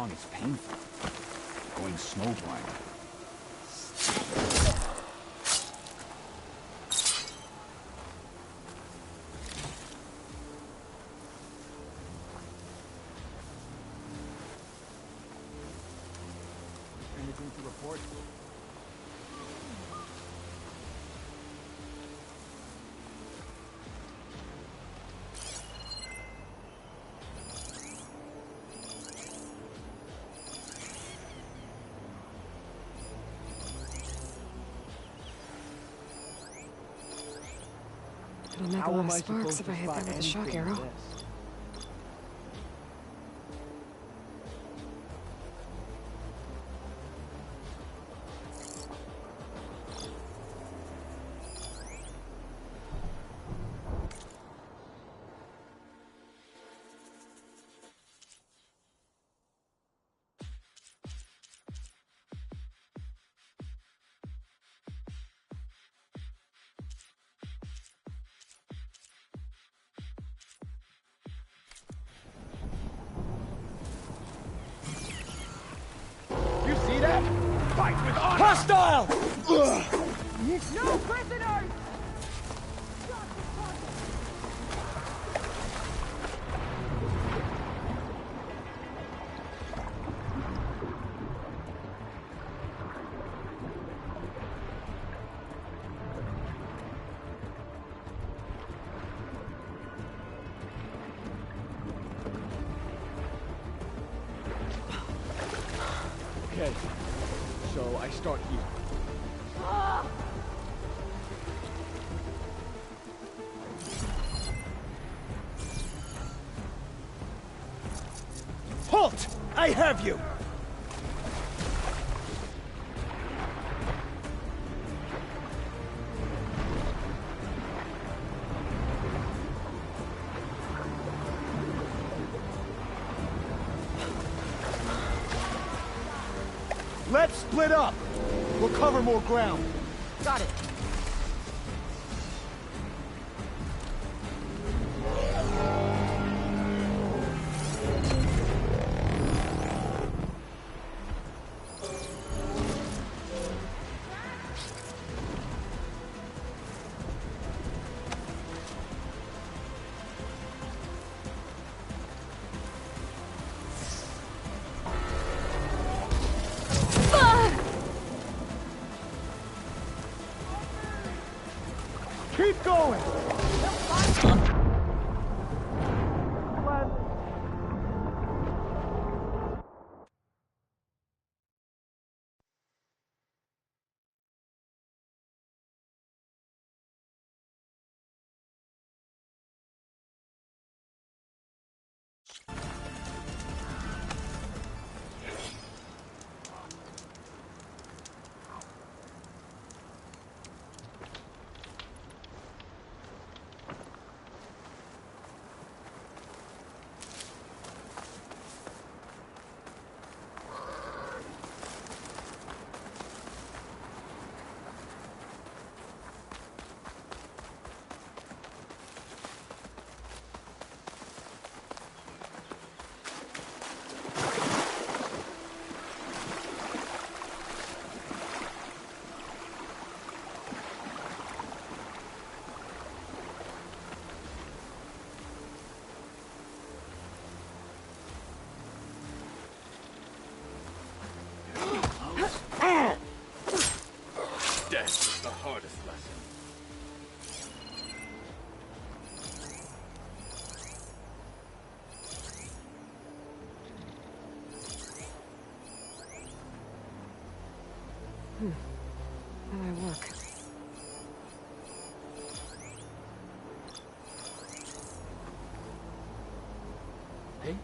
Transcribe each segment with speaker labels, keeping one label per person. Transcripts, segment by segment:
Speaker 1: arm is painful. Going snowblind. Anything to report?
Speaker 2: It'll make a lot of sparks if I hit them with a shock arrow.
Speaker 1: You see that? Fight with honor!
Speaker 3: Hostile!
Speaker 2: No prisoners!
Speaker 3: Okay, so I start here. Halt! I have you! Let's split up! We'll cover more ground.
Speaker 2: Got it.
Speaker 3: Keep going!
Speaker 4: Death is the hardest lesson.
Speaker 2: How do I work?
Speaker 1: Hey?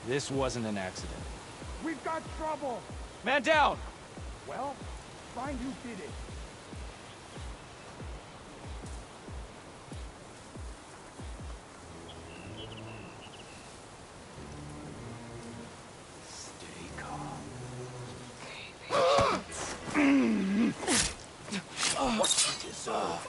Speaker 3: This wasn't an accident.
Speaker 1: We've got trouble!
Speaker 3: Man down!
Speaker 1: Well, Find who did it.
Speaker 3: Stay calm. What you deserve.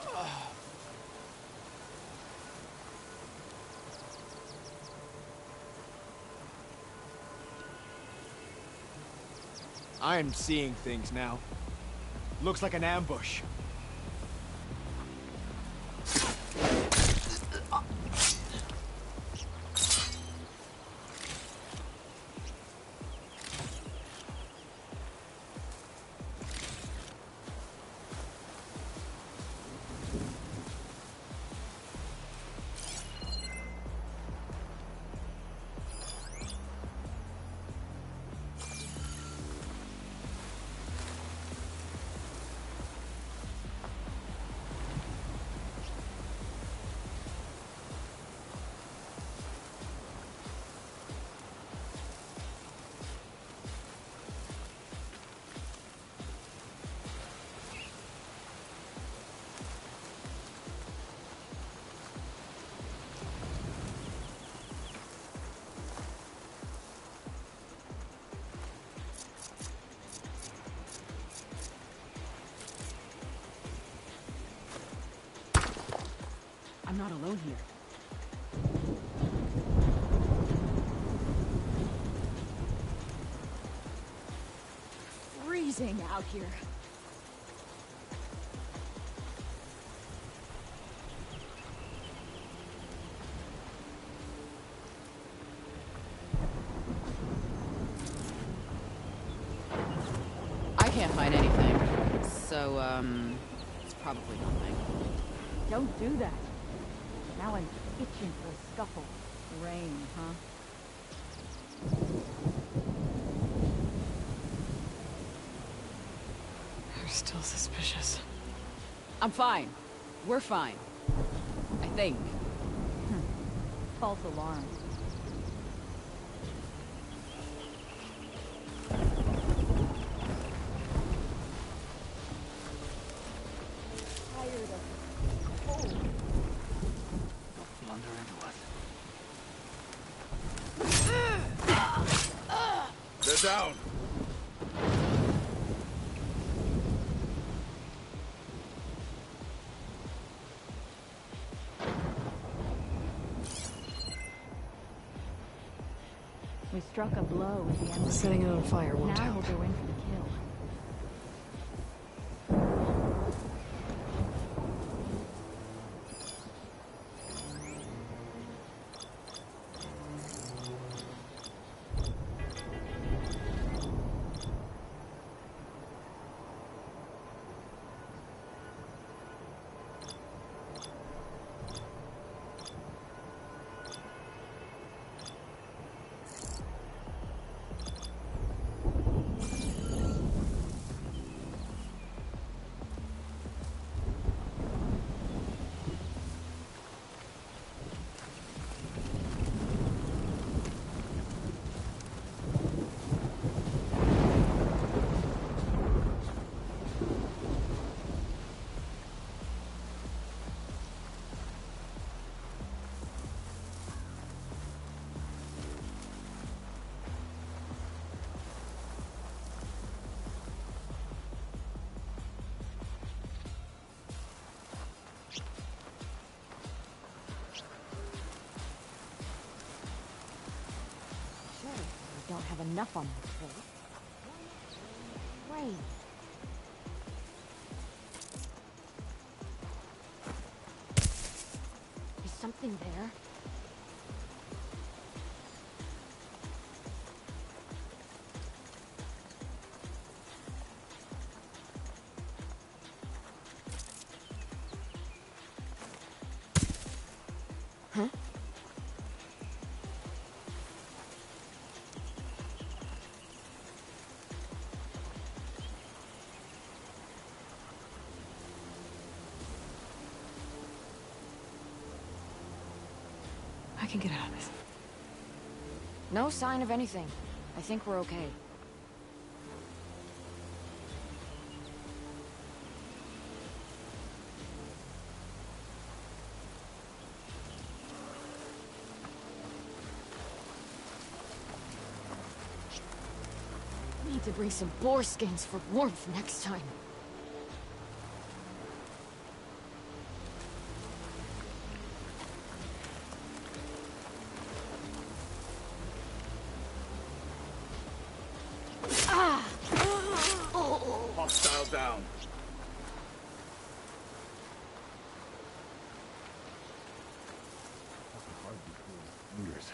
Speaker 3: I'm seeing things now. Looks like an ambush.
Speaker 2: I'm not alone here. Freezing out here.
Speaker 5: I can't find anything. So, it's probably nothing.
Speaker 6: Don't do that. Now I'm itching for a scuffle. Rain, huh?
Speaker 2: They're still suspicious.
Speaker 5: I'm fine. We're fine. I think.
Speaker 6: False alarm. Tired of cold.
Speaker 3: Blunder into it.
Speaker 4: They're down.
Speaker 6: We struck a blow at the end.
Speaker 2: Setting it on fire won't
Speaker 6: Now
Speaker 2: help.
Speaker 6: we'll go in for the kill. Don't have enough on this plate. Great. Is something there?
Speaker 2: Huh? I can get out of this.
Speaker 6: No sign of anything. I think we're okay.
Speaker 7: Need to bring some boar skins for warmth next time.
Speaker 4: Hostile down.
Speaker 3: Fingers.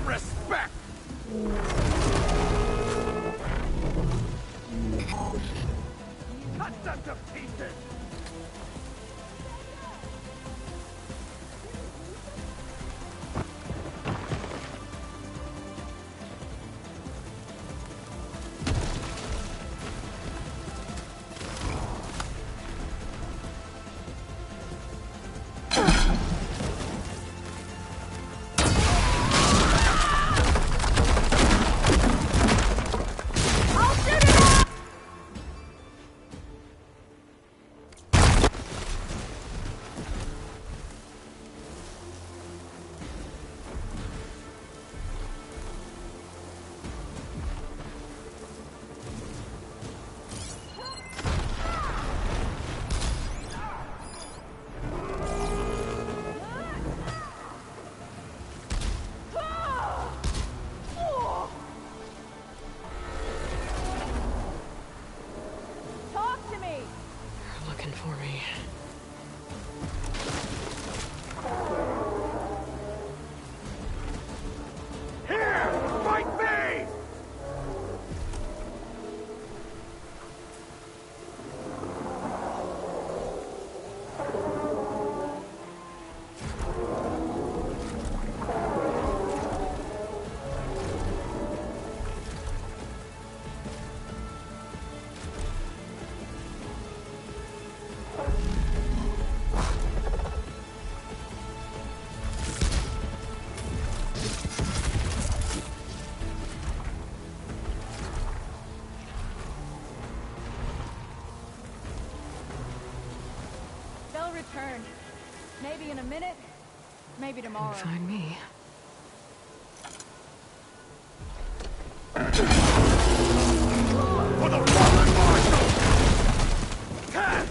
Speaker 1: Respect! Cut them to pieces!
Speaker 2: Looking for me.
Speaker 1: Here! Fight me!
Speaker 6: They'll return. Maybe in a minute, maybe tomorrow.
Speaker 2: Find me.
Speaker 1: For the fallen marshal! Cat!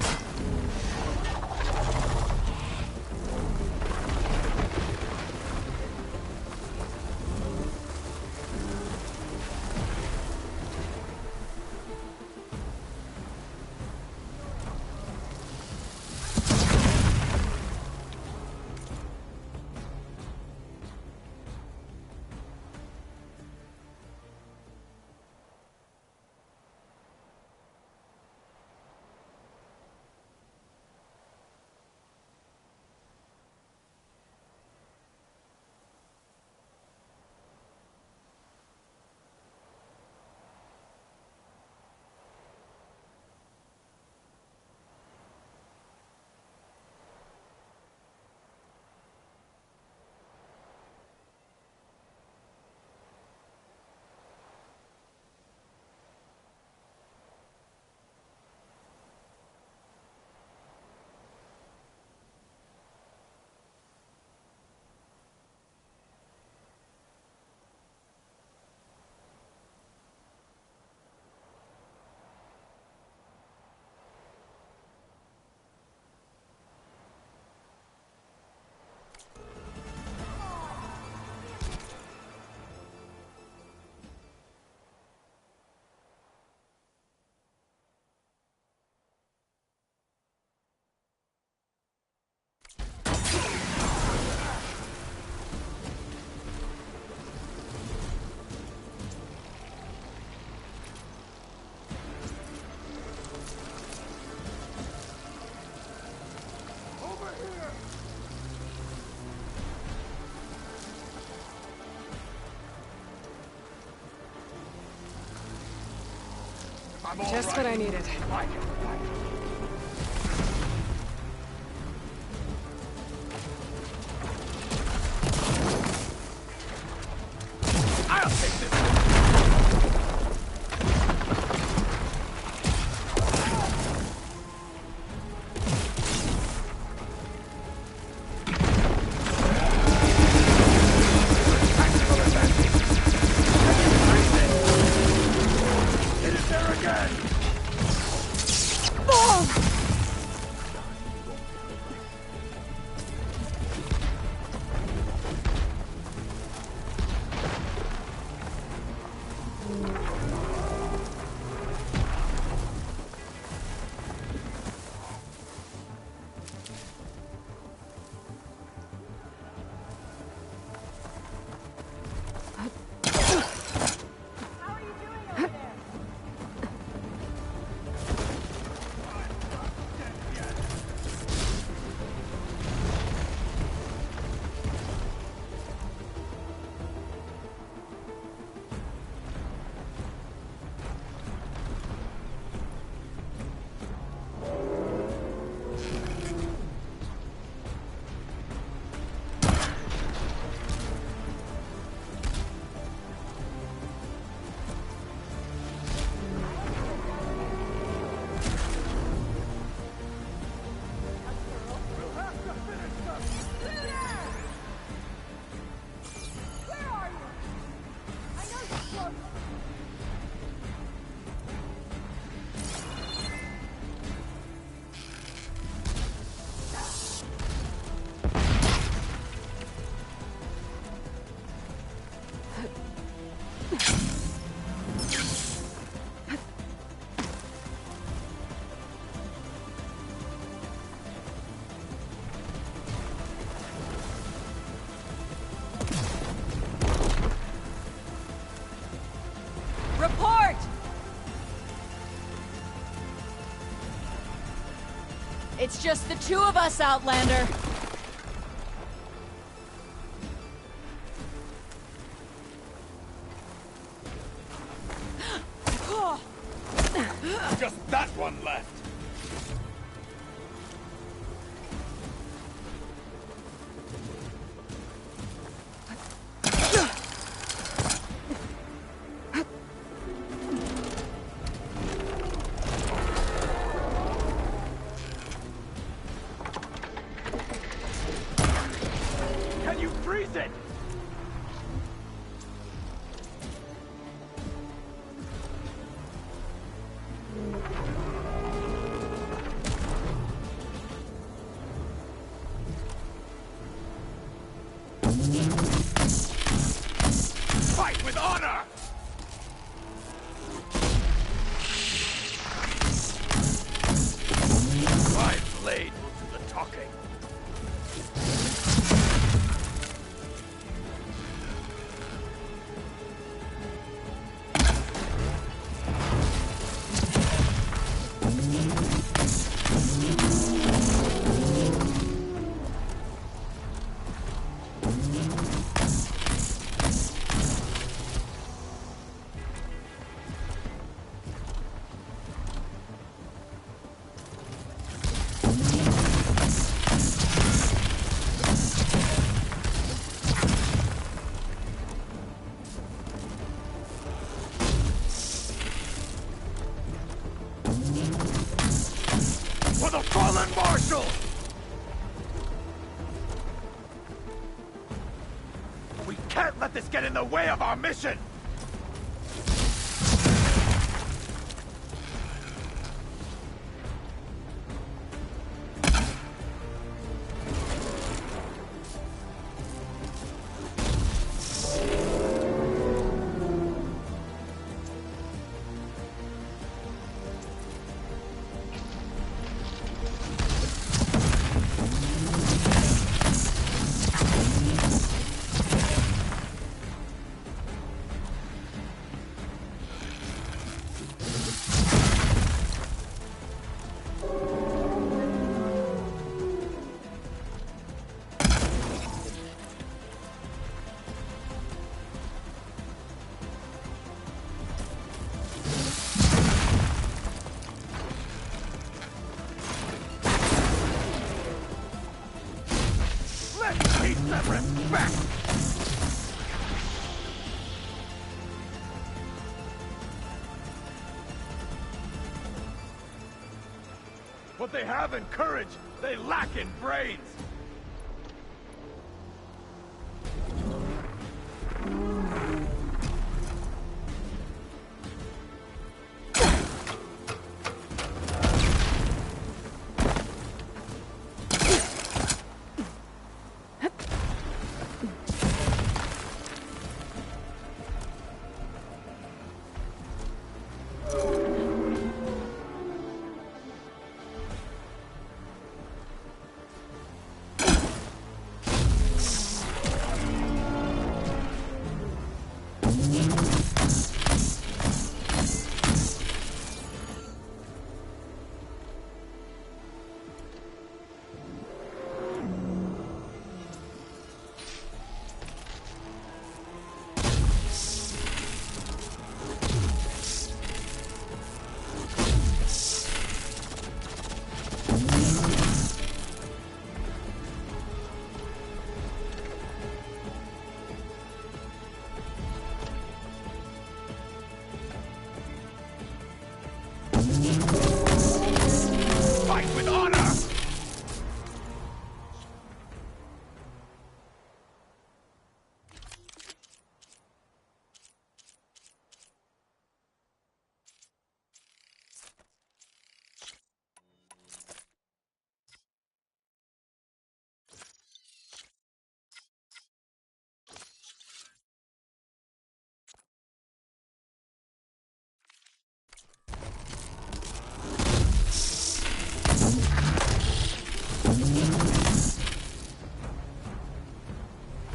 Speaker 2: Just what I needed.
Speaker 1: I'll take this. Tactical advantage. It is there again.
Speaker 6: Report! It's just the two of us, Outlander.
Speaker 1: Just that one left. Can you freeze it? Fight with honor! My blade will do the talking. For the fallen marshal! We can't let this get in the way of our mission! What they have in courage, they lack in brains! Fight with honor!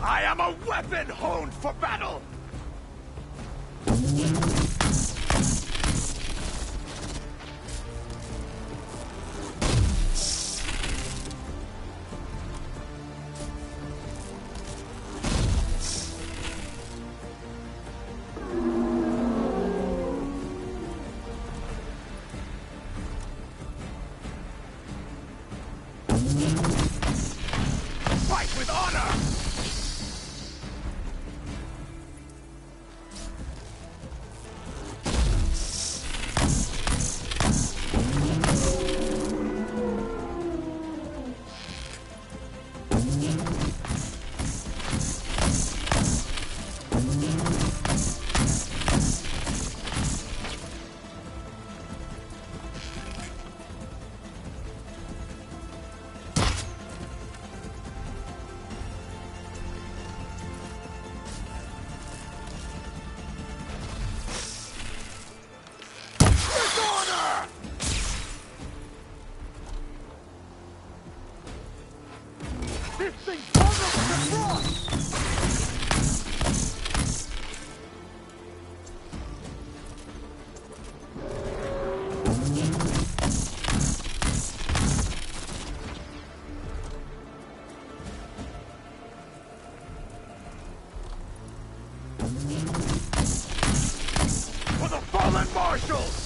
Speaker 1: I am a weapon honed for battle! Fight with honor! This thing's vulnerable to frost! For the fallen marshals!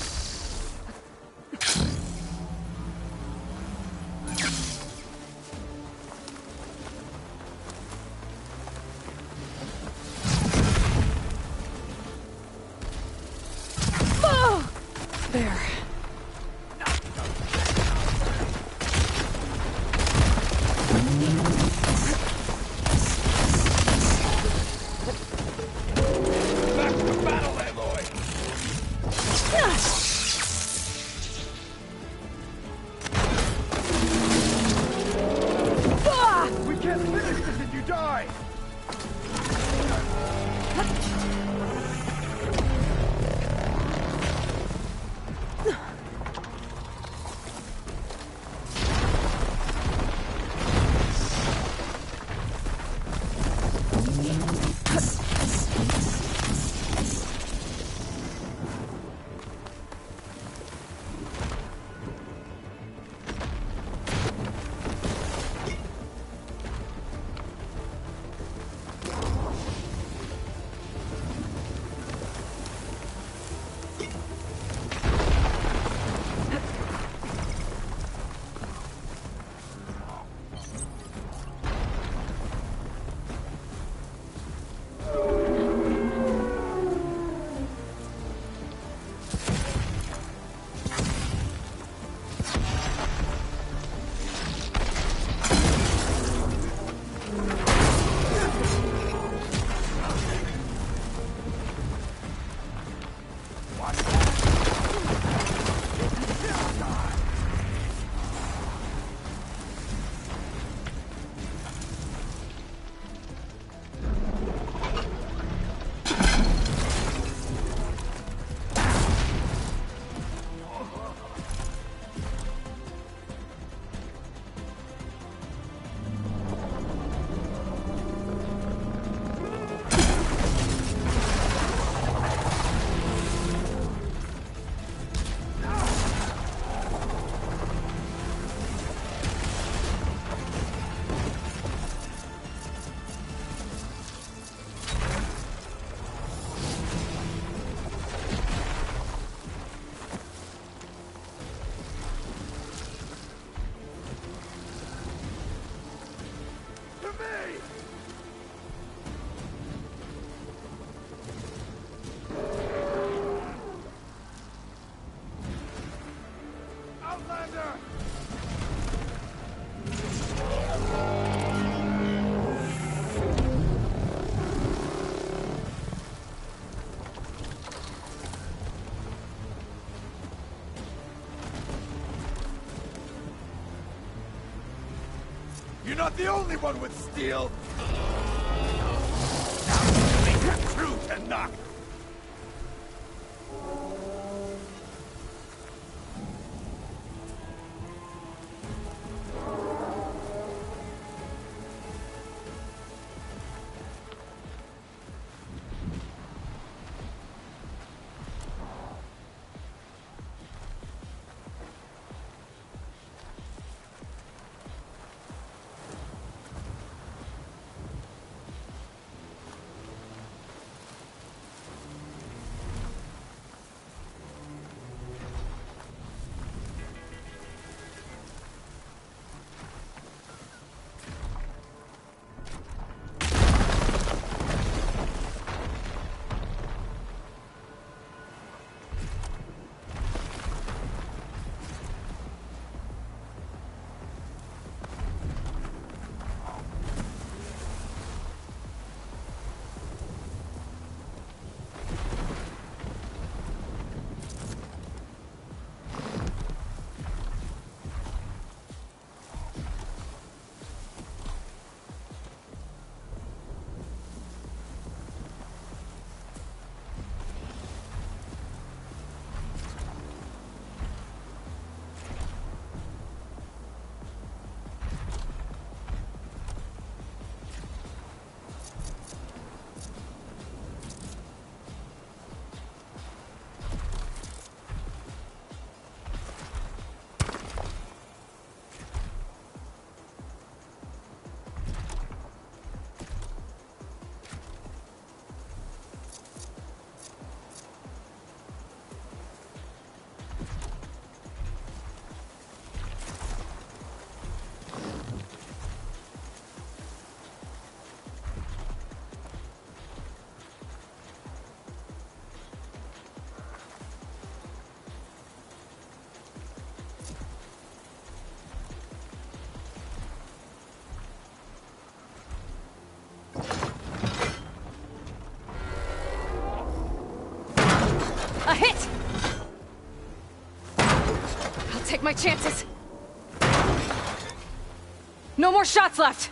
Speaker 2: There.
Speaker 1: Back to battle, Aloy! We can't finish this if you die!
Speaker 3: You're not the only one with steel! Now, truth and knock!
Speaker 2: A hit! I'll take my chances. No more shots left!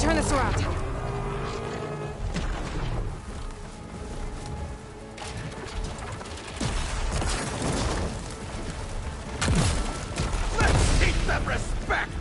Speaker 2: Turn this around.
Speaker 3: Let's teach them respect!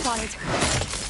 Speaker 2: spotted.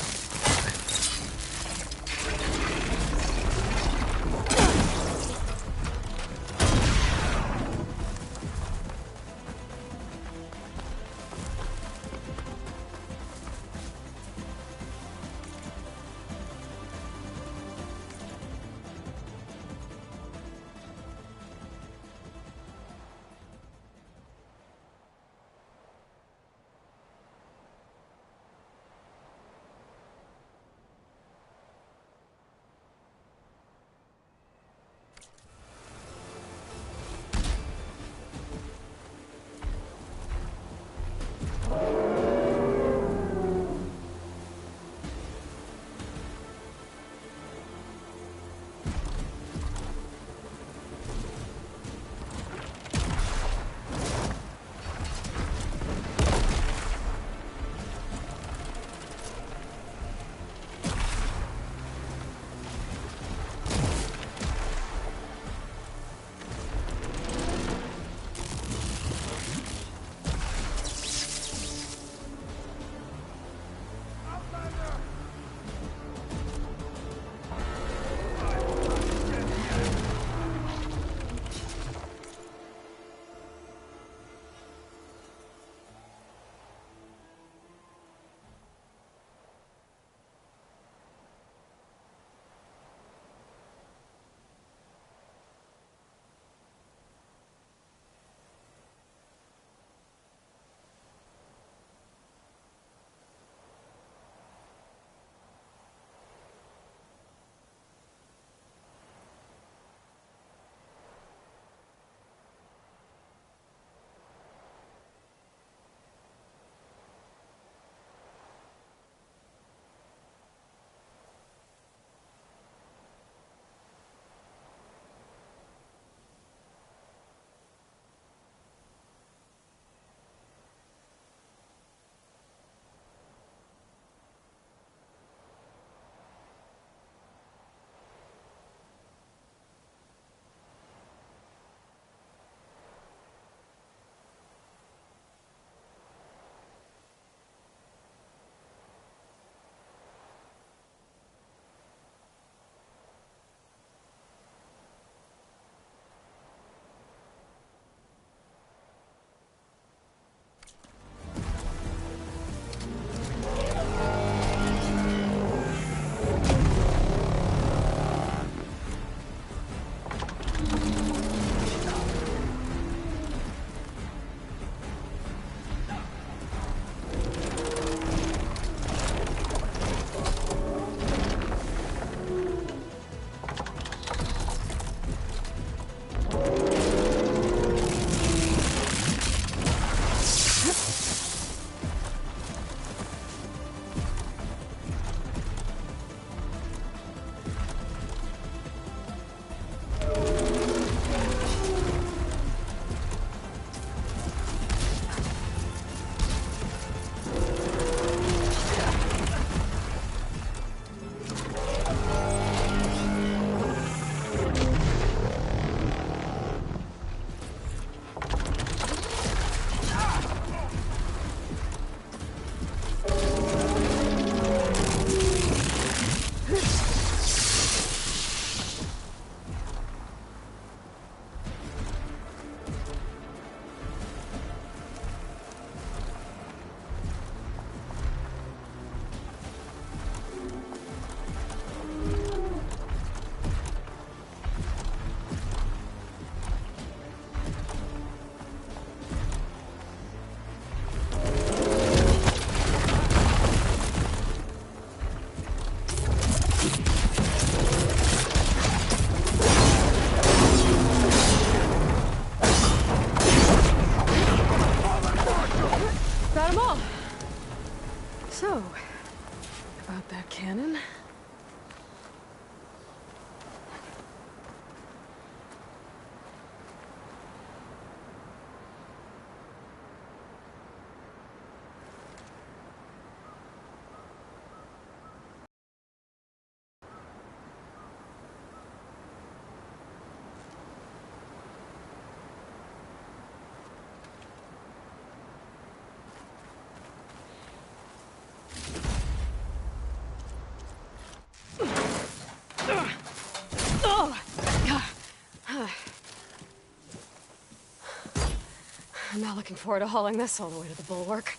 Speaker 2: I'm not looking forward to hauling this all the way to the bulwark.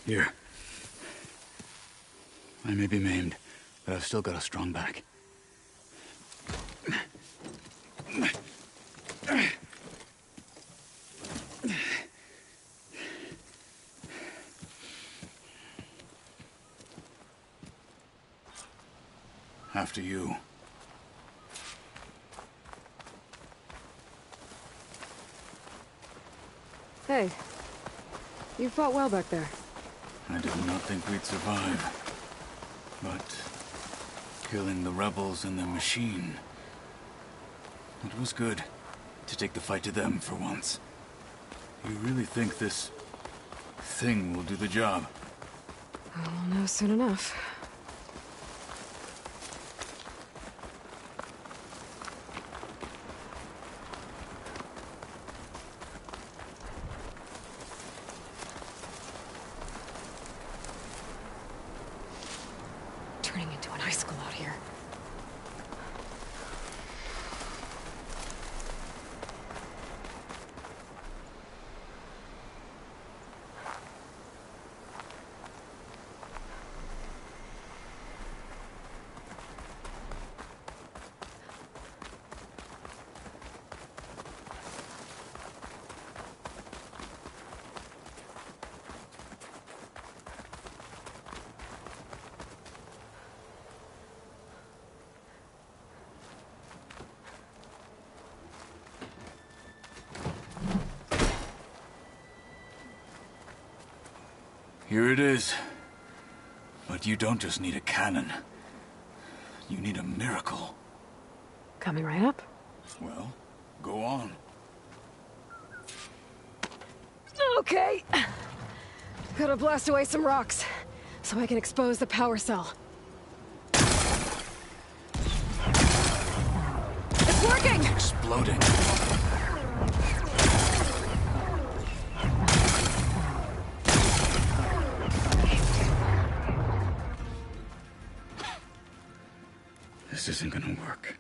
Speaker 8: Here. I may be maimed, but I've still got a strong back. After you.
Speaker 2: Hey, you fought well back there.
Speaker 8: I did not think we'd survive. But killing the rebels and the machine... it was good to take the fight to them for once. You really think this thing will do the job?
Speaker 2: I'll know soon enough. Turning into an high school out here.
Speaker 8: Here it is. But you don't just need a cannon. You need a miracle.
Speaker 2: Coming right up.
Speaker 8: Well, go on.
Speaker 2: Okay. Gotta blast away some rocks, so I can expose the power cell. It's working!
Speaker 8: Exploding. This isn't gonna work.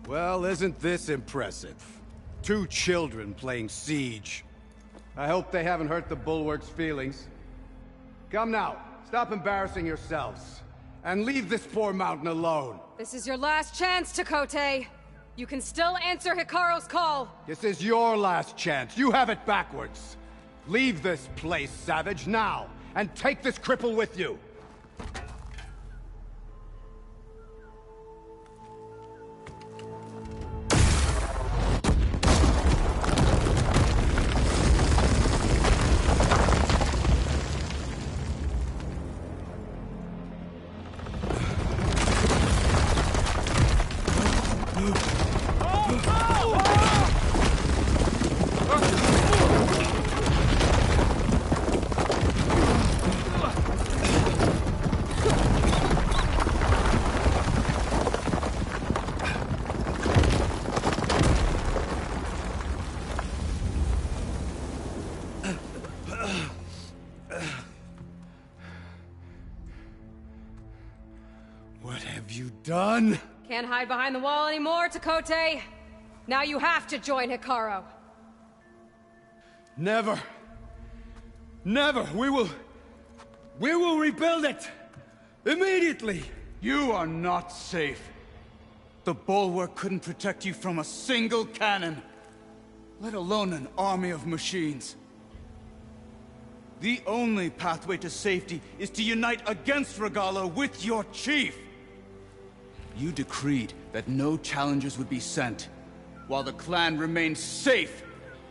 Speaker 3: Well, isn't this impressive? 2 children playing siege. I hope they haven't hurt the Bulwark's feelings. Come now, stop embarrassing yourselves. And leave this poor mountain alone.
Speaker 2: This is your last chance, Chakotay. You can still answer Hikaru's call.
Speaker 3: This is your last chance. You have it backwards. Leave this place, Savage, now. And take this cripple with you. What have you done?
Speaker 2: Can't hide behind the wall anymore, Chakotay. Now you have to join Hikaru.
Speaker 3: Never. Never. We will rebuild it. Immediately.
Speaker 8: You are not safe. The Bulwark couldn't protect you from a single cannon, let alone an army of machines. The only pathway to safety is to unite against Regalo with your chief. You decreed that no challengers would be sent, while the clan remained safe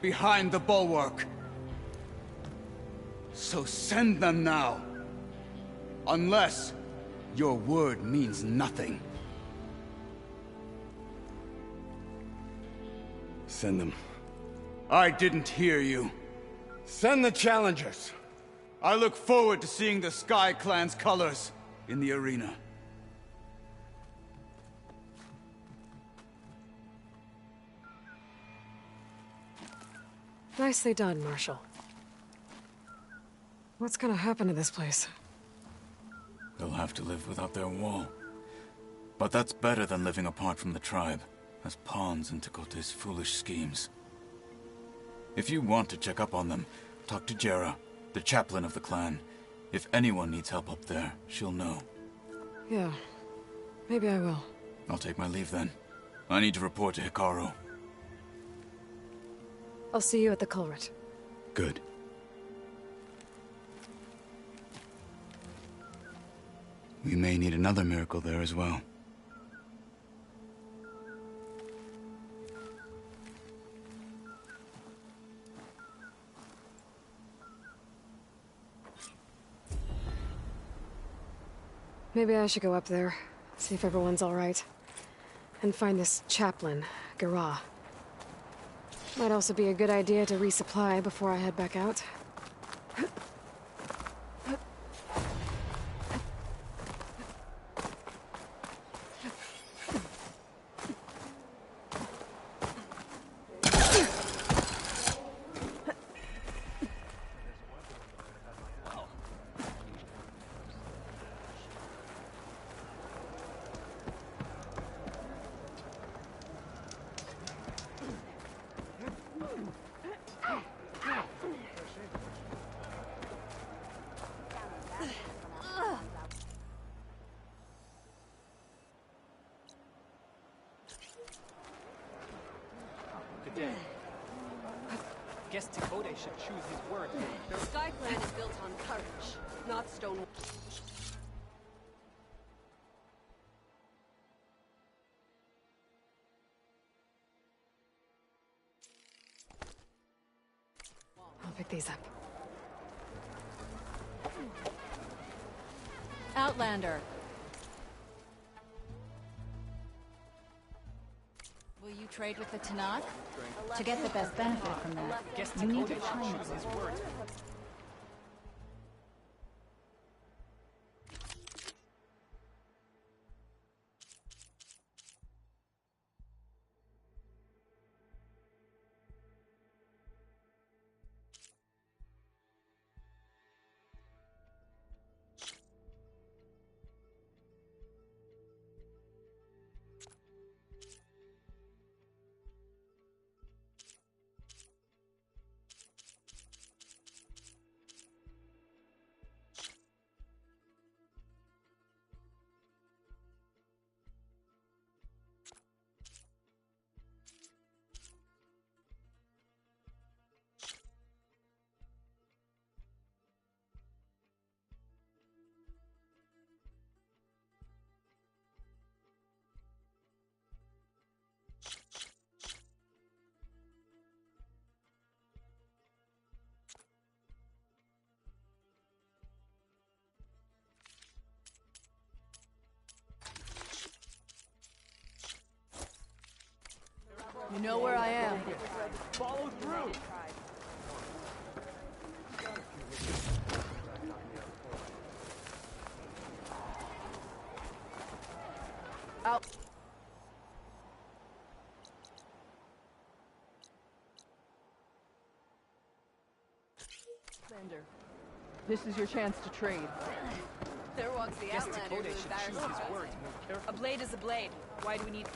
Speaker 8: behind the Bulwark. So send them now. Unless your word means nothing.
Speaker 3: Send them.
Speaker 8: I didn't hear you.
Speaker 3: Send the challengers.
Speaker 8: I look forward to seeing the Sky Clan's colors in the arena.
Speaker 2: Nicely done, Marshal. What's gonna happen to this place?
Speaker 8: They'll have to live without their wall. But that's better than living apart from the tribe, as pawns in Tekote's foolish schemes. If you want to check up on them, talk to Jera, the chaplain of the clan. If anyone needs help up there, she'll know.
Speaker 2: Yeah, maybe I will.
Speaker 8: I'll take my leave then. I need to report to Hikaru.
Speaker 2: I'll see you at the culvert.
Speaker 8: Good. We may need another miracle there as well.
Speaker 2: Maybe I should go up there, see if everyone's all right. And find this chaplain, Garah. Might also be a good idea to resupply before I head back out.
Speaker 9: Good day. Guess Tekote should choose his word.
Speaker 10: Sky Clan is built on courage, not stone.
Speaker 2: I'll pick these up.
Speaker 6: Outlander.
Speaker 11: Will you trade with the Tanakh? To get the best benefit from that,
Speaker 9: Guess
Speaker 11: you need
Speaker 9: Tekote
Speaker 11: to
Speaker 9: should
Speaker 11: train
Speaker 9: choose his word.
Speaker 10: You know where I am.
Speaker 9: Follow through!
Speaker 10: Out. Outlander, this is your chance to trade. There walks the
Speaker 9: Guess
Speaker 10: Outlander
Speaker 9: Tekote
Speaker 10: who
Speaker 9: should
Speaker 10: embarrassed
Speaker 9: choose
Speaker 10: us.
Speaker 9: his words more
Speaker 10: A
Speaker 9: carefully.
Speaker 10: blade is a blade. Why do we need...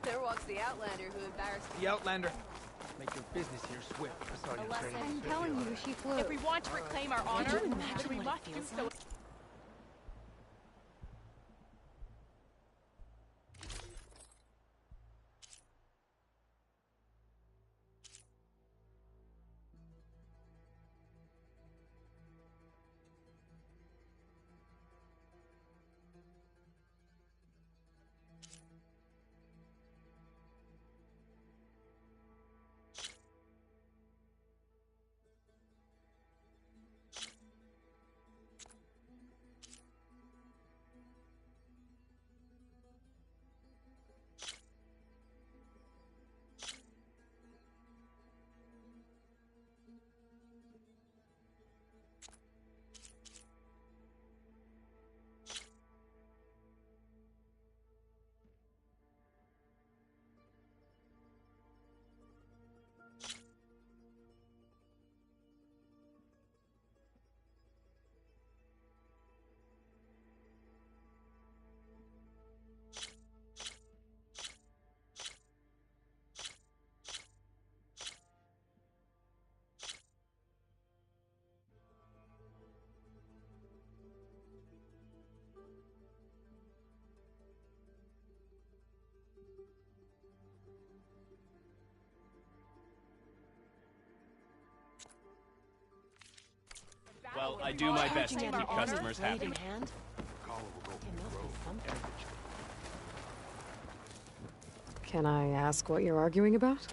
Speaker 10: There walks the Outlander who embarrassed...
Speaker 9: The Outlander. Make your business here swift. I saw you training.
Speaker 7: I'm telling you, she flew.
Speaker 10: If we want to reclaim our honor,
Speaker 7: Can you imagine
Speaker 10: then we
Speaker 7: what
Speaker 10: must
Speaker 7: it
Speaker 10: do
Speaker 7: feels
Speaker 10: so...
Speaker 7: like?
Speaker 4: Well, I do my best to keep customers happy.
Speaker 2: Can I ask what you're arguing about?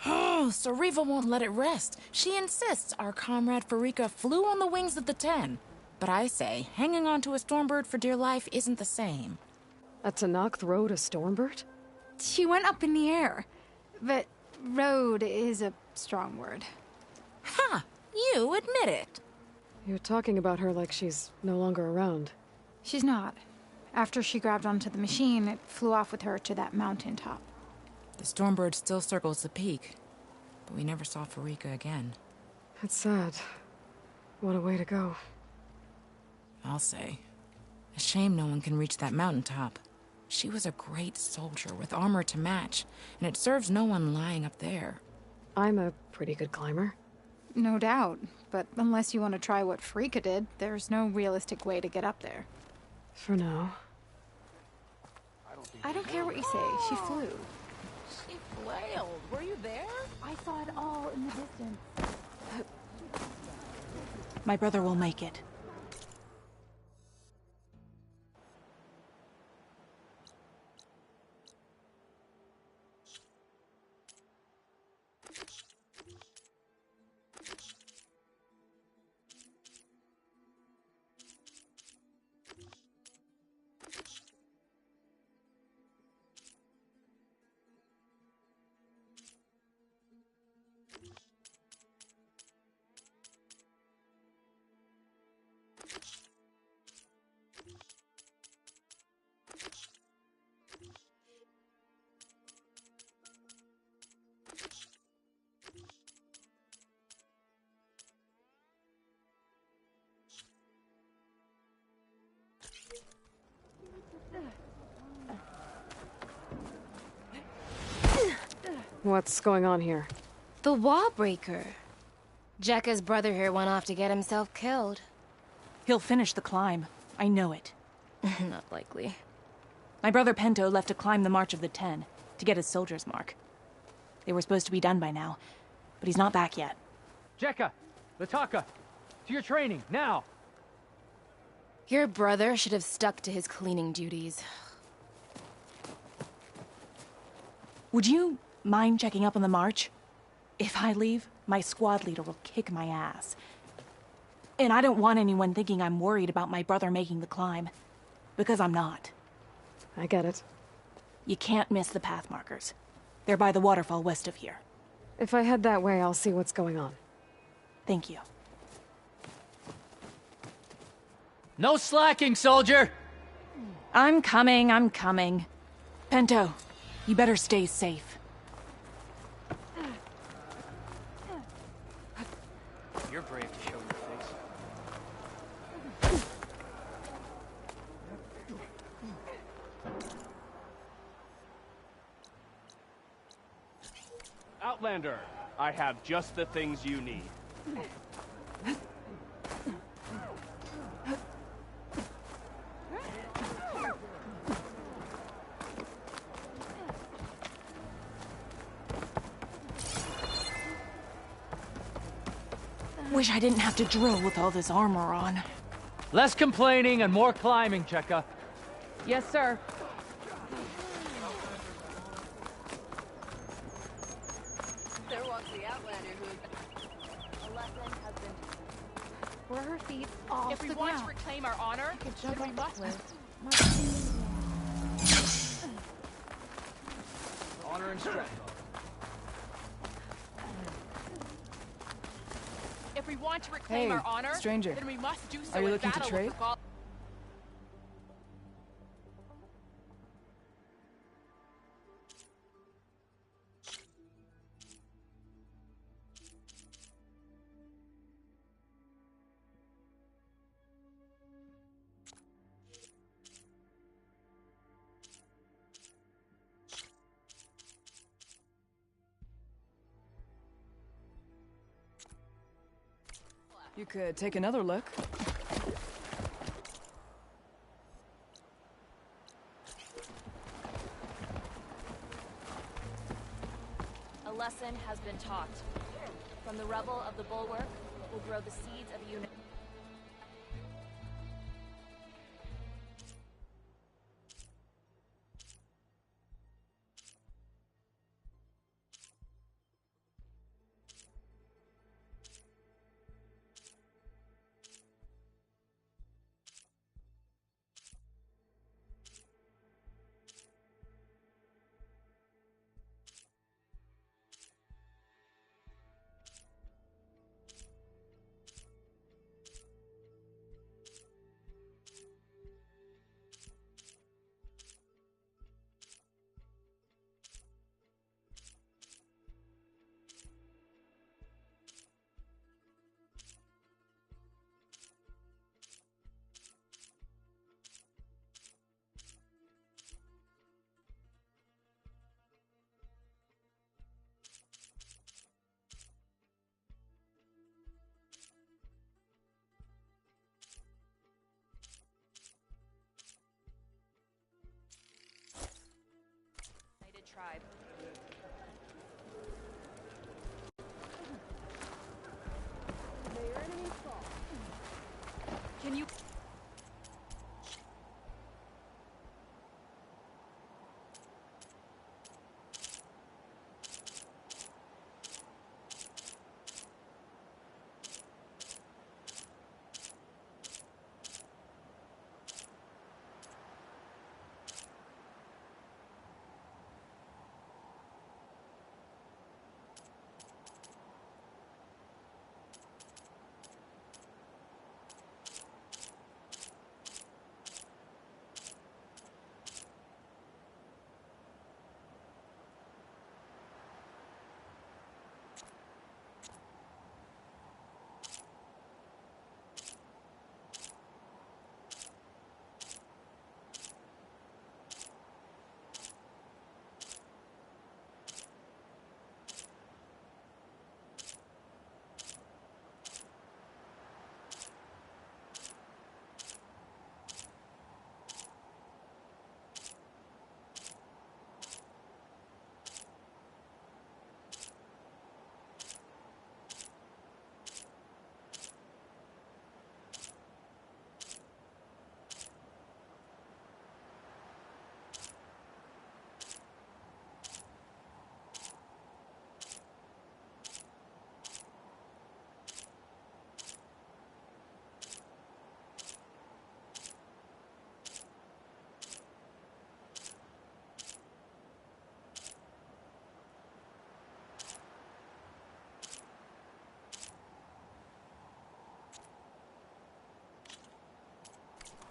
Speaker 12: Oh, Sariva won't let it rest. She insists our comrade Farika flew on the wings of the 10. But I say, hanging on to a Stormbird for dear life isn't the same.
Speaker 2: A Tanakh rode a Stormbird?
Speaker 13: She went up in the air. But rode is a strong word.
Speaker 12: Ha! You admit it.
Speaker 2: You're talking about her like she's no longer around.
Speaker 13: She's not. After she grabbed onto the machine, it flew off with her to that mountaintop.
Speaker 12: The Stormbird still circles the peak, but we never saw Farika again.
Speaker 2: It's sad. What a way to go.
Speaker 12: I'll say. A shame no one can reach that mountaintop. She was a great soldier with armor to match, and it serves no one lying up there.
Speaker 2: I'm a pretty good climber.
Speaker 13: No doubt, but unless you want to try what Farika did, there's no realistic way to get up there.
Speaker 2: For now.
Speaker 13: I don't care what you say, she flew.
Speaker 12: She flailed. Were you there?
Speaker 6: I saw it all in the distance.
Speaker 10: My brother will make it.
Speaker 2: What's going on here?
Speaker 7: The wall breaker. Jekka's brother here went off to get himself killed.
Speaker 10: He'll finish the climb. I know it.
Speaker 7: Not likely.
Speaker 10: My brother Pento left to climb the March of the 10, to get his soldier's mark. They were supposed to be done by now, but he's not back yet.
Speaker 9: Jekka! Lataka! To your training, now!
Speaker 7: Your brother should have stuck to his cleaning duties.
Speaker 10: Would you mind checking up on the march? If I leave, my squad leader will kick my ass. And I don't want anyone thinking I'm worried about my brother making the climb. Because I'm not.
Speaker 2: I get it.
Speaker 10: You can't miss the path markers. They're by the waterfall west of here.
Speaker 2: If I head that way, I'll see what's going on.
Speaker 10: Thank you.
Speaker 9: No slacking, soldier!
Speaker 10: I'm coming, I'm coming. Pento, you better stay safe.
Speaker 9: You're brave to show your face. Outlander, I have just the things you need.
Speaker 10: Wish I didn't have to drill with all this armor on.
Speaker 9: Less complaining and more climbing, Jekka.
Speaker 10: Yes, sir.
Speaker 11: There walks the Outlander who... A lesson has been...
Speaker 13: Were her feet off
Speaker 12: If we
Speaker 13: the
Speaker 12: want
Speaker 13: ground?
Speaker 12: to reclaim our honor, then we must...
Speaker 9: Honor and strength.
Speaker 12: If we want to reclaim
Speaker 14: Hey,
Speaker 12: our honor,
Speaker 14: stranger.
Speaker 12: then we must do so
Speaker 14: Are you
Speaker 12: in
Speaker 14: looking to
Speaker 12: battle
Speaker 14: trade?
Speaker 12: with the Gaul-
Speaker 14: You could take another look.
Speaker 11: A lesson has been taught. From the rubble of the bulwark will grow the seeds of unity. tribe.
Speaker 6: May your enemies fall.
Speaker 11: Can you...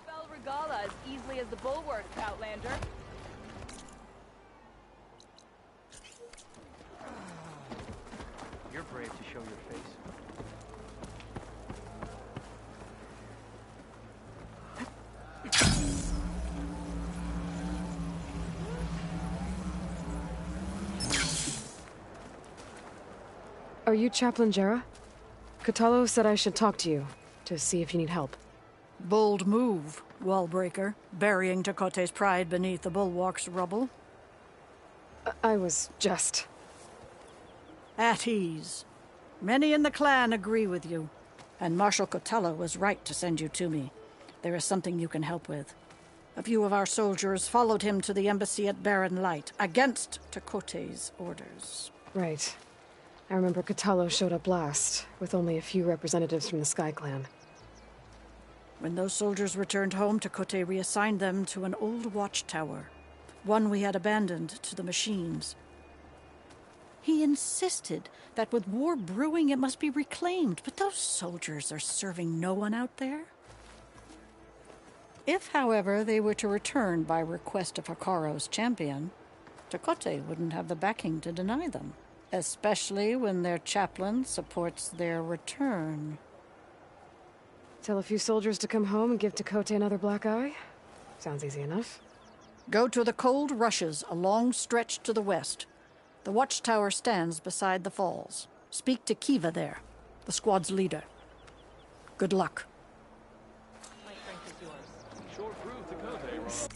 Speaker 6: Spell Regala as easily as the bulwark, Outlander.
Speaker 9: You're brave to show your face.
Speaker 2: Are you Chaplain Jera? Katalo said I should talk to you, to see if you need help.
Speaker 15: Bold move, Wallbreaker, burying Tekote's pride beneath the bulwark's rubble.
Speaker 2: I was just...
Speaker 15: At ease. Many in the clan agree with you, and Marshal Kotalo was right to send you to me. There is something you can help with. A few of our soldiers followed him to the embassy at Barren Light, against Tekote's orders.
Speaker 2: Right. I remember Katalo showed up last, with only a few representatives from the Sky Clan.
Speaker 15: When those soldiers returned home, Tekote reassigned them to an old watchtower, one we had abandoned to the machines. He insisted that with war brewing it must be reclaimed, but those soldiers are serving no one out there. If, however, they were to return by request of Hikaro's champion, Tekote wouldn't have the backing to deny them, especially when their chaplain supports their return.
Speaker 2: Tell a few soldiers to come home and give Tekote another black eye? Sounds easy enough.
Speaker 15: Go to the cold rushes, a long stretch to the west. The watchtower stands beside the falls. Speak to Kiva there, the squad's leader. Good luck.
Speaker 9: My strength is yours. Sure proved Tekote wrong.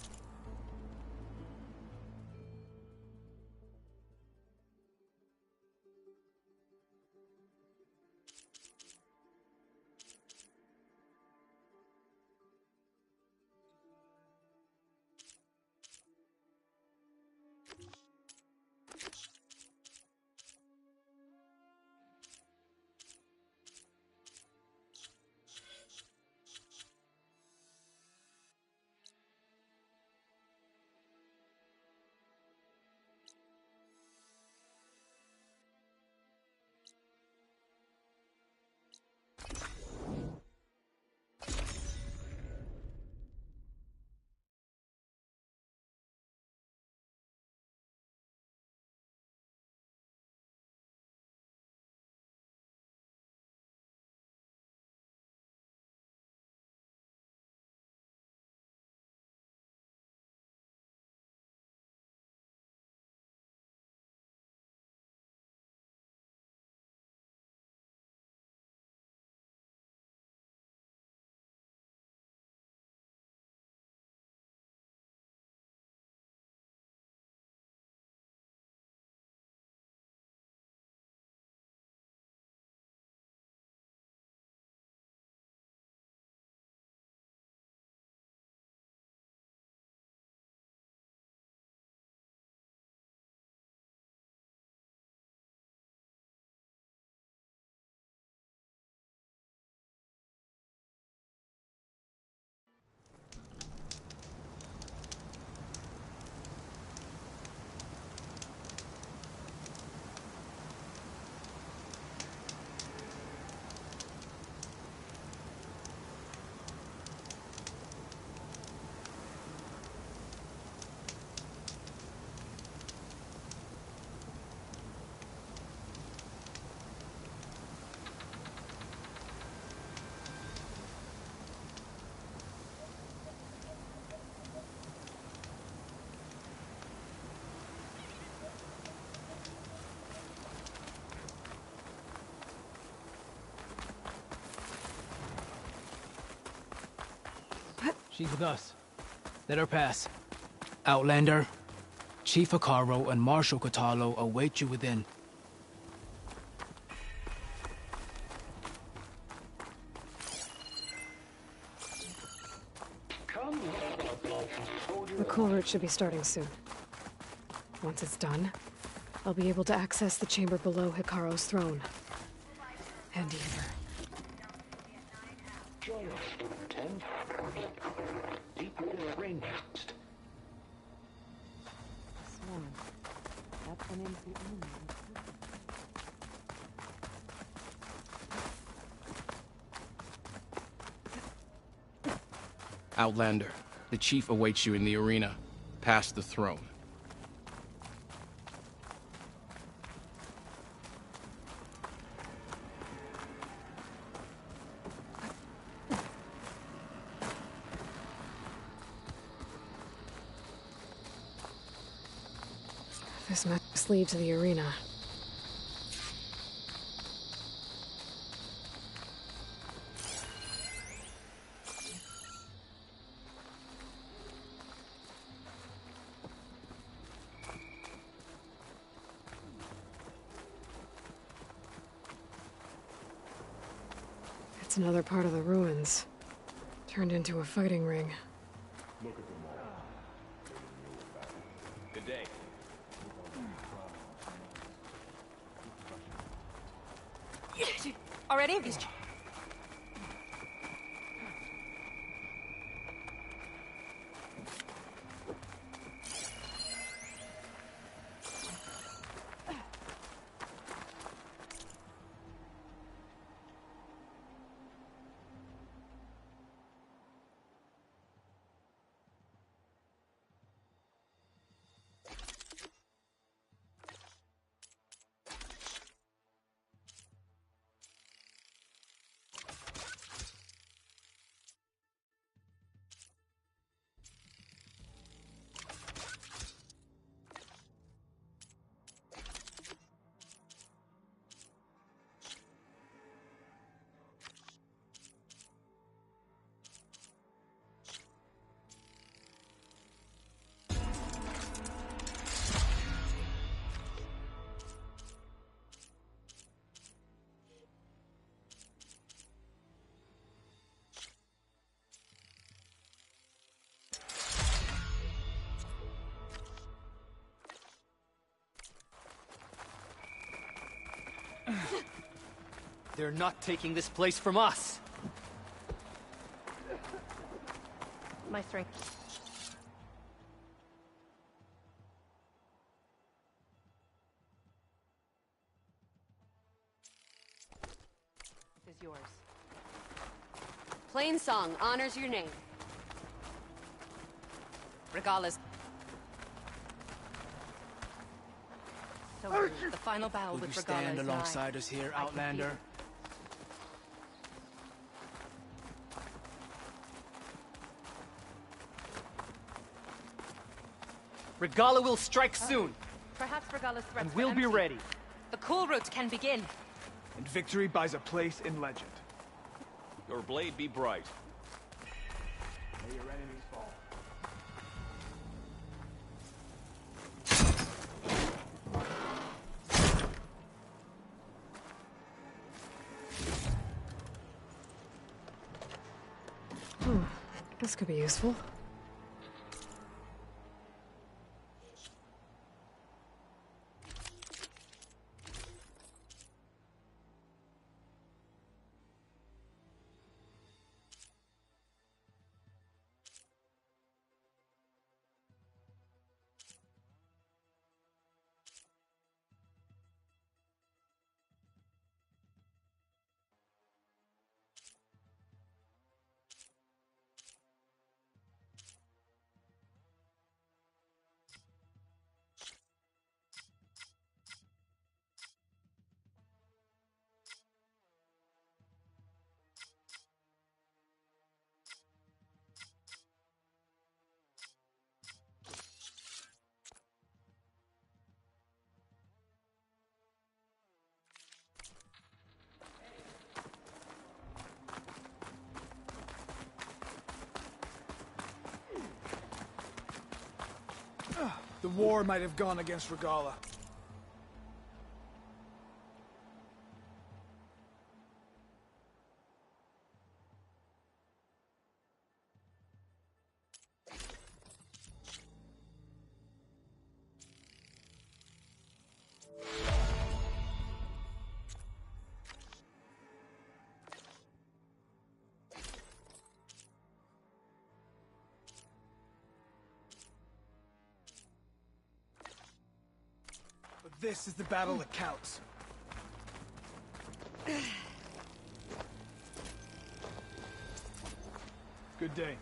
Speaker 9: She's with us. Let her pass. Outlander, Chief Hikaru and Marshal Katalo await you within.
Speaker 2: The cool route should be starting soon. Once it's done, I'll be able to access the chamber below Hikaru's throne. And either.
Speaker 16: Join us, Student 10. Deep within the rainforest.
Speaker 17: Outlander, the chief awaits you in the arena, past the throne.
Speaker 2: This must lead to the arena. It's another part of the ruins, turned into a fighting ring.
Speaker 4: Look at them all. Good day.
Speaker 11: Already?
Speaker 9: They're not taking this place from us!
Speaker 11: My strength. Is yours.
Speaker 18: Plain song honors your name. Regala's.
Speaker 11: So the final battle
Speaker 9: Will
Speaker 11: with
Speaker 9: you
Speaker 11: Regala
Speaker 9: stand
Speaker 11: is
Speaker 9: alongside
Speaker 11: nigh.
Speaker 9: us here,
Speaker 11: I can feel
Speaker 9: Outlander?
Speaker 11: it.
Speaker 9: Regala will strike soon!
Speaker 11: Perhaps Regala's threats
Speaker 9: And
Speaker 11: were
Speaker 9: we'll be
Speaker 11: empty.
Speaker 9: ready.
Speaker 18: The cool route can begin.
Speaker 1: And victory buys a place in legend.
Speaker 4: Your blade be bright.
Speaker 1: May your enemies fall.
Speaker 2: This could be useful.
Speaker 19: The war might have gone against Regala. But this is the battle that counts. Good day.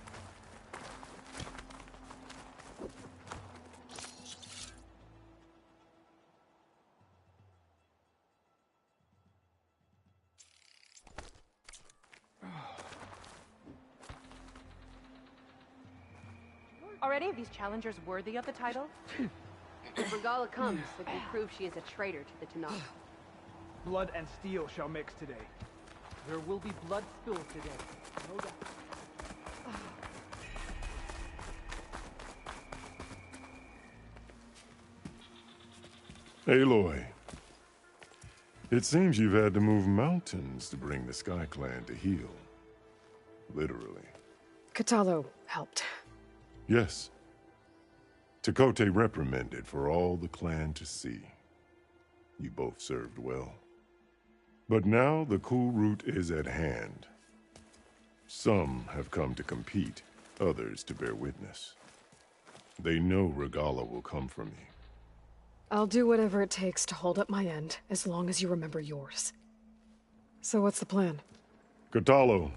Speaker 18: Are any of these challengers worthy of the title? If Regala comes, it will prove she is a traitor to the Tanakh.
Speaker 1: Blood and steel shall mix today. There will be blood spilled today, no doubt.
Speaker 20: Aloy, it seems you've had to move mountains to bring the Sky Clan to heel. Literally.
Speaker 2: Katalo helped.
Speaker 20: Yes. Tekote reprimanded for all the clan to see. You both served well. But now the cool route is at hand. Some have come to compete, others to bear witness. They know Regala will come for me.
Speaker 2: I'll do whatever it takes to hold up my end, as long as you remember yours. So what's the plan?
Speaker 20: Katalo.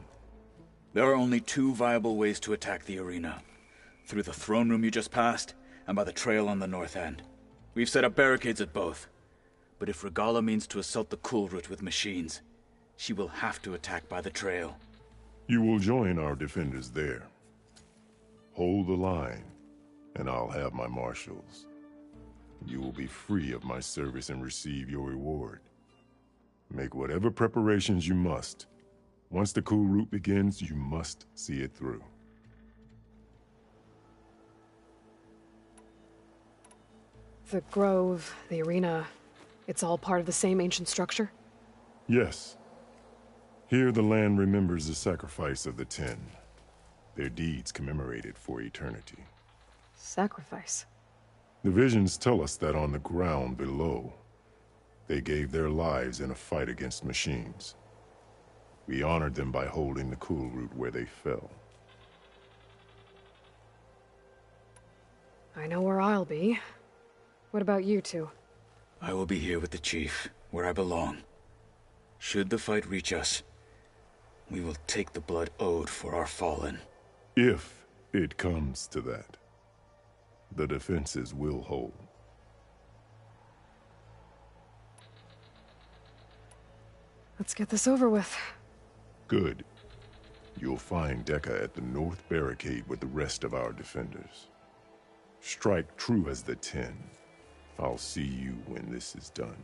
Speaker 21: There are only two viable ways to attack the arena. Through the throne room you just passed, and by the trail on the north end. We've set up barricades at both. But if Regala means to assault the cool route with machines, she will have to attack by the trail.
Speaker 20: You will join our defenders there. Hold the line, and I'll have my marshals. You will be free of my service and receive your reward. Make whatever preparations you must. Once the cool route begins, you must see it through.
Speaker 2: The grove, the arena, it's all part of the same ancient structure?
Speaker 20: Yes. Here the land remembers the sacrifice of the 10. Their deeds commemorated for eternity.
Speaker 2: Sacrifice?
Speaker 20: The visions tell us that on the ground below, they gave their lives in a fight against machines. We honored them by holding the cool route where they fell.
Speaker 2: I know where I'll be. What about you two?
Speaker 21: I will be here with the chief, where I belong. Should the fight reach us, we will take the blood owed for our fallen.
Speaker 20: If it comes to that, the defenses will hold.
Speaker 2: Let's get this over with.
Speaker 20: Good. You'll find Dekka at the north barricade with the rest of our defenders. Strike true as the 10. I'll see you when this is done.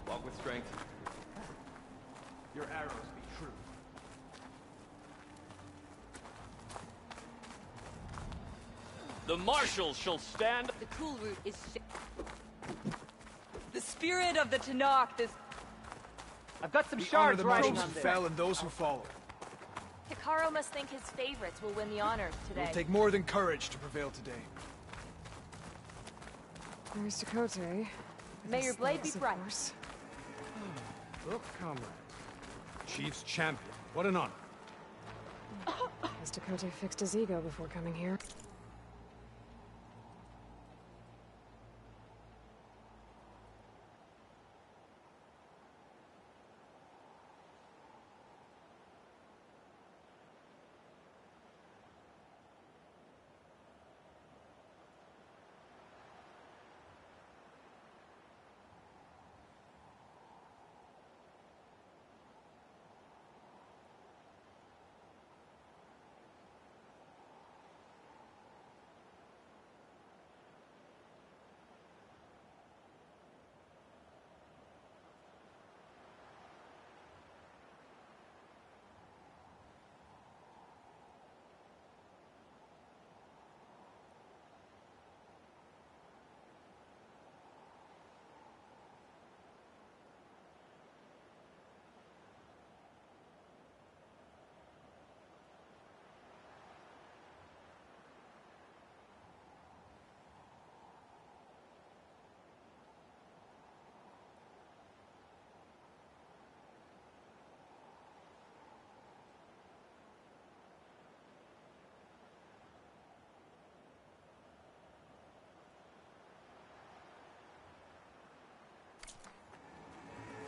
Speaker 4: Walk with strength.
Speaker 1: Your arrows be true.
Speaker 4: The marshals shall stand.
Speaker 18: The cool route is
Speaker 14: The spirit of the Tanakh, this...
Speaker 1: I've got some
Speaker 19: We honor
Speaker 1: shards
Speaker 19: the
Speaker 1: riding
Speaker 19: marshals
Speaker 1: on
Speaker 19: who
Speaker 1: this.
Speaker 19: fell and those who follow.
Speaker 11: Hikaru must think his favorites will win the honors
Speaker 19: It
Speaker 11: today.
Speaker 19: will take more than courage to prevail today.
Speaker 2: There's Dakota.
Speaker 11: May your blade be bright.
Speaker 3: Look, comrade. Chief's champion. What an honor.
Speaker 2: Has Dakota fixed his ego before coming here?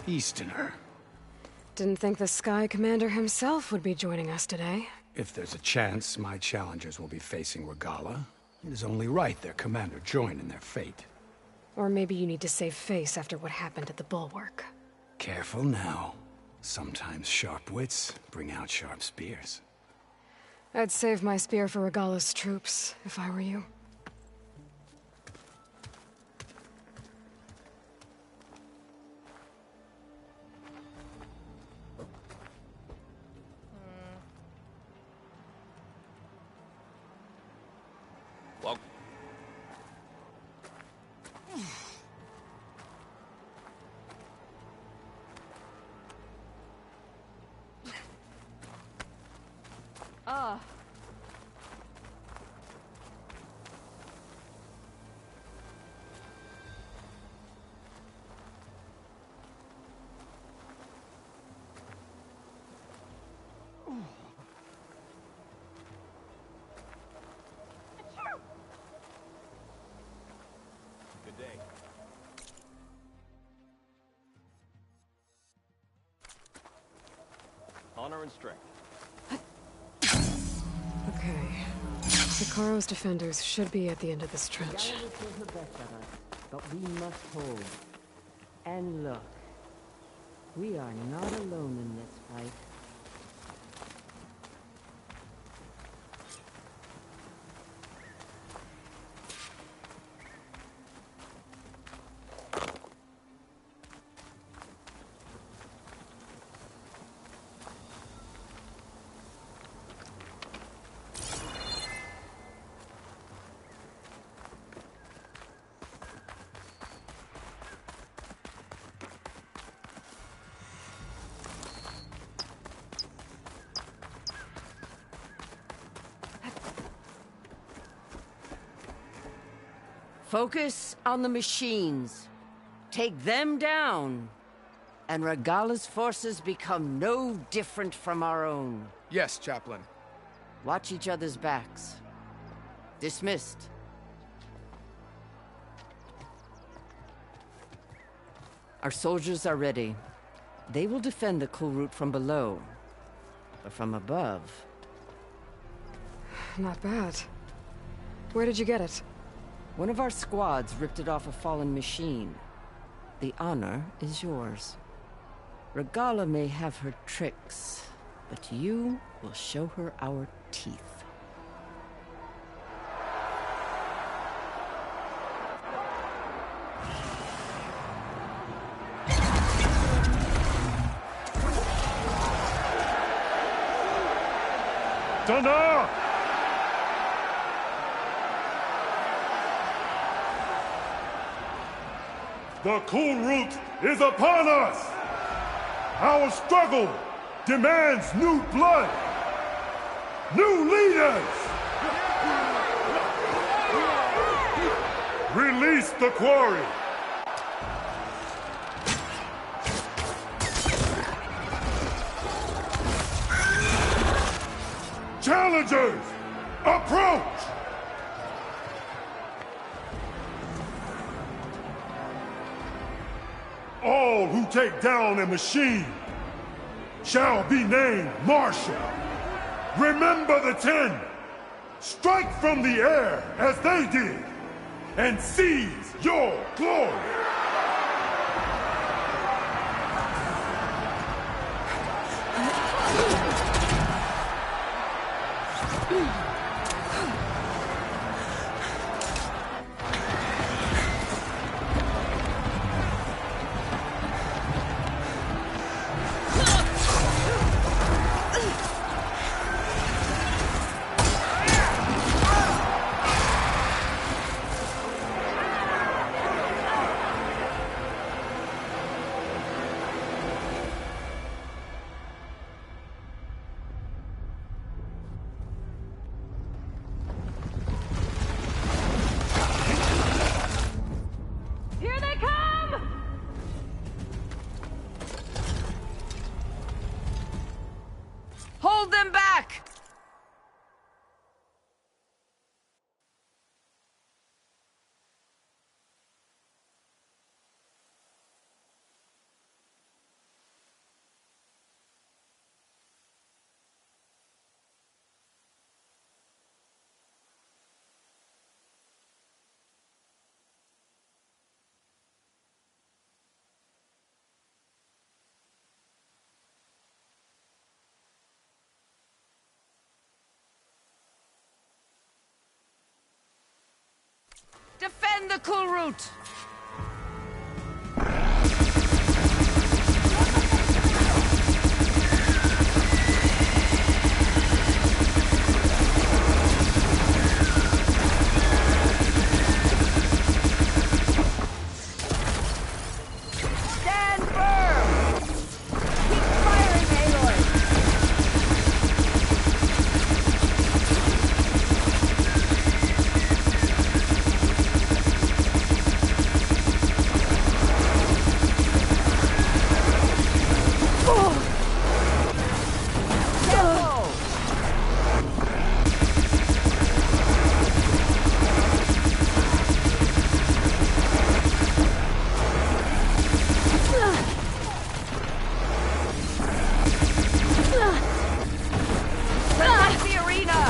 Speaker 3: Easterner.
Speaker 2: Didn't think the Sky Commander himself would be joining us today.
Speaker 3: If there's a chance my challengers will be facing Regala, it is only right their commander join in their fate.
Speaker 2: Or maybe you need to save face after what happened at the Bulwark.
Speaker 3: Careful now. Sometimes sharp wits bring out sharp spears.
Speaker 2: I'd save my spear for Regala's troops, if I were you.
Speaker 4: Well, good day. Honor and strength.
Speaker 2: Okay. Sikaro's defenders should be at the end of this trench.
Speaker 5: Galloway kills the best of us, but we must hold. And look, we are not alone in this fight. Focus on the machines. Take them down. And Regala's forces become no different from our own.
Speaker 17: Yes, Chaplain.
Speaker 5: Watch each other's backs. Dismissed. Our soldiers are ready. They will defend the cool route from below. But from above...
Speaker 2: Not bad. Where did you get it?
Speaker 5: One of our squads ripped it off a fallen machine. The honor is yours. Regala may have her tricks, but you will show her our teeth.
Speaker 20: Thunder! The cool route is upon us! Our struggle demands new blood! New leaders! Release the quarry! Challengers, approach! All who take down a machine shall be named Marshal. Remember the 10. Strike from the air as they did, and seize your glory.
Speaker 5: Hold them back! Defend the cool route! Stand firm! Keep firing, Aloy! Protect the arena!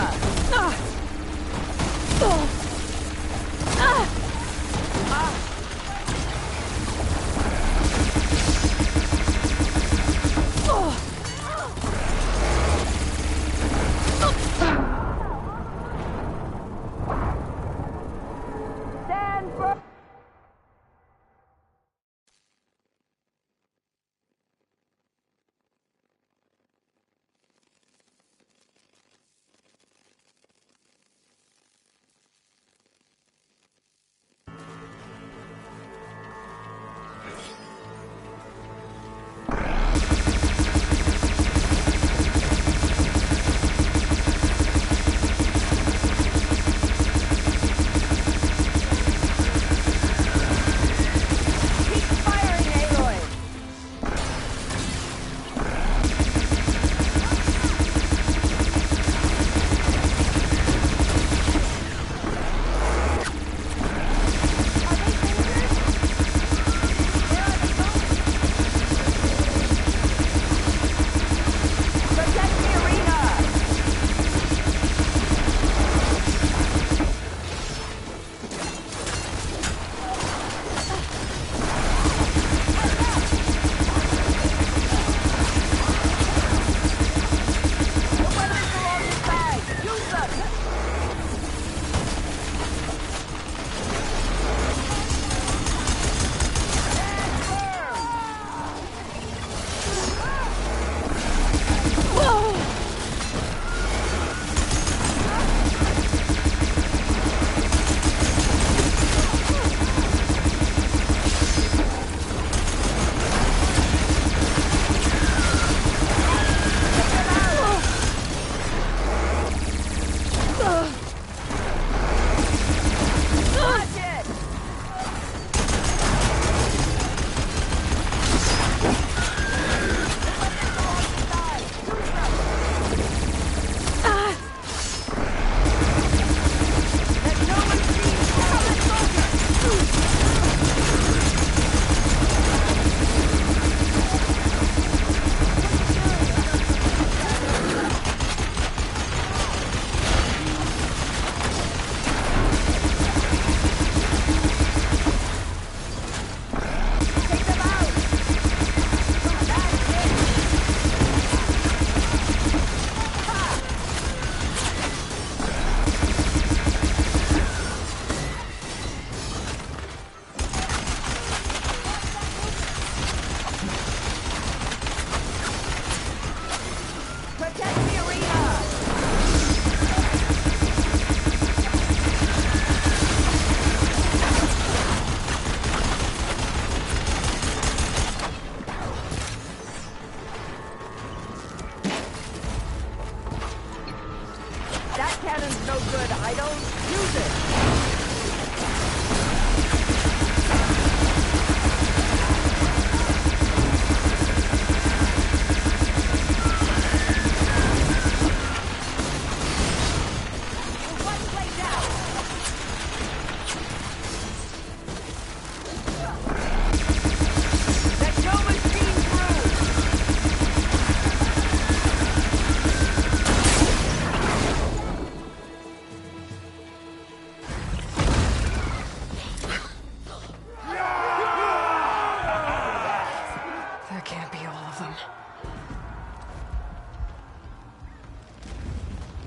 Speaker 5: Stand firm!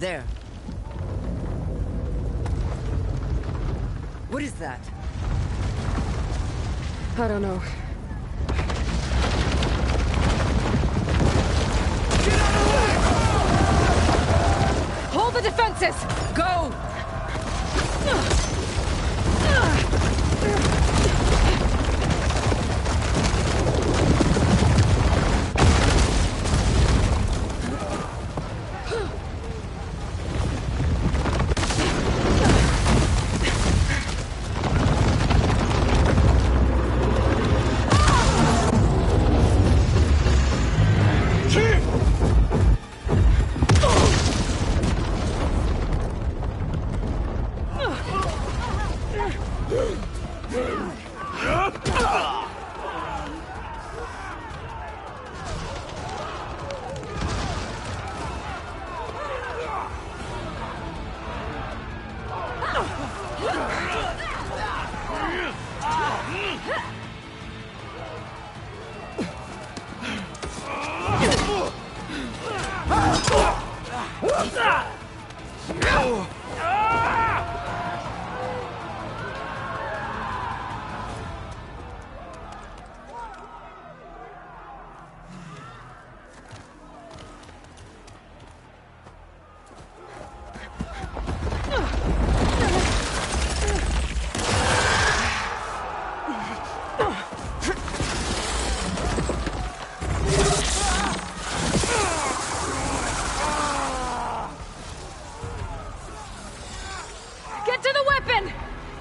Speaker 8: There. What is that?
Speaker 2: I don't know. Hold the defenses!
Speaker 8: Go!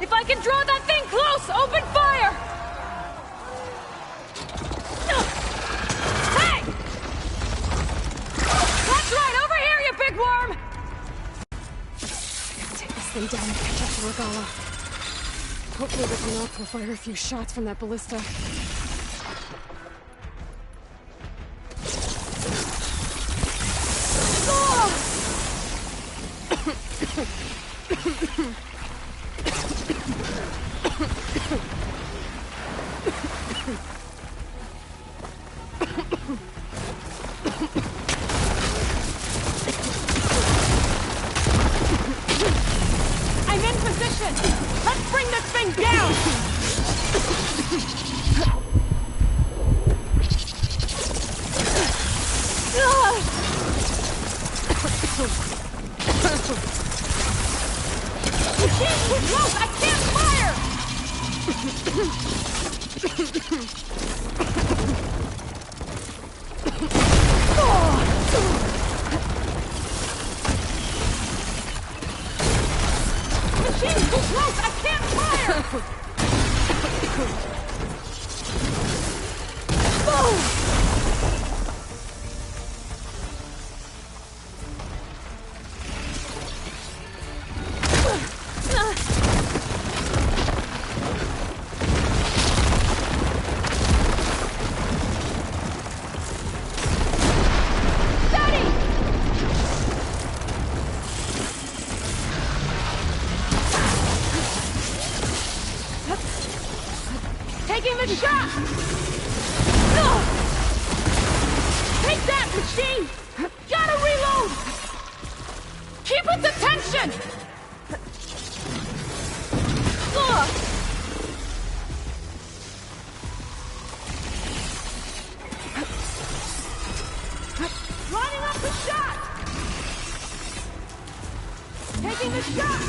Speaker 2: If I can draw that thing close, open fire! Hey! That's right, over here, you big worm! Gotta take this thing down and catch up to Regala. Hopefully the Tenok will fire a few shots from that ballista.
Speaker 10: I'm in position! Let's bring this thing down! Machine's too close! I can't fire! Machine's too close! I can't fire! Taking the shot! Take that, machine! Gotta reload! Keep its attention! Lining up the shot! Taking the shot!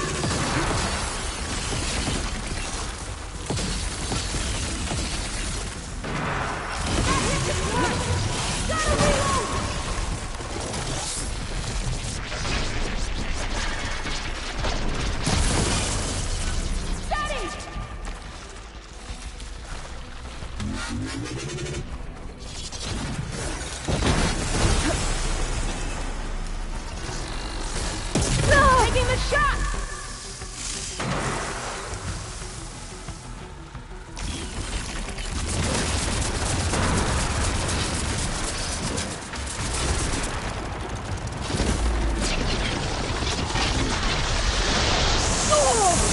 Speaker 10: Taking the shot!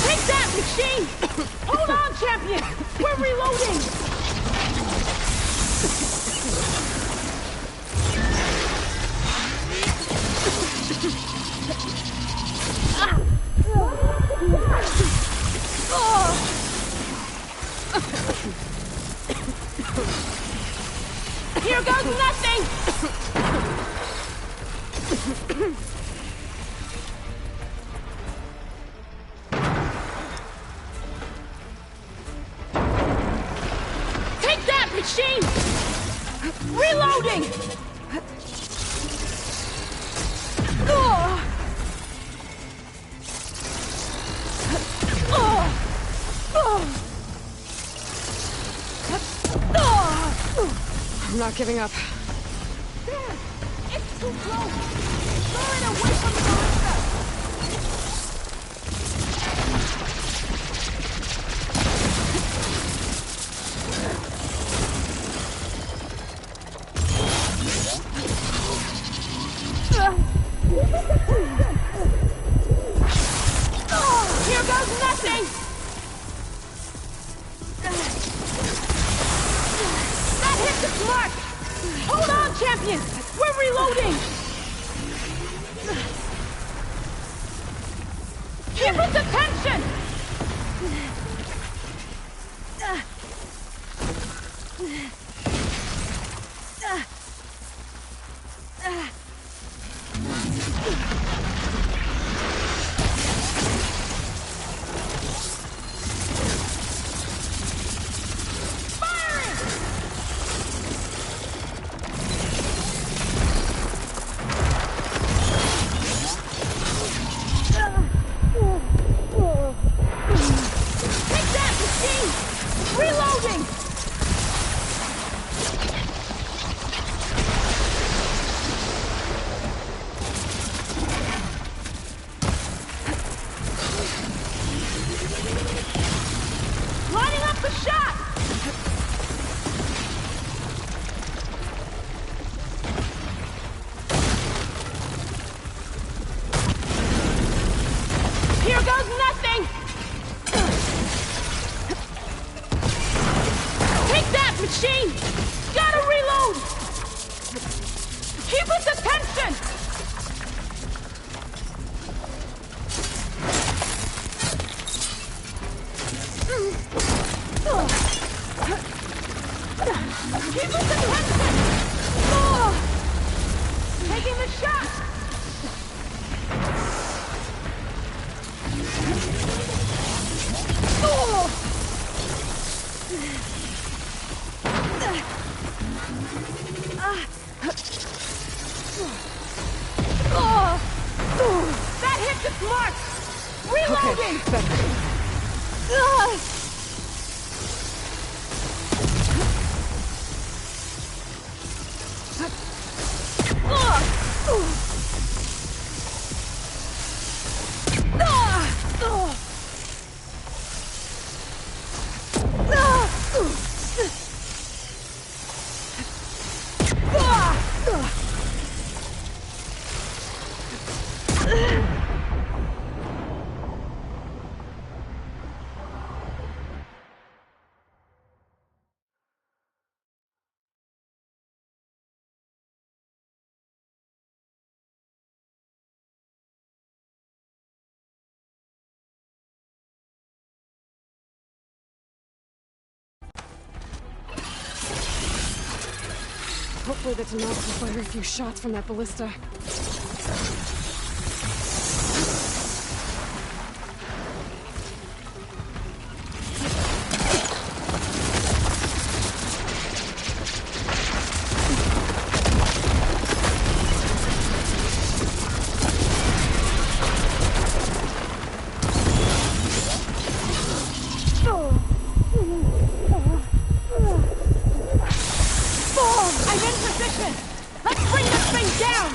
Speaker 10: Take that, machine! Hold on, champion! We're reloading! nothing! Take that, machine! Reloading!
Speaker 2: I'm not giving up.
Speaker 10: Damn! It's too close! Throw it away from the ballista! Here goes nothing! That hits its mark! Hold on, champion! We're reloading! Keep its attention! Reloading! Lining up the shot! Here goes nothing! Machine! Gotta reload! Keep its attention! Keep its attention! Taking the shot! That hits its mark! Reloading!
Speaker 2: Okay, better. Hopefully that's enough to fire a few shots from that ballista.
Speaker 10: I'm in position! Let's bring this thing down!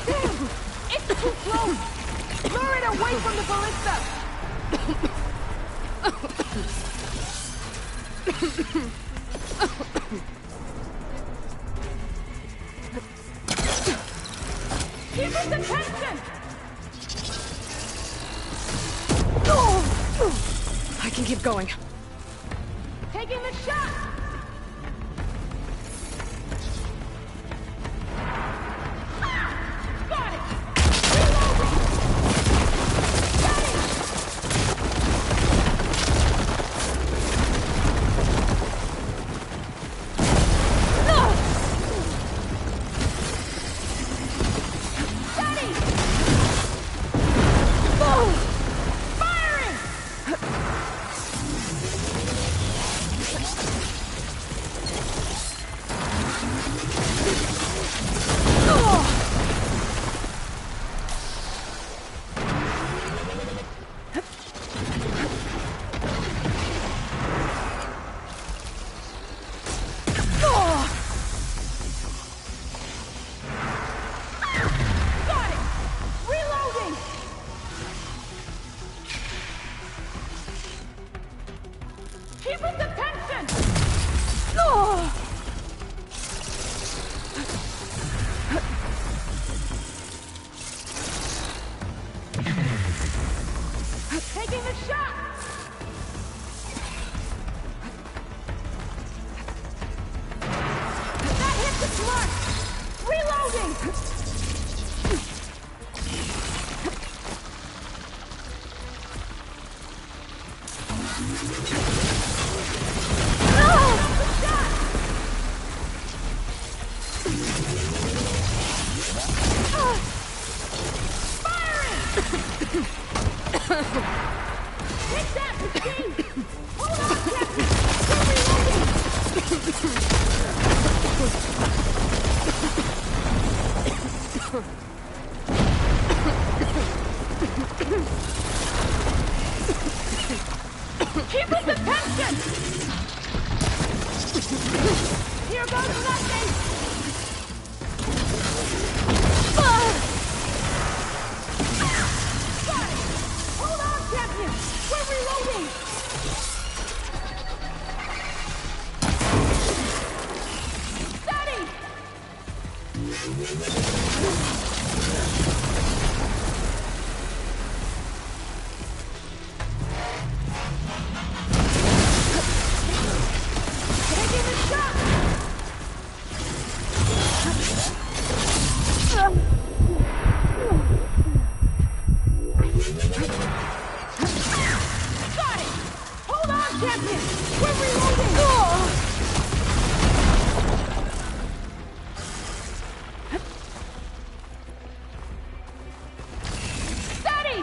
Speaker 10: Damn! It's too close! Lure it away from the ballista! Keep its attention!
Speaker 2: I can keep going.
Speaker 10: Taking the shot! Ah! Got it!
Speaker 6: this mark! Reloading! Take that, machine! Hold on, Captain! We're reloading! Keep his attention! Here goes nothing! Got it! Hold on, Captain! We're reloading! Steady! Taking the shot! Got it! Hold on, Captain! We're reloading! Steady!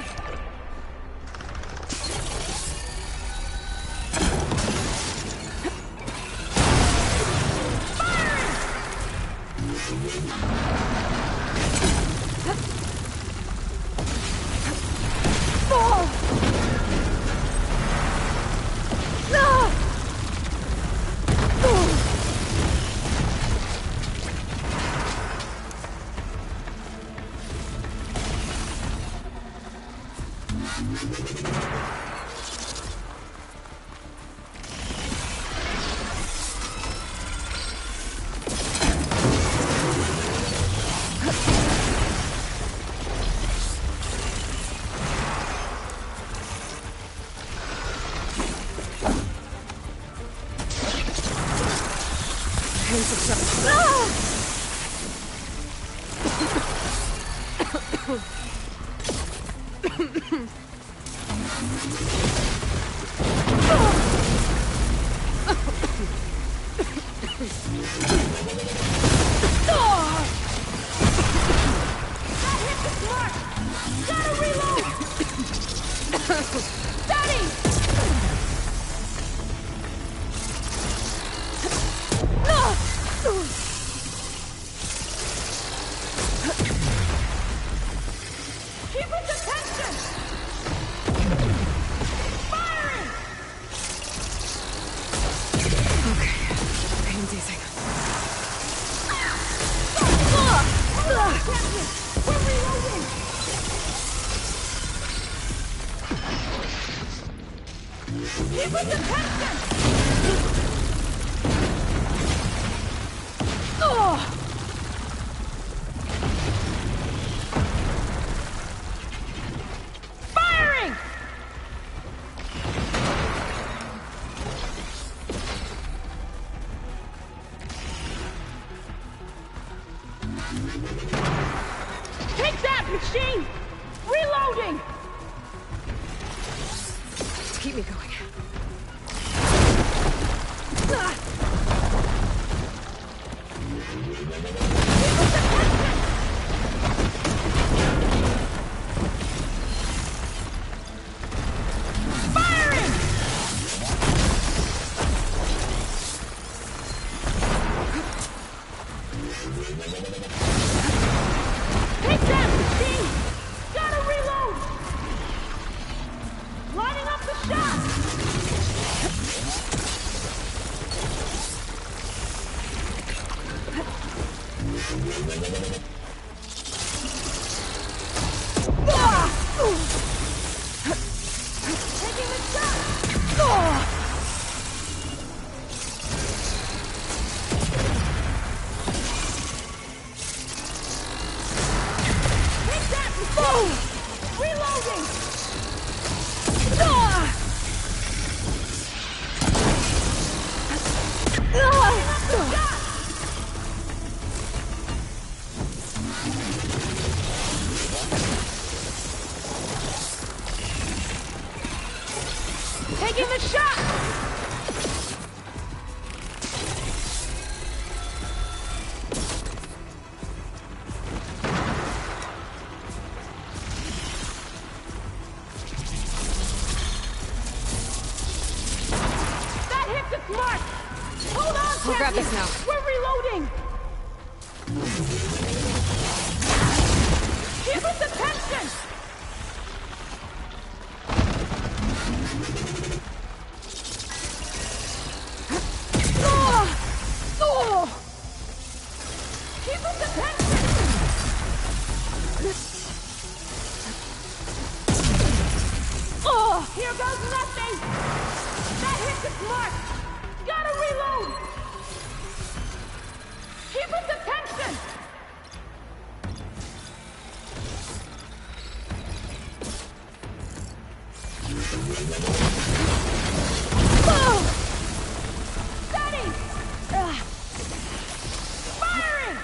Speaker 6: That hit the mark! Gotta reload! Steady! Keep his attention! Firing!
Speaker 2: Okay. Pain's easing.
Speaker 6: Captain! We're reloading! Keep his attention! Firing! Take that, machine! Reloading!
Speaker 2: To keep me going.
Speaker 6: Firing! Take that, machine! Gotta reload! Lining up the shot! Taking the shot! Take that, machine! Reloading! Lining up the shot!
Speaker 2: now.
Speaker 6: We're reloading! Keep us attention! Keep us attention! Here goes nothing! That hits its mark! Gotta reload! Keep us attention! Steady! Firing!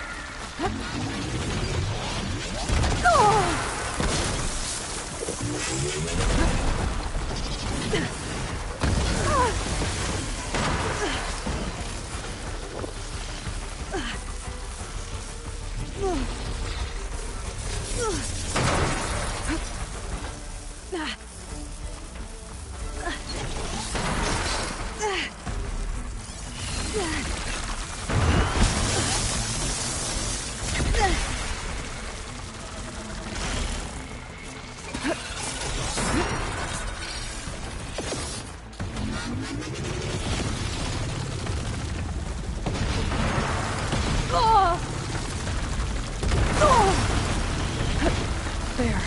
Speaker 2: There.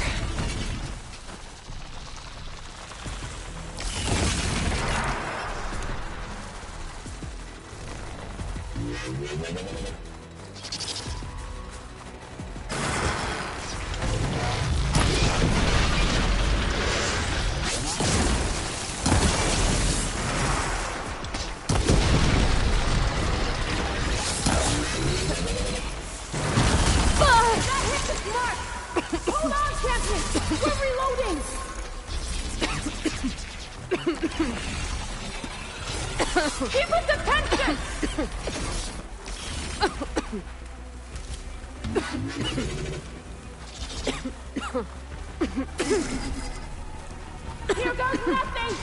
Speaker 6: That hits its mark! Hold on, champion! We're reloading! Keep us attention! Here goes nothing!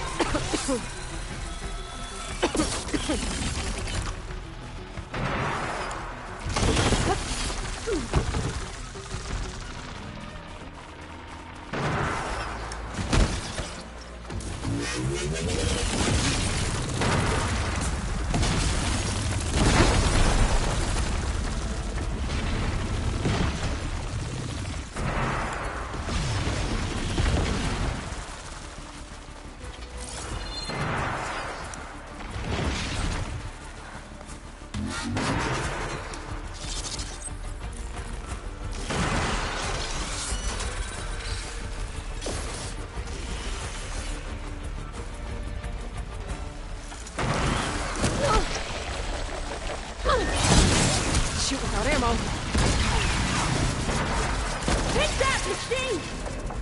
Speaker 2: Shoot without ammo.
Speaker 6: Hit that machine!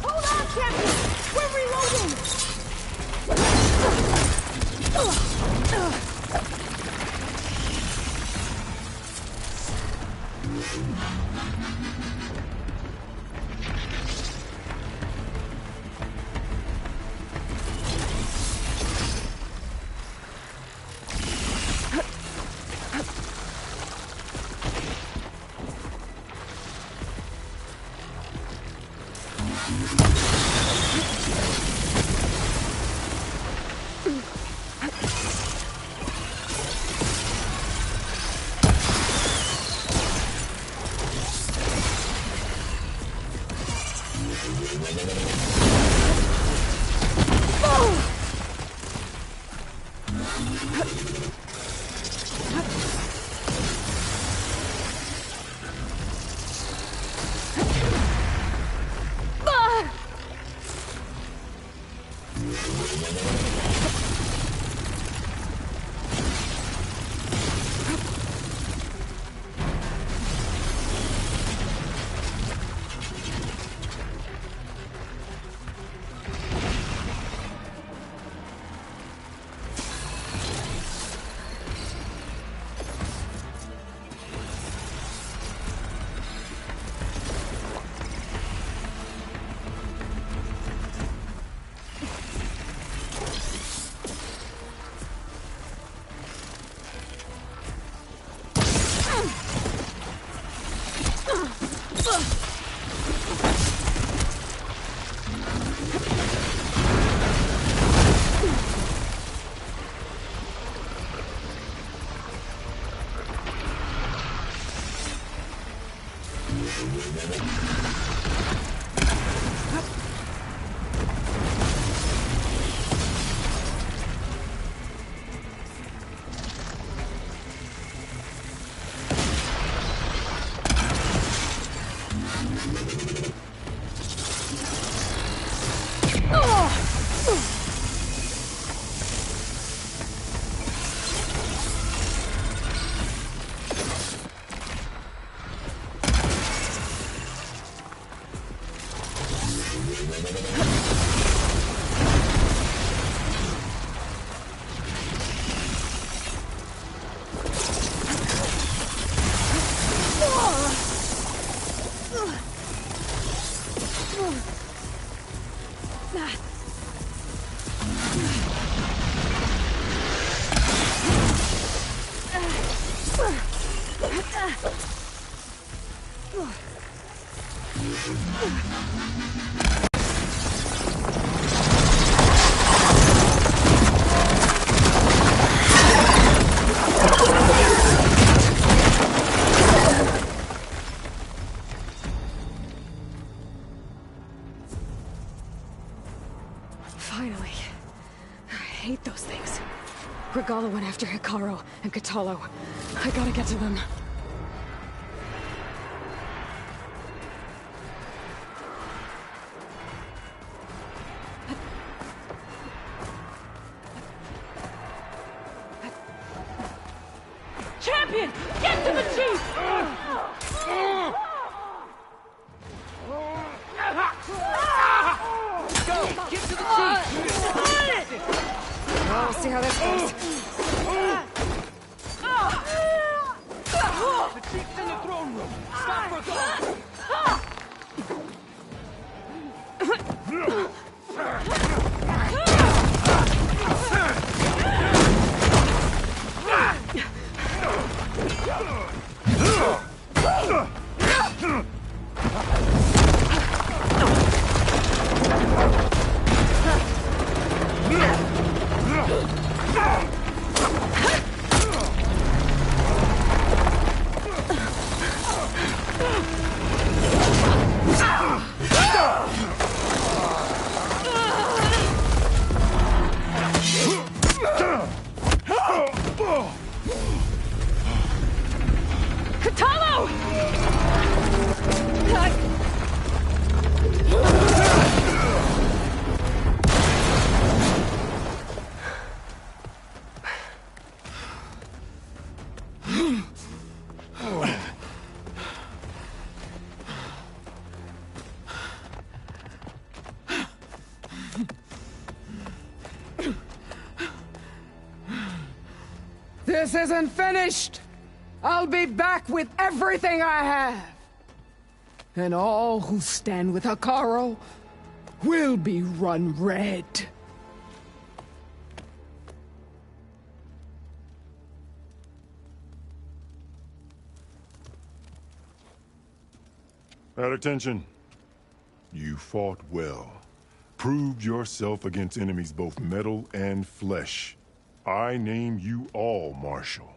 Speaker 6: Hold on, champion! We're reloading!
Speaker 2: Finally. I hate those things. Regala went after Hikaru and Katalo. I gotta get to them.
Speaker 6: Champion! Get to the chief!
Speaker 1: Go! Get to the chief!
Speaker 2: Well, we'll see how this goes.
Speaker 1: The chief's in the throne room! Stop for God!
Speaker 6: Katalo!
Speaker 8: This isn't finished! I'll be back with everything I have! And all who stand with Hikaru will be run red.
Speaker 20: At attention. You fought well. Proved yourself against enemies both metal and flesh. I name you all Marshal.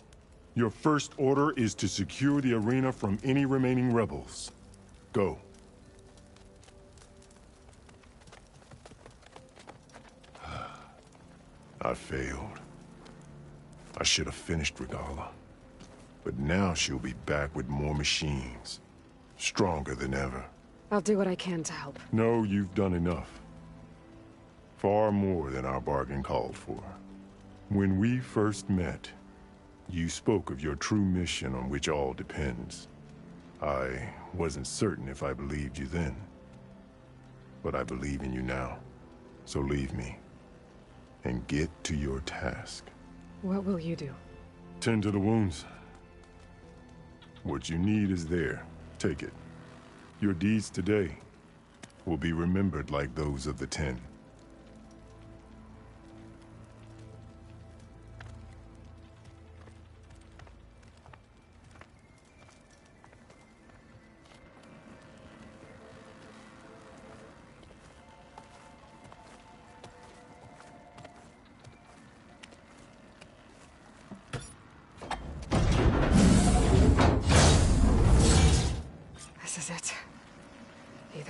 Speaker 20: Your first order is to secure the arena from any remaining rebels. Go. I failed. I should have finished Regala. But now she'll be back with more machines. Stronger than ever.
Speaker 2: I'll do what I can to help.
Speaker 20: No, you've done enough. Far more than our bargain called for. When we first met, you spoke of your true mission on which all depends. I wasn't certain if I believed you then. But I believe in you now. So leave me. And get to your task.
Speaker 2: What will you do?
Speaker 20: Tend to the wounds. What you need is there. Take it. Your deeds today will be remembered like those of the 10.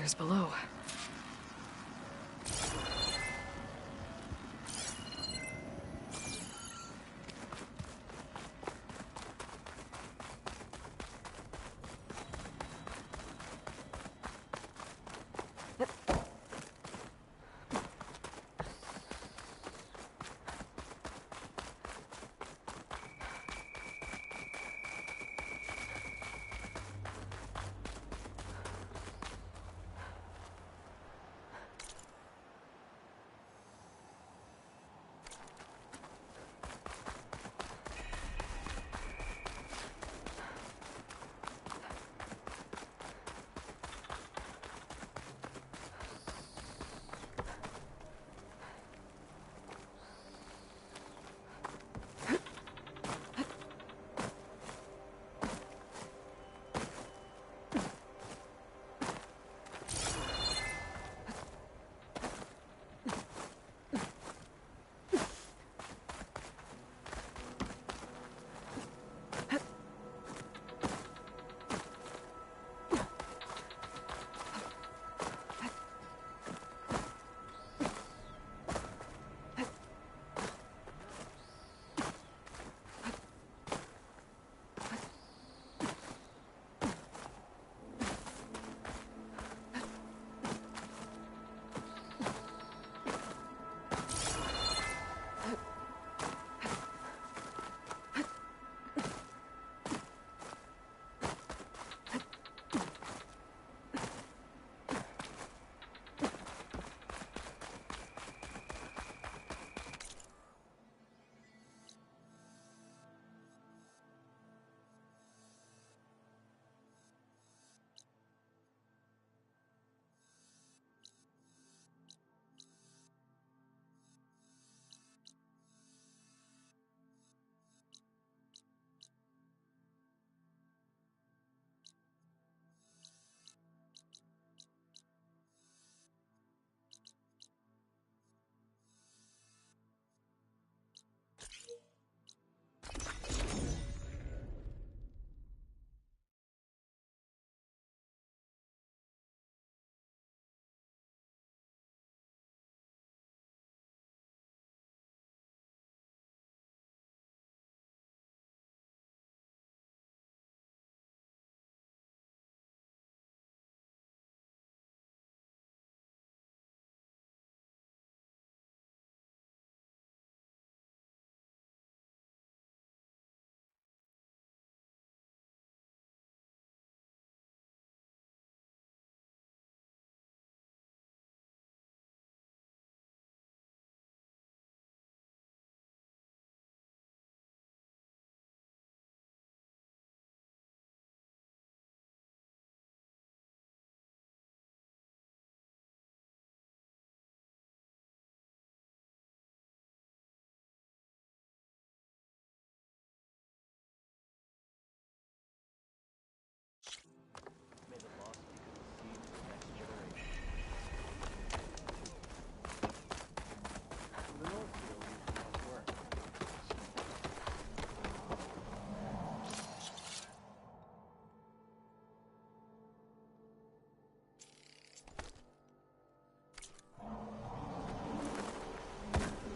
Speaker 2: others below.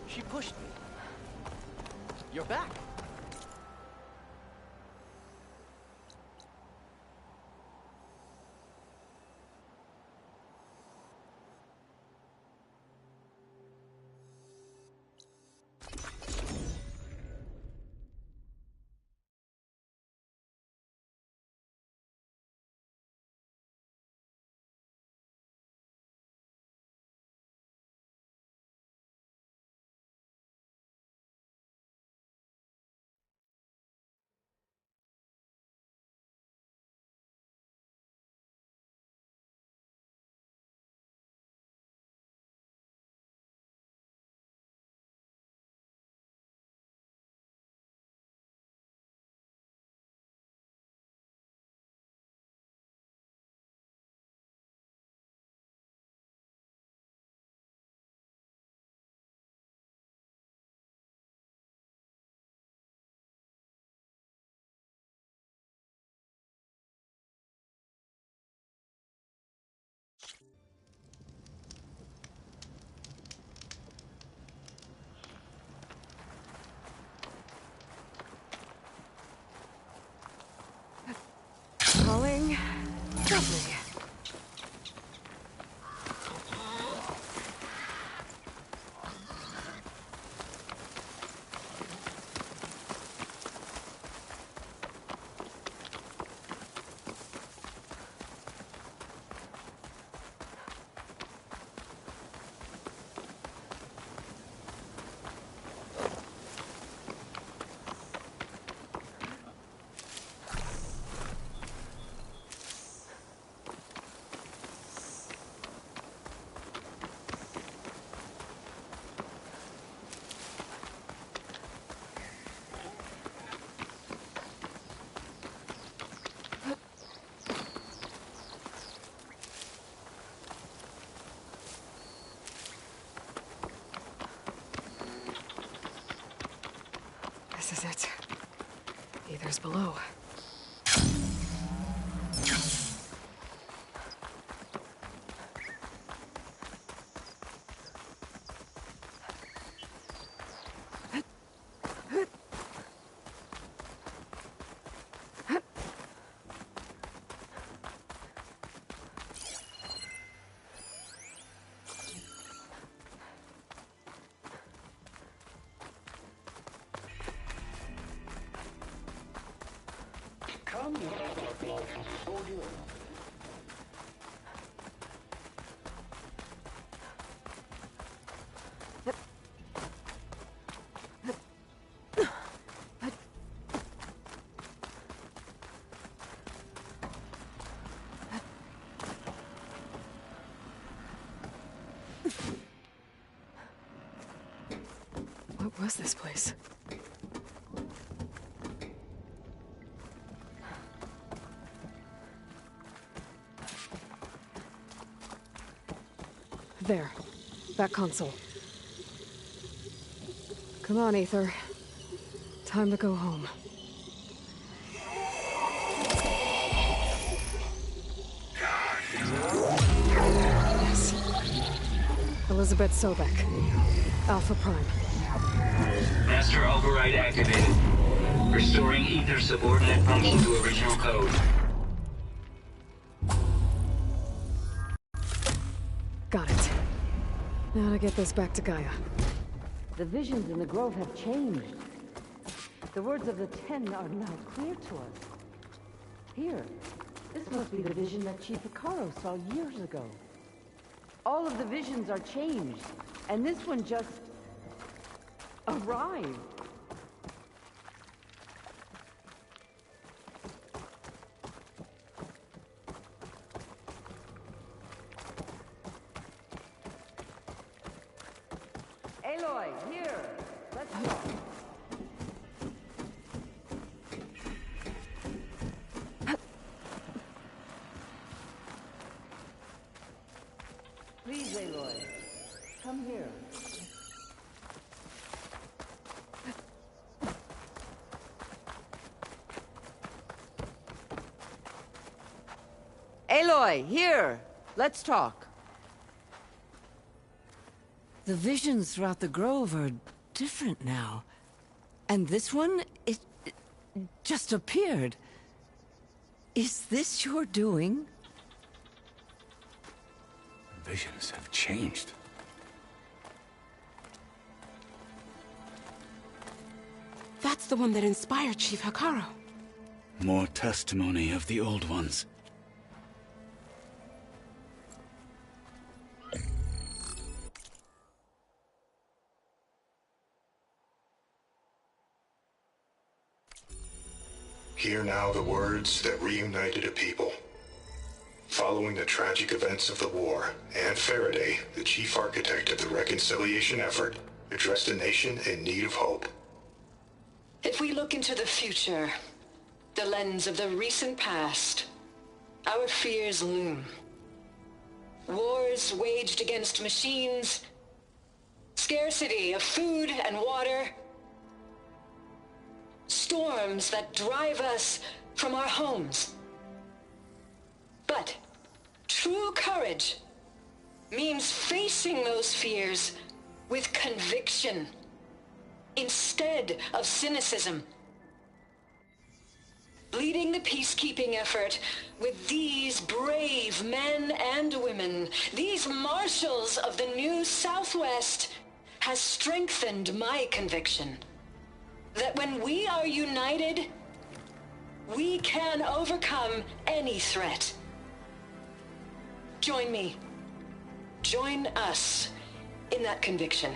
Speaker 7: She pushed me. You're back.
Speaker 2: Lovely. This is it. Ether's below.
Speaker 16: Come here, soldier.
Speaker 2: What was this place? There. That console. Come on, Aether. Time to go home. Yes. Elizabeth Sobek. Alpha Prime.
Speaker 13: Master override activated. Restoring Ether subordinate function to original code.
Speaker 2: Got it. Now to get this back to Gaia.
Speaker 5: The visions in the grove have changed. The words of the Ten are now clear to us. Here, this must be the vision that Chief Hikaru saw years ago. All of the visions are changed, and this one just arrived. Aloy, here! Let's talk. Please, Aloy. Come here. Aloy, here! Let's talk. The visions throughout the grove are different now. And this one, it just appeared. Is this your doing?
Speaker 21: Visions have changed.
Speaker 12: That's the one that inspired Chief Hikaru.
Speaker 21: More testimony of the old ones.
Speaker 22: Hear now the words that reunited a people. Following the tragic events of the war, Anne Faraday, the chief architect of the reconciliation effort, addressed a nation in need of hope.
Speaker 23: If we look into the future, the lens of the recent past, our fears loom. Wars waged against machines, scarcity of food and water, storms that drive us from our homes. But true courage means facing those fears with conviction instead of cynicism. leading the peacekeeping effort with these brave men and women, these marshals of the new Southwest, has strengthened my conviction that when we are united, we can overcome any threat. Join me. Join us in that conviction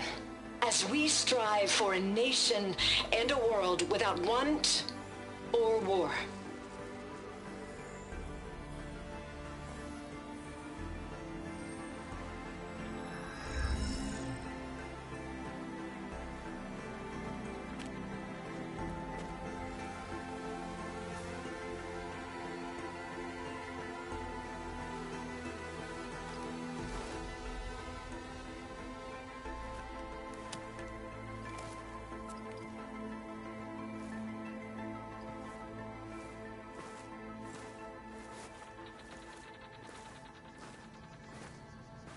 Speaker 23: as we strive for a nation and a world without want or war.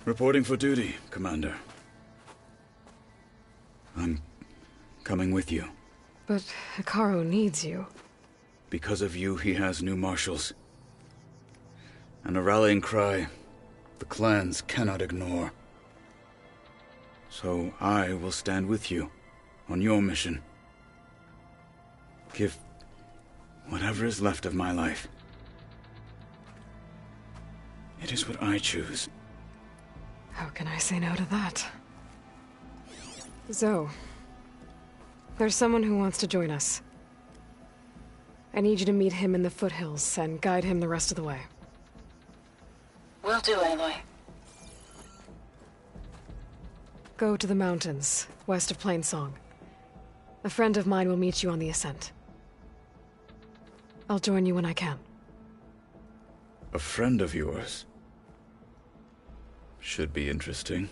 Speaker 21: Reporting for duty, Commander. I'm coming with you.
Speaker 2: But Hikaru needs you.
Speaker 21: Because of you, he has new marshals. And a rallying cry the clans cannot ignore. So I will stand with you on your mission. Give whatever is left of my life. It is what I choose.
Speaker 2: How can I say no to that? Zoe, there's someone who wants to join us. I need you to meet him in the foothills and guide him the rest of the way.
Speaker 11: Will do, Aloy.
Speaker 2: Go to the mountains, west of Plainsong. A friend of mine will meet you on the ascent. I'll join you when I can.
Speaker 21: A friend of yours? Should be interesting.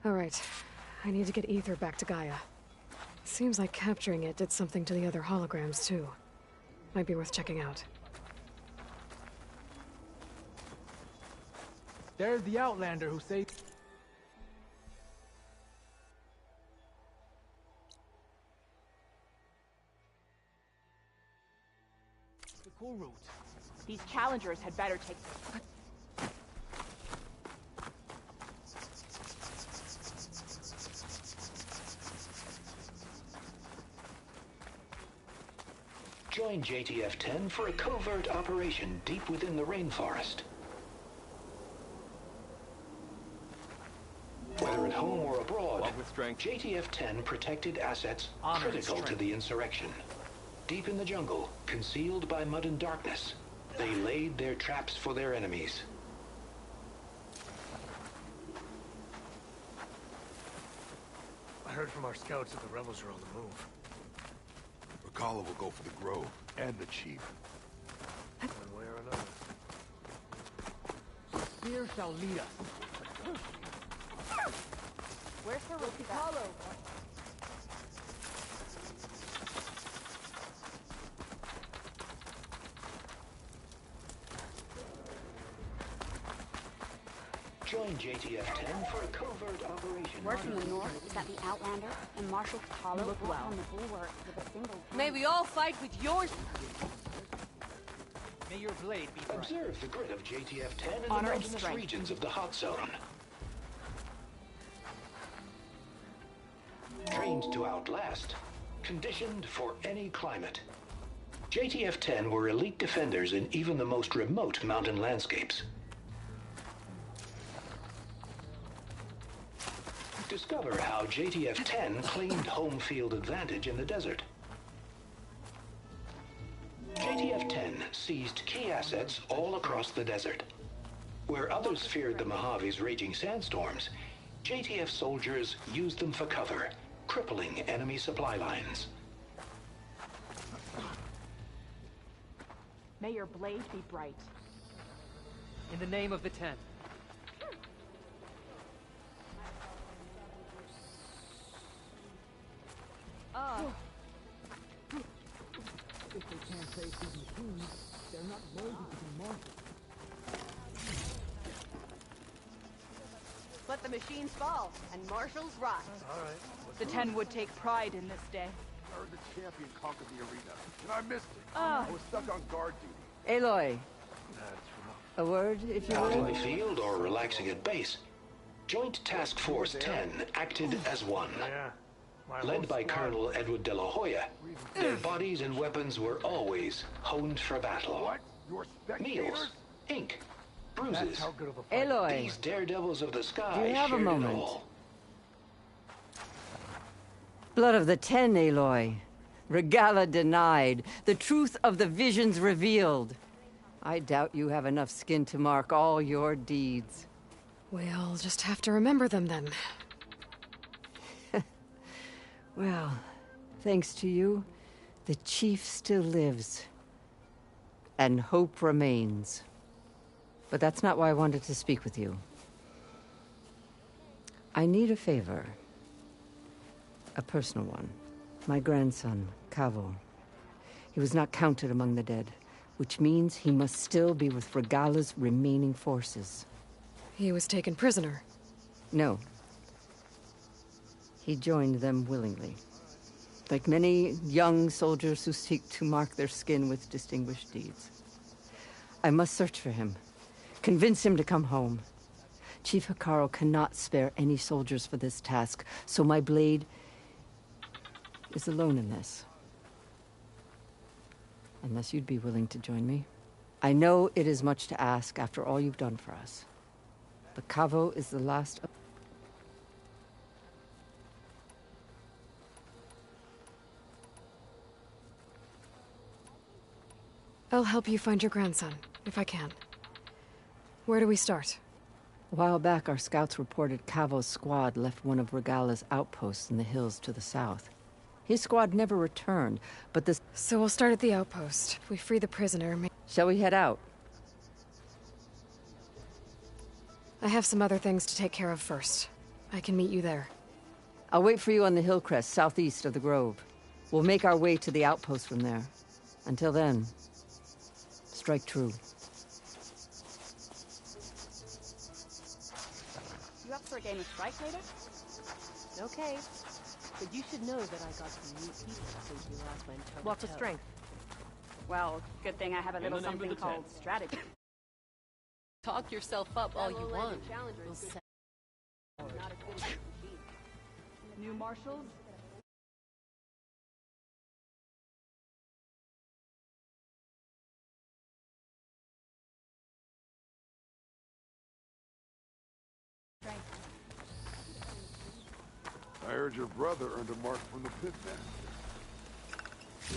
Speaker 2: All right. I need to get Ether back to Gaia. Seems like capturing it did something to the other holograms, too. Might be worth checking out.
Speaker 1: There's the Outlander who saved... the cool route.
Speaker 6: These challengers had better take...
Speaker 16: Join JTF-10 for a covert operation deep within the rainforest. Whether at home or abroad, JTF-10 protected assets critical to the insurrection. Deep in the jungle, concealed by mud and darkness, they laid their traps for their enemies.
Speaker 4: I heard from our scouts that the rebels are on the move.
Speaker 9: Rakala will go for the grove and the chief.
Speaker 1: One way or another. Spear shall lead us.
Speaker 6: Where's her Hollow?
Speaker 16: Join JTF-10 for a covert operation.
Speaker 15: Working the north is that the Outlander and Marshal Katalo look well on the bulwark with a single hand.
Speaker 11: May we all fight with yours.
Speaker 1: May your blade be bright.
Speaker 16: Observe the grid of JTF-10 in the
Speaker 6: Honor and
Speaker 16: mountainous
Speaker 6: strength.
Speaker 16: regions of the hot zone. Trained to outlast, conditioned for any climate. JTF-10 were elite defenders in even the most remote mountain landscapes. Discover how JTF-10 claimed home field advantage in the desert. JTF-10 seized key assets all across the desert. Where others feared the Mojave's raging sandstorms, JTF soldiers used them for cover, crippling enemy supply lines.
Speaker 6: May your blade be bright.
Speaker 1: In the name of the Ten. If they can't face these machines, they're not worthy to be marshals.
Speaker 6: let the machines fall, and marshals rise.
Speaker 4: All right.
Speaker 6: The 10 would take pride in this day.
Speaker 9: I heard the champion conquered the arena, and I missed it.
Speaker 6: Ah.
Speaker 9: I was stuck on guard duty.
Speaker 5: Aloy, a word, if you
Speaker 16: Out in
Speaker 5: will?
Speaker 16: the field or relaxing at base, Joint Task Force 10 acted as one. Led by Colonel Edward de la Hoya, their bodies and weapons were always honed for battle. Meals, ink, bruises.
Speaker 5: Aloy,
Speaker 16: These daredevils of the sky
Speaker 5: do you have a
Speaker 16: shared it
Speaker 5: moment?
Speaker 16: all.
Speaker 5: Blood of the 10, Aloy. Regala denied. The truth of the visions revealed. I doubt you have enough skin to mark all your deeds.
Speaker 2: We'll just have to remember them then.
Speaker 5: Well, thanks to you, the Chief still lives. And hope remains. But that's not why I wanted to speak with you. I need a favor. A personal one. My grandson, Cavo. He was not counted among the dead, which means he must still be with Regala's remaining forces.
Speaker 2: He was taken prisoner.
Speaker 5: No. He joined them willingly. Like many young soldiers who seek to mark their skin with distinguished deeds. I must search for him. Convince him to come home. Chief Hikaru cannot spare any soldiers for this task, so my blade is alone in this. Unless you'd be willing to join me. I know it is much to ask after all you've done for us. But Cavo is the last of...
Speaker 2: I'll help you find your grandson, if I can. Where do we start?
Speaker 5: A while back, our scouts reported Cavo's squad left one of Regala's outposts in the hills to the south. His squad never returned, but the...
Speaker 2: So we'll start at the outpost. If we free the prisoner,
Speaker 5: Shall we head out?
Speaker 2: I have some other things to take care of first. I can meet you there.
Speaker 5: I'll wait for you on the hill crest southeast of the grove. We'll make our way to the outpost from there. Until then, strike true.
Speaker 6: You up for a game of strike later? Okay. But you should know that I got some new people since we last went toe-to-toe. What's the strength? Well, good thing I have a little something called strategy.
Speaker 11: Talk yourself up all you want.
Speaker 6: New marshals?
Speaker 9: I heard your brother earned a mark from the pitman.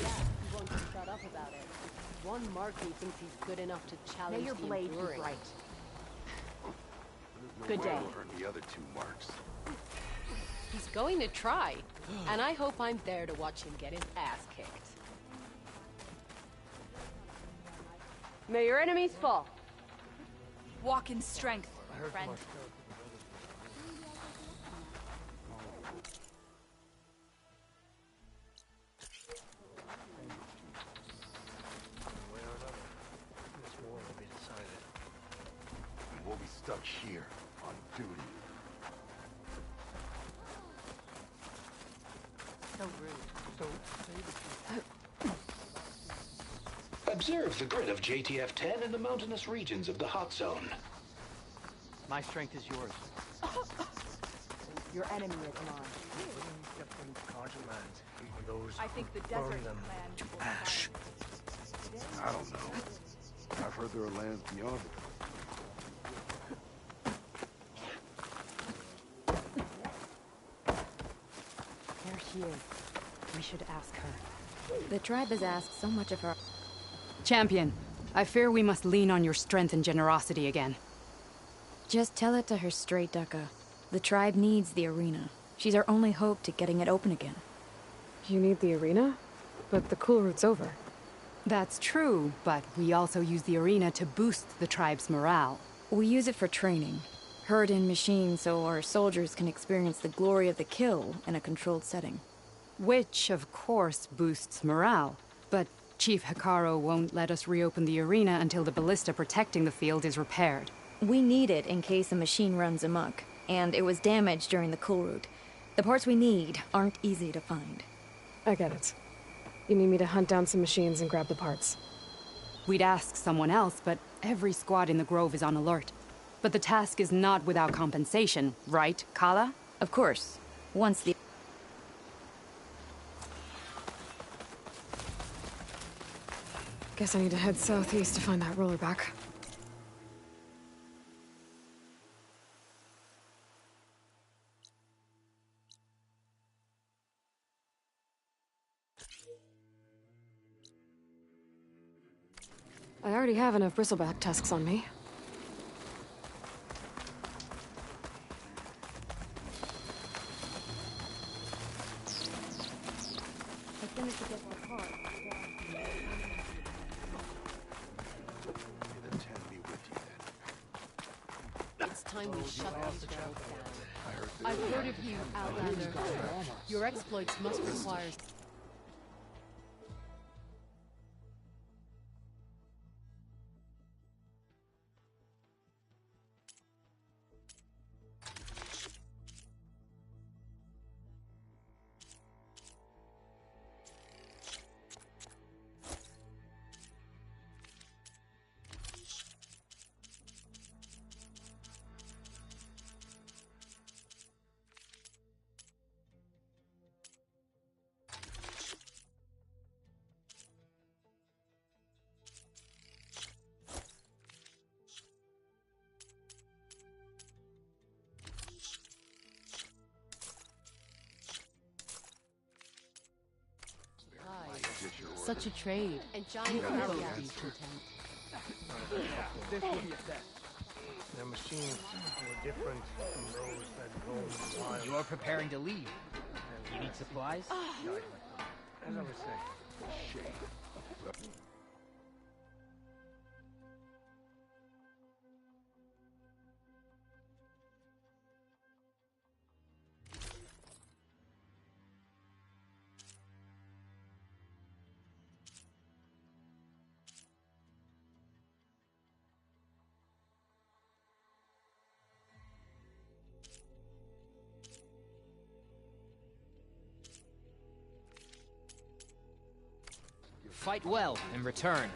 Speaker 11: Yeah, he won't shut up about it. One mark he thinks he's good enough to challenge
Speaker 6: May your
Speaker 11: the
Speaker 6: blade be
Speaker 11: enduring.
Speaker 6: bright.
Speaker 9: No
Speaker 6: Good
Speaker 9: way
Speaker 6: day.
Speaker 9: he'll earn the other 2 marks.
Speaker 11: He's going to try, and I hope I'm there to watch him get his ass kicked.
Speaker 6: May your enemies fall.
Speaker 14: Walk in strength, friend.
Speaker 9: And we'll be stuck here, on duty.
Speaker 11: So rude.
Speaker 16: Observe the grid of JTF-10 in the mountainous regions of the hot zone.
Speaker 7: My strength is yours.
Speaker 6: Your enemy is mine. I think the desert land
Speaker 9: to ash. I don't know. I've heard there are lands beyond it.
Speaker 6: There she is. We should ask her.
Speaker 18: The tribe has asked so much of her.
Speaker 19: Champion, I fear we must lean on your strength and generosity again.
Speaker 18: Just tell it to her straight, Ducka. The tribe needs the arena. She's our only hope to getting it open again.
Speaker 2: You need the arena? But the cool route's over.
Speaker 19: That's true, but we also use the arena to boost the tribe's morale.
Speaker 18: We use it for training. Herd in machines so our soldiers can experience the glory of the kill in a controlled setting.
Speaker 19: Which, of course, boosts morale. But Chief Hikaru won't let us reopen the arena until the ballista protecting the field is repaired.
Speaker 18: We need it in case a machine runs amok. and it was damaged during the cool route. The parts we need aren't easy to find.
Speaker 2: I get it. You need me to hunt down some machines and grab the parts.
Speaker 19: We'd ask someone else, but every squad in the Grove is on alert. But the task is not without compensation, right, Kala?
Speaker 18: Of course. Once the...
Speaker 2: Guess I need to head southeast to find that roller back. I already have enough bristleback tusks on me.
Speaker 11: It's time we shut these girls down. I've heard of you, Outlander. Your exploits must require... Such a trade. And Johnny both be content.
Speaker 1: This will be assessed.
Speaker 3: Their machines were different from those that roam wild.
Speaker 7: You are preparing to leave. You need supplies?
Speaker 3: As I was saying, shame.
Speaker 7: Fight well and return.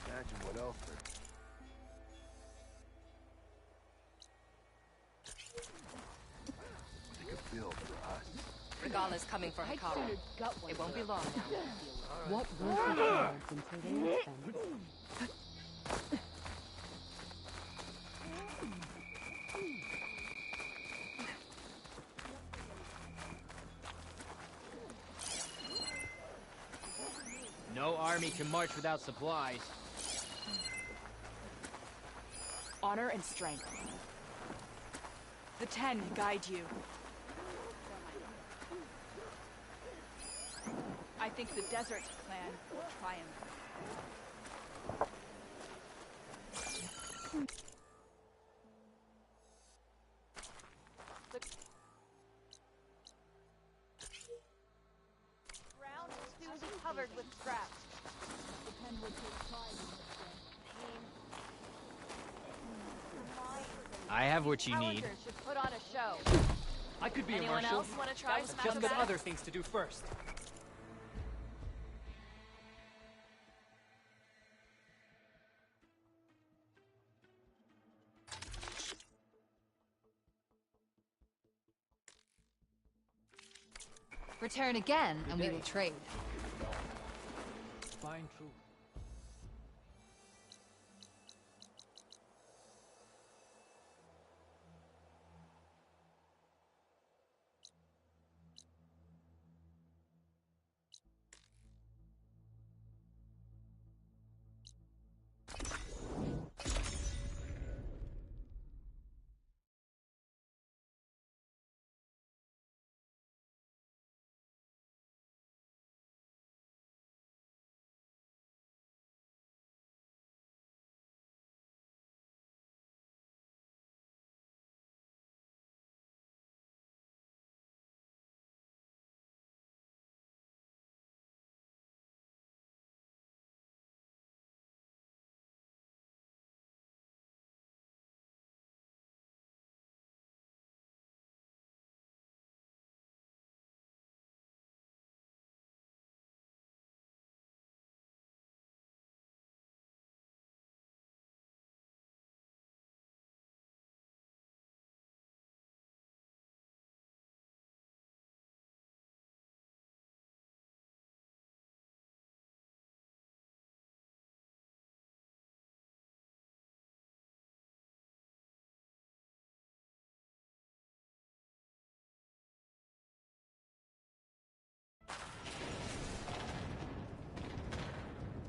Speaker 9: Imagine what else they could build for us.
Speaker 6: Regala's coming for Hikaru. It won't be long now.
Speaker 11: What won't be cards until they are spent?
Speaker 7: No army can march without supplies.
Speaker 14: Honor and strength. The 10 guide you. I think the Desert Clan will triumph. The ground will soon be covered with scraps. The 10 will take pride in this pain.
Speaker 7: I have what you need.
Speaker 6: Challengers should put on a show.
Speaker 7: I could be
Speaker 6: Anyone
Speaker 7: a marshal.
Speaker 6: else want to try some
Speaker 7: I've just got
Speaker 6: acrobatics?
Speaker 7: other things to do first.
Speaker 14: Return again, and we will trade.
Speaker 1: Find truth.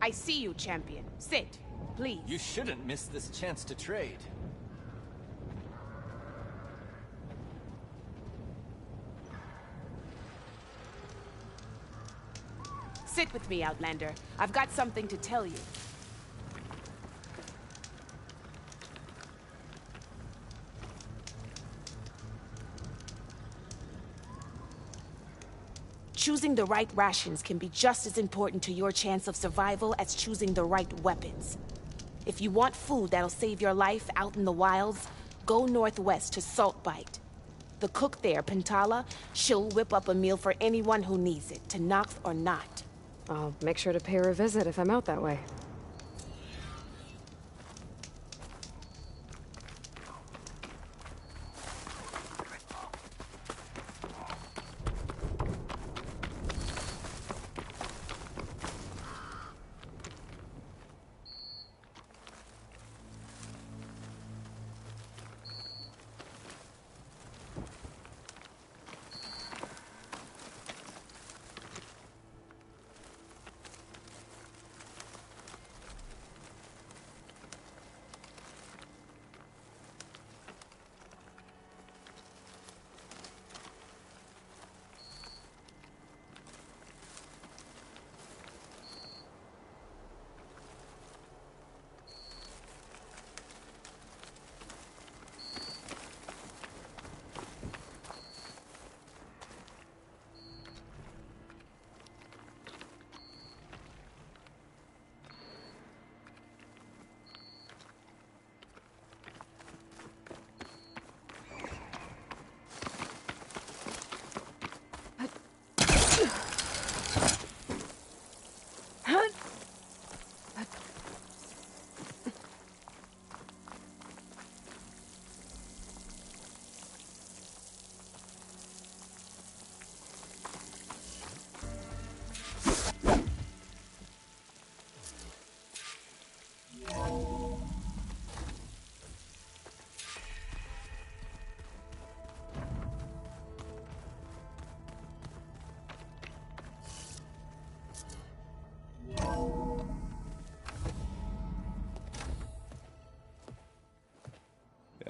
Speaker 8: I see you, champion. Sit, please.
Speaker 10: You shouldn't miss this chance to trade.
Speaker 8: Sit with me, Outlander. I've got something to tell you. Choosing the right rations can be just as important to your chance of survival as choosing the right weapons. If you want food that'll save your life out in the wilds, go northwest to Saltbite. The cook there, Pintala, she'll whip up a meal for anyone who needs it, to Nox or not.
Speaker 2: I'll make sure to pay her a visit if I'm out that way.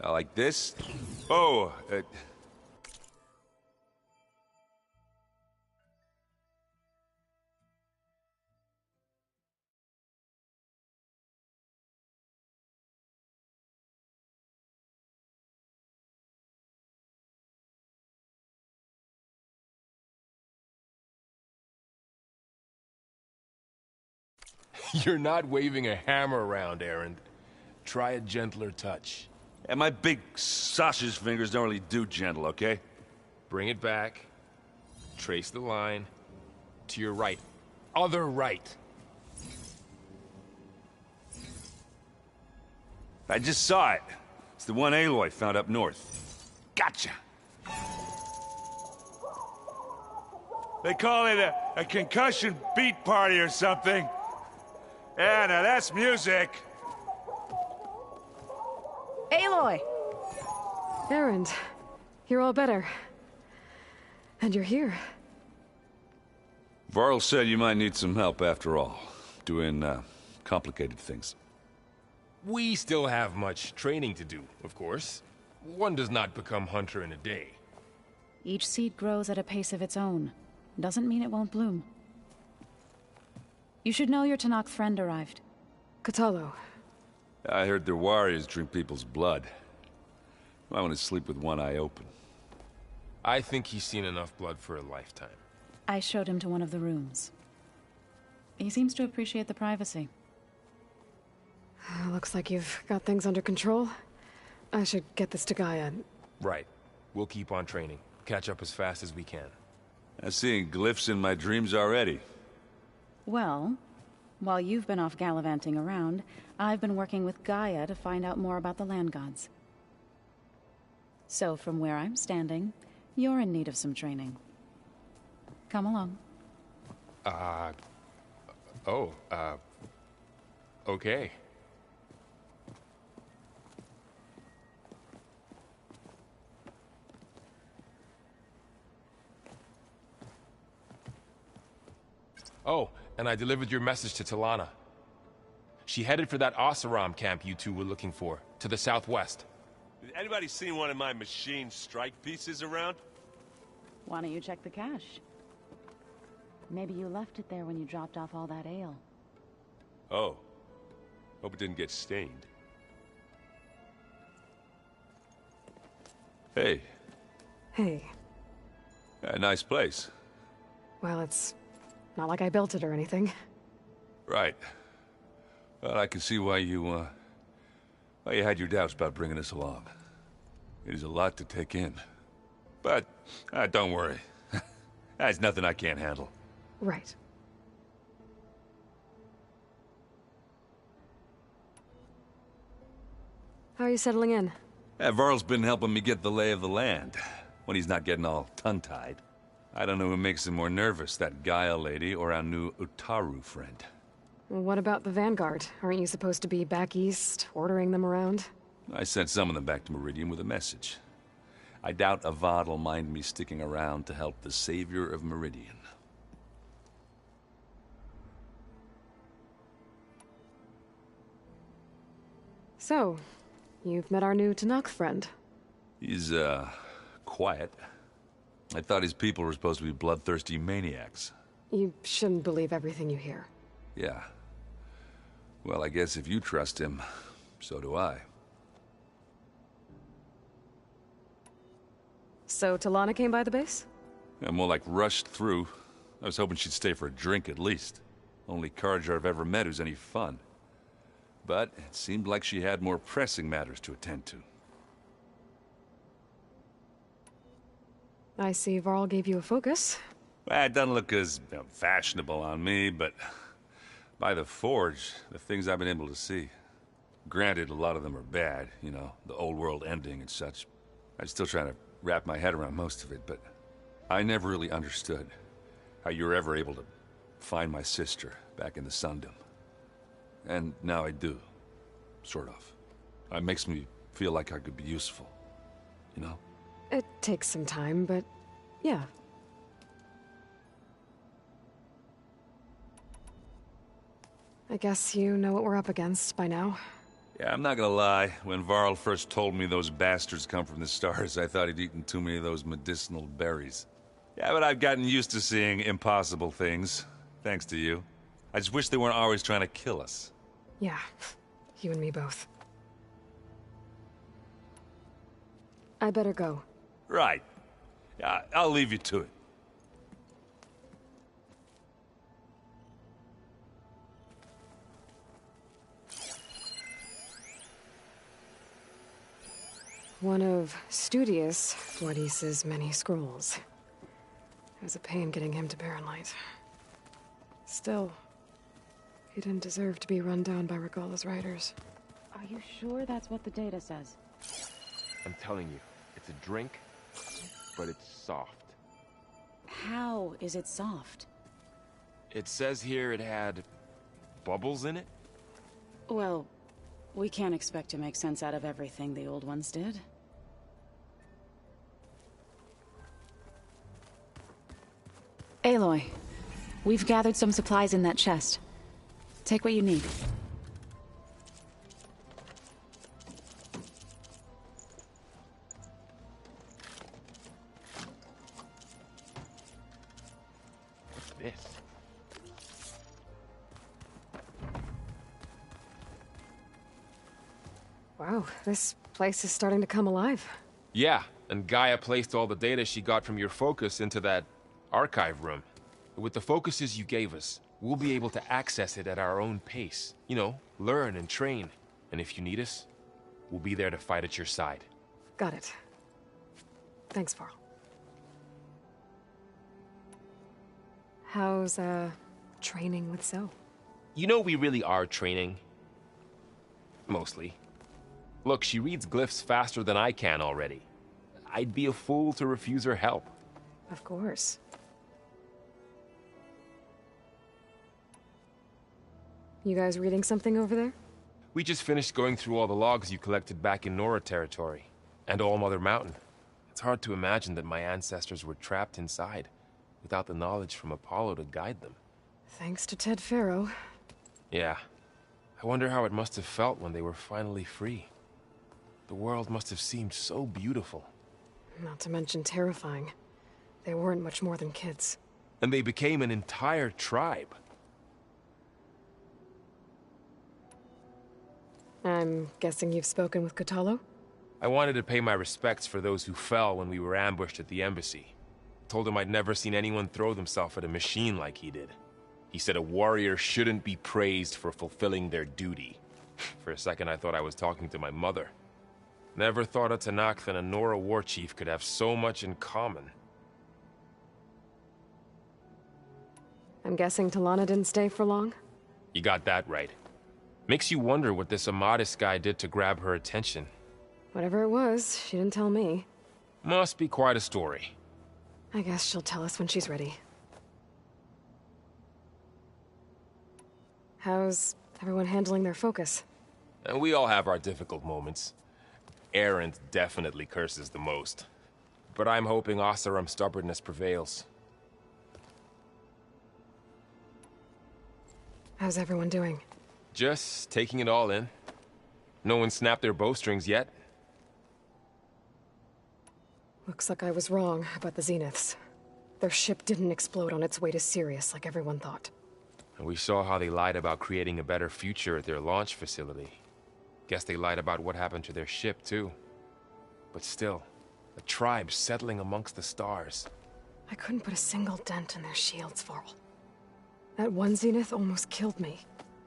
Speaker 17: Like this? Oh,
Speaker 4: You're not waving a hammer around, Errand. Try a gentler touch.
Speaker 17: And my big sausage fingers don't really do gentle, okay?
Speaker 4: Bring it back. Trace the line. To your right. Other right.
Speaker 17: I just saw it. It's the one Aloy found up north. Gotcha! They call it a concussion beat party or something. Yeah, now that's music.
Speaker 2: Aloy! Errand, you're all better. And you're here.
Speaker 17: Varl said you might need some help after all. Doing, complicated things.
Speaker 4: We still have much training to do, of course. One does not become hunter in a day.
Speaker 18: Each seed grows at a pace of its own. Doesn't mean it won't bloom. You should know your Tanakh friend arrived.
Speaker 2: Katalo.
Speaker 17: I heard their warriors drink people's blood. I want to sleep with one eye open.
Speaker 4: I think he's seen enough blood for a lifetime.
Speaker 18: I showed him to one of the rooms. He seems to appreciate the privacy.
Speaker 2: Looks like you've got things under control. I should get this to Gaia.
Speaker 4: Right. We'll keep on training. Catch up as fast as we can.
Speaker 17: I'm seeing glyphs in my dreams already.
Speaker 18: Well, while you've been off gallivanting around, I've been working with Gaia to find out more about the land gods. So from where I'm standing, you're in need of some training. Come along.
Speaker 4: Okay. Oh, and I delivered your message to Talana. She headed for that Oseram camp you two were looking for, to the southwest.
Speaker 12: Anybody seen one of my machine strike pieces around?
Speaker 18: Why don't you check the cache? Maybe you left it there when you dropped off all that ale.
Speaker 12: Oh. Hope it didn't get stained. Hey.
Speaker 2: Hey.
Speaker 12: A nice place.
Speaker 2: Well, it's not like I built it or anything.
Speaker 12: Right. Well, I can see why you had your doubts about bringing us along. It is a lot to take in. But, don't worry. That's nothing I can't handle.
Speaker 2: Right. How are you settling in?
Speaker 12: Varl's been helping me get the lay of the land, when he's not getting all tongue-tied. I don't know who makes him more nervous, that Gaia lady or our new Utaru friend.
Speaker 2: Well, what about the Vanguard? Aren't you supposed to be back east, ordering them around?
Speaker 12: I sent some of them back to Meridian with a message. I doubt Avad will mind me sticking around to help the savior of Meridian.
Speaker 2: So, you've met our new Tanakh friend.
Speaker 12: He's, quiet. I thought his people were supposed to be bloodthirsty maniacs.
Speaker 2: You shouldn't believe everything you hear.
Speaker 12: Yeah. Well, I guess if you trust him, so do I.
Speaker 2: So, Talana came by the base?
Speaker 12: Yeah, more like rushed through. I was hoping she'd stay for a drink at least. Only Carja I've ever met who's any fun. But it seemed like she had more pressing matters to attend to.
Speaker 2: I see Varl gave you a focus.
Speaker 12: Well, it doesn't look as fashionable on me, but by the Forge, the things I've been able to see. Granted, a lot of them are bad, you know, the old world ending and such. I'm still trying to wrap my head around most of it, but I never really understood how you were ever able to find my sister back in the Sundom. And now I do. Sort of. It makes me feel like I could be useful. You know?
Speaker 2: It takes some time, but yeah. I guess you know what we're up against by now.
Speaker 12: Yeah, I'm not gonna lie. When Varl first told me those bastards come from the stars, I thought he'd eaten too many of those medicinal berries. Yeah, but I've gotten used to seeing impossible things. Thanks to you. I just wish they weren't always trying to kill us.
Speaker 2: Yeah, you and me both. I better go.
Speaker 12: Right. Yeah, I'll leave you to it.
Speaker 2: One of Studious Fuadis's many scrolls. It was a pain getting him to Barren Light. Still, he didn't deserve to be run down by Regalla's riders.
Speaker 18: Are you sure that's what the data says?
Speaker 4: I'm telling you, it's a drink, but it's soft.
Speaker 18: How is it soft?
Speaker 4: It says here it had bubbles in it?
Speaker 18: Well, we can't expect to make sense out of everything the old ones did. Aloy, we've gathered some supplies in that chest. Take what you need.
Speaker 4: What's this?
Speaker 2: Wow, this place is starting to come alive.
Speaker 4: Yeah, and Gaia placed all the data she got from your focus into that archive room. With the focuses you gave us, we'll be able to access it at our own pace. You know, learn and train. And if you need us, we'll be there to fight at your side.
Speaker 2: Got it. Thanks, Varl. How's, training with Zoe?
Speaker 4: You know we really are training. Mostly. Look, she reads glyphs faster than I can already. I'd be a fool to refuse her help.
Speaker 2: Of course. You guys reading something over there?
Speaker 4: We just finished going through all the logs you collected back in Nora territory, and All Mother Mountain. It's hard to imagine that my ancestors were trapped inside, without the knowledge from Apollo to guide them.
Speaker 2: Thanks to Ted Faro.
Speaker 4: Yeah. I wonder how it must have felt when they were finally free. The world must have seemed so beautiful.
Speaker 2: Not to mention terrifying. They weren't much more than kids.
Speaker 4: And they became an entire tribe.
Speaker 2: I'm guessing you've spoken with Kotallo?
Speaker 4: I wanted to pay my respects for those who fell when we were ambushed at the embassy. Told him I'd never seen anyone throw themselves at a machine like he did. He said a warrior shouldn't be praised for fulfilling their duty. For a second I thought I was talking to my mother. Never thought a Tenakth and a Nora war chief could have so much in common.
Speaker 2: I'm guessing Talana didn't stay for long?
Speaker 4: You got that right. Makes you wonder what this Amadis guy did to grab her attention.
Speaker 2: Whatever it was, she didn't tell me.
Speaker 4: Must be quite a story.
Speaker 2: I guess she'll tell us when she's ready. How's everyone handling their focus?
Speaker 4: And we all have our difficult moments. Erend definitely curses the most. But I'm hoping Oseram's stubbornness prevails.
Speaker 2: How's everyone doing?
Speaker 4: Just taking it all in. No one snapped their bowstrings yet.
Speaker 2: Looks like I was wrong about the Zeniths. Their ship didn't explode on its way to Sirius like everyone thought.
Speaker 4: And we saw how they lied about creating a better future at their launch facility. Guess they lied about what happened to their ship, too. But still, a tribe settling amongst the stars.
Speaker 2: I couldn't put a single dent in their shields, Varl. That one Zenith almost killed me.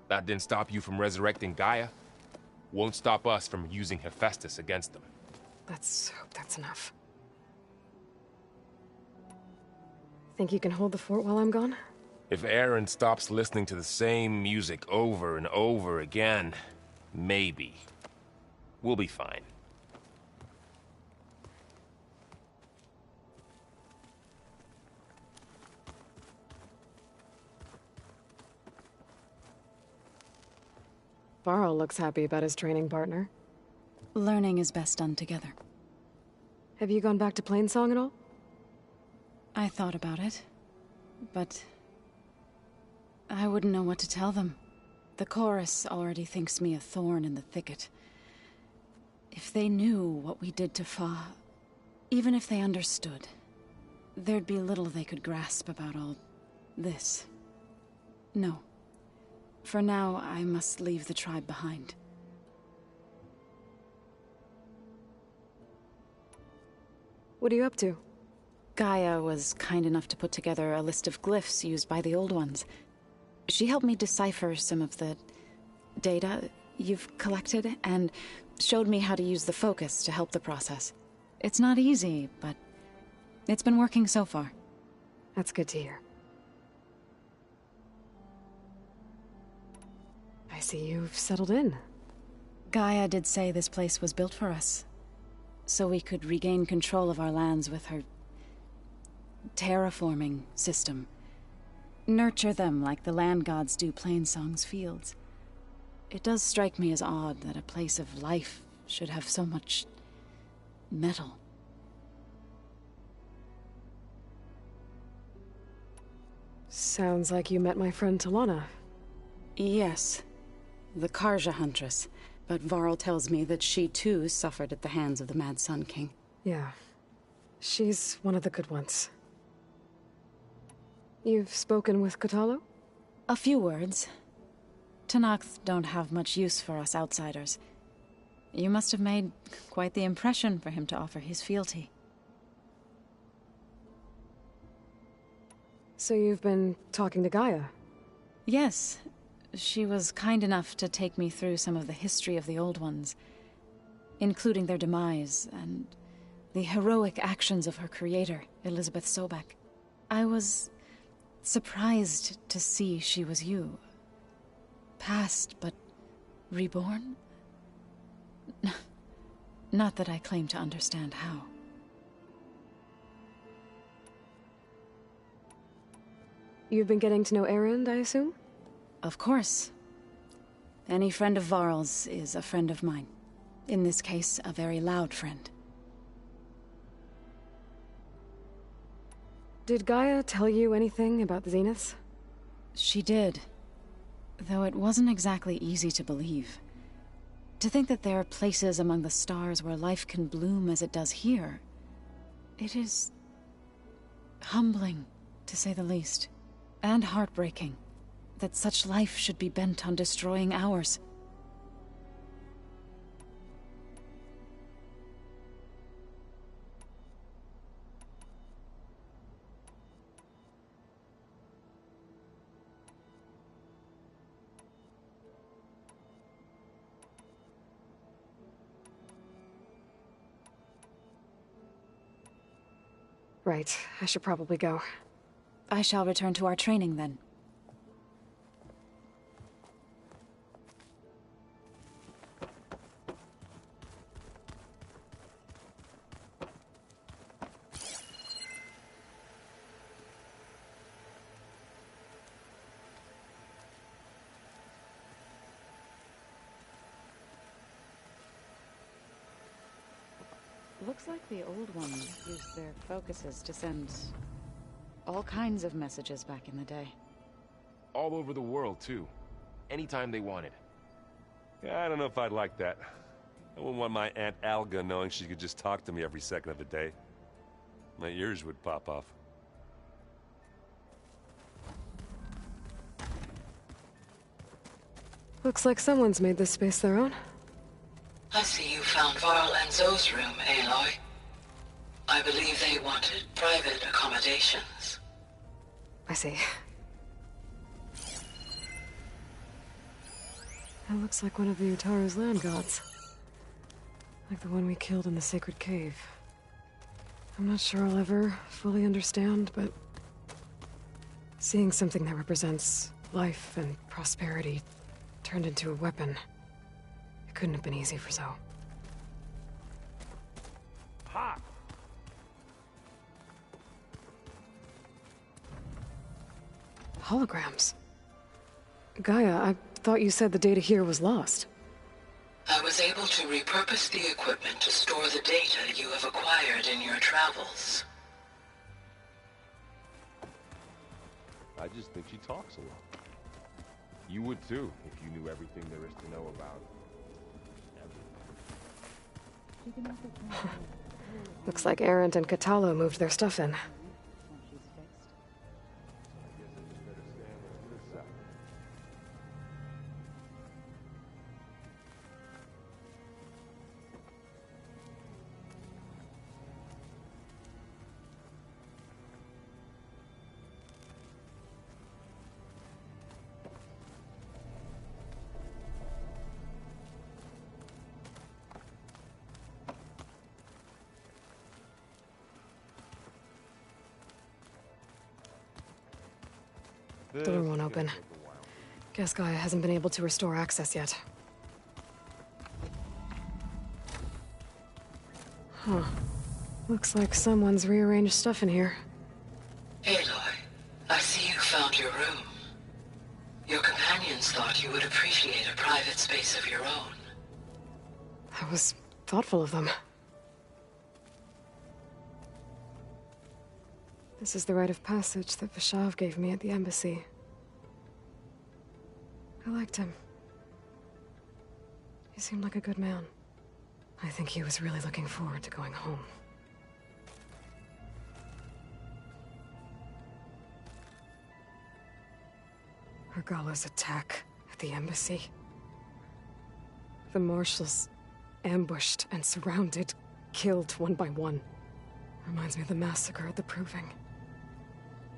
Speaker 4: That didn't stop you from resurrecting Gaia. Won't stop us from using Hephaestus against them.
Speaker 2: Let's hope that's enough. Think you can hold the fort while I'm gone?
Speaker 4: If Erend stops listening to the same music over and over again, maybe. We'll be fine.
Speaker 2: Varl looks happy about his training partner.
Speaker 18: Learning is best done together.
Speaker 2: Have you gone back to Plainsong at all?
Speaker 18: I thought about it, but I wouldn't know what to tell them. The chorus already thinks me a thorn in the thicket. If they knew what we did to Fa, even if they understood, there'd be little they could grasp about all this. No. For now, I must leave the tribe behind.
Speaker 2: What are you up to?
Speaker 18: Gaia was kind enough to put together a list of glyphs used by the Old Ones. She helped me decipher some of the data you've collected, and showed me how to use the focus to help the process. It's not easy, but it's been working so far.
Speaker 2: That's good to hear. I see you've settled in.
Speaker 18: Gaia did say this place was built for us, so we could regain control of our lands with her terraforming system. Nurture them like the land gods do Plainsong's fields. It does strike me as odd that a place of life should have so much metal.
Speaker 2: Sounds like you met my friend Talana.
Speaker 18: Yes, the Karja Huntress. But Varl tells me that she too suffered at the hands of the Mad Sun King.
Speaker 2: Yeah. She's one of the good ones. You've spoken with Kotallo?
Speaker 18: A few words. Tenakth don't have much use for us outsiders. You must have made quite the impression for him to offer his fealty.
Speaker 2: So you've been talking to Gaia?
Speaker 18: Yes. She was kind enough to take me through some of the history of the Old Ones, including their demise and the heroic actions of her creator, Elizabeth Sobek. I was surprised to see she was you. Past, but reborn? Not that I claim to understand how.
Speaker 2: You've been getting to know Erend, I assume?
Speaker 18: Of course. Any friend of Varl's is a friend of mine. In this case, a very loud friend.
Speaker 2: Did Gaia tell you anything about the Zeniths?
Speaker 18: She did. Though it wasn't exactly easy to believe. To think that there are places among the stars where life can bloom as it does here. It is humbling, to say the least. And heartbreaking, that such life should be bent on destroying ours.
Speaker 2: Right, I should probably go.
Speaker 18: I shall return to our training then. Looks like the old ones used their focuses to send all kinds of messages back in the day.
Speaker 4: All over the world, too. Anytime they wanted.
Speaker 12: Yeah, I don't know if I'd like that. I wouldn't want my Aunt Alga knowing she could just talk to me every second of the day. My ears would pop off.
Speaker 2: Looks like someone's made this space their own.
Speaker 23: I see you found Varl and Zoe's room, Aloy. I believe they wanted private accommodations.
Speaker 2: I see. That looks like one of the Utaru's land gods. Like the one we killed in the sacred cave. I'm not sure I'll ever fully understand, but seeing something that represents life and prosperity turned into a weapon, it couldn't have been easy for Zoe.
Speaker 12: Ha!
Speaker 2: Holograms. Gaia, I thought you said the data here was lost.
Speaker 23: I was able to repurpose the equipment to store the data you have acquired in your travels.
Speaker 4: I just think she talks a lot. You would too, if you knew everything there is to know about everything.
Speaker 2: Looks like Erend and Katalo moved their stuff in. Door won't open. Guess Gaia hasn't been able to restore access yet. Huh. Looks like someone's rearranged stuff in here.
Speaker 23: Aloy, I see you found your room. Your companions thought you would appreciate a private space of your own.
Speaker 2: That was thoughtful of them. This is the rite of passage that Vishav gave me at the embassy. I liked him. He seemed like a good man. I think he was really looking forward to going home. Regala's attack at the embassy. The marshals ambushed and surrounded, killed one by one. Reminds me of the massacre at the Proving.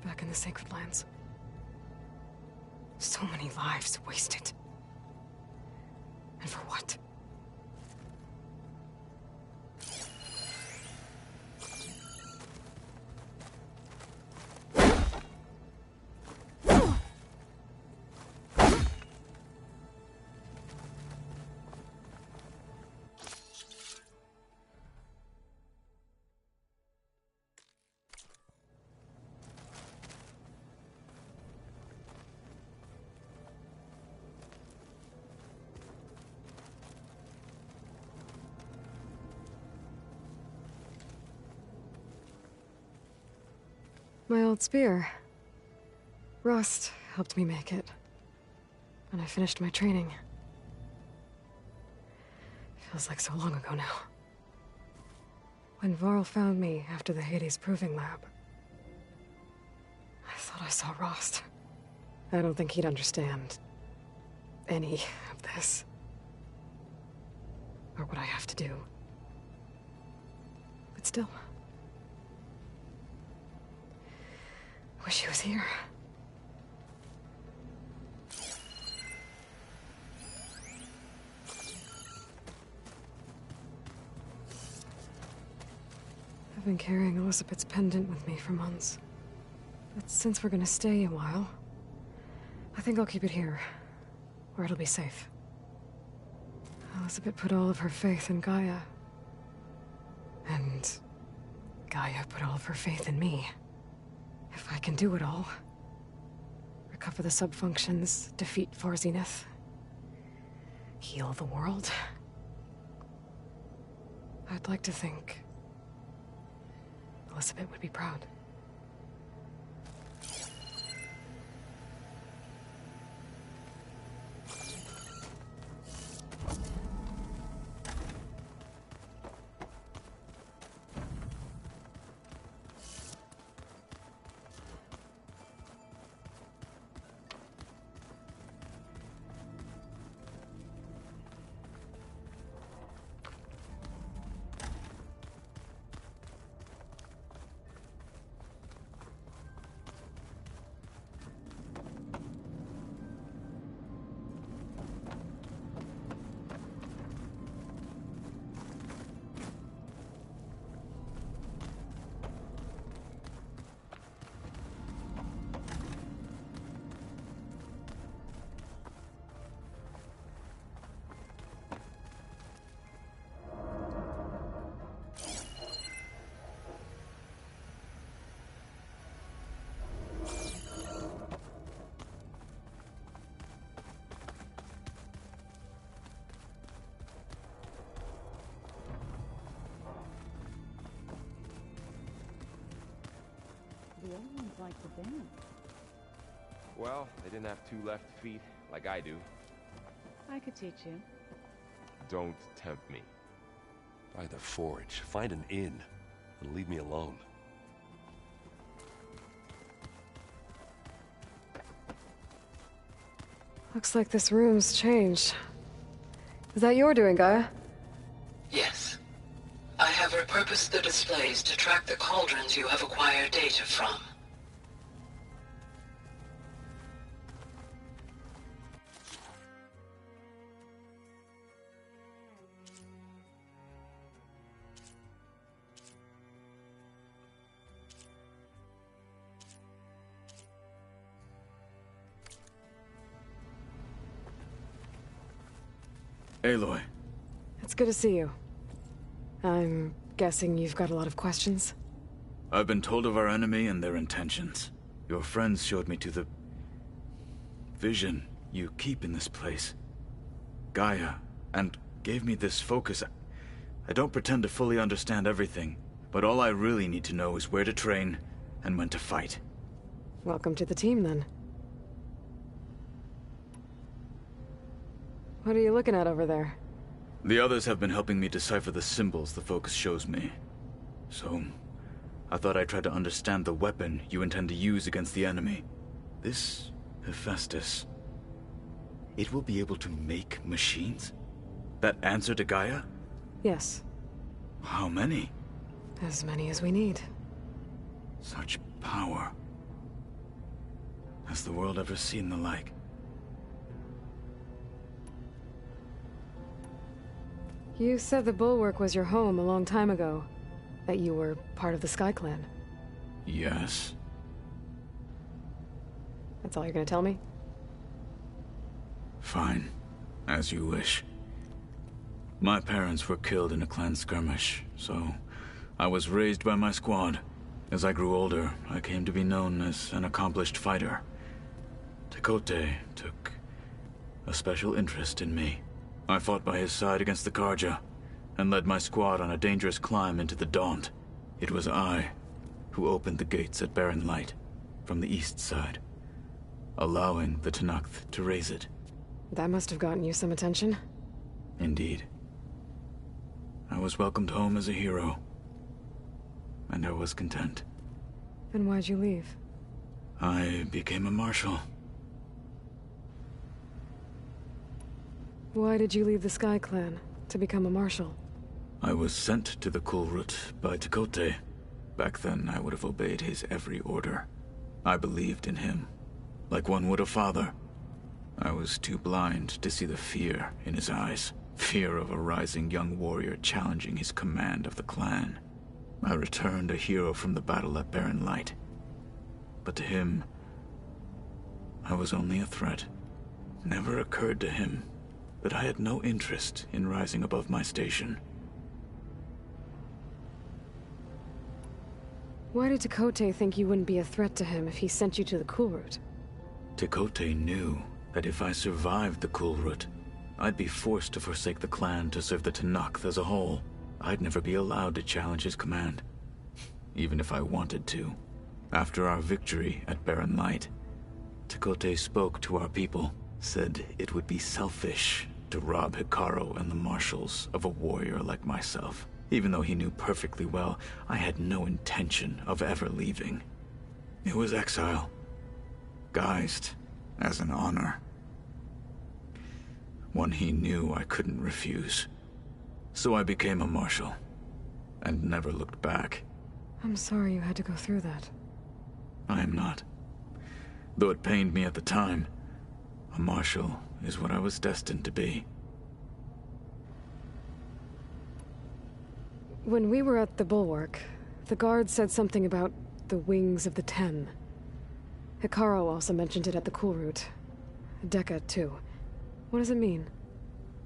Speaker 2: Back in the Sacred Lands. So many lives wasted. And for what? My old spear. Rust helped me make it. when I finished my training. Feels like so long ago now. When Varl found me after the Hades Proving Lab, I thought I saw Rost. I don't think he'd understand any of this. Or what I have to do. But still. I wish he was here. I've been carrying Elizabeth's pendant with me for months. But since we're gonna stay a while, I think I'll keep it here, where it'll be safe. Elizabeth put all of her faith in Gaia. And Gaia put all of her faith in me. If I can do it all, recover the subfunctions, defeat Zenith, heal the world, I'd like to think Elizabeth would be proud.
Speaker 11: The other ones like to dance.
Speaker 4: Well, they didn't have two left feet like I do.
Speaker 11: I could teach you.
Speaker 4: Don't tempt me.
Speaker 13: By the forge, find an inn, and leave me alone.
Speaker 2: Looks like this room's changed. Is that your doing, Gaia?
Speaker 20: Yes. I have repurposed the displays to track the cauldrons you have acquired data from.
Speaker 21: Aloy.
Speaker 2: It's good to see you. I'm guessing you've got a lot of questions?
Speaker 21: I've been told of our enemy and their intentions. Your friends showed me to the vision you keep in this place. Gaia, and gave me this focus. I don't pretend to fully understand everything, but all I really need to know is where to train and when to fight.
Speaker 2: Welcome to the team, then. What are you looking at over there?
Speaker 21: The others have been helping me decipher the symbols the focus shows me. So, I thought I'd try to understand the weapon you intend to use against the enemy. This Hephaestus, it will be able to make machines? That answer to Gaia?
Speaker 2: Yes.
Speaker 21: How many?
Speaker 2: As many as we need.
Speaker 21: Such power. Has the world ever seen the like?
Speaker 2: You said the Bulwark was your home a long time ago. That you were part of the Sky Clan.
Speaker 21: Yes.
Speaker 2: That's all you're gonna tell me?
Speaker 21: Fine. As you wish. My parents were killed in a clan skirmish, so I was raised by my squad. As I grew older, I came to be known as an accomplished fighter. Tekote took a special interest in me. I fought by his side against the Karja, and led my squad on a dangerous climb into the Daunt. It was I who opened the gates at Barren Light, from the east side, allowing the Tenakth to raise it.
Speaker 2: That must have gotten you some attention.
Speaker 21: Indeed. I was welcomed home as a hero. And I was content.
Speaker 2: Then why'd you leave?
Speaker 21: I became a marshal.
Speaker 2: Why did you leave the Sky Clan to become a marshal?
Speaker 21: I was sent to the Kulrut by Tekote. Back then, I would have obeyed his every order. I believed in him, like one would a father. I was too blind to see the fear in his eyes. Fear of a rising young warrior challenging his command of the clan. I returned a hero from the battle at Barren Light. But to him, I was only a threat. Never occurred to him that I had no interest in rising above my station.
Speaker 2: Why did Tekote think you wouldn't be a threat to him if he sent you to the Kulrut?
Speaker 21: Tekote knew that if I survived the Kulrut, I'd be forced to forsake the clan to serve the Tenakth as a whole. I'd never be allowed to challenge his command, even if I wanted to. After our victory at Barren Light, Tekote spoke to our people, said it would be selfish to rob Hikaru and the marshals of a warrior like myself. Even though he knew perfectly well I had no intention of ever leaving. It was exile, guised as an honor. One he knew I couldn't refuse. So I became a marshal, and never looked back.
Speaker 2: I'm sorry you had to go through that.
Speaker 21: I am not. Though it pained me at the time, a marshal is what I was destined to be.
Speaker 2: When we were at the Bulwark, the guard said something about the Wings of the Ten. Hikaru also mentioned it at the Kulrut. Dekka, too. What does it mean?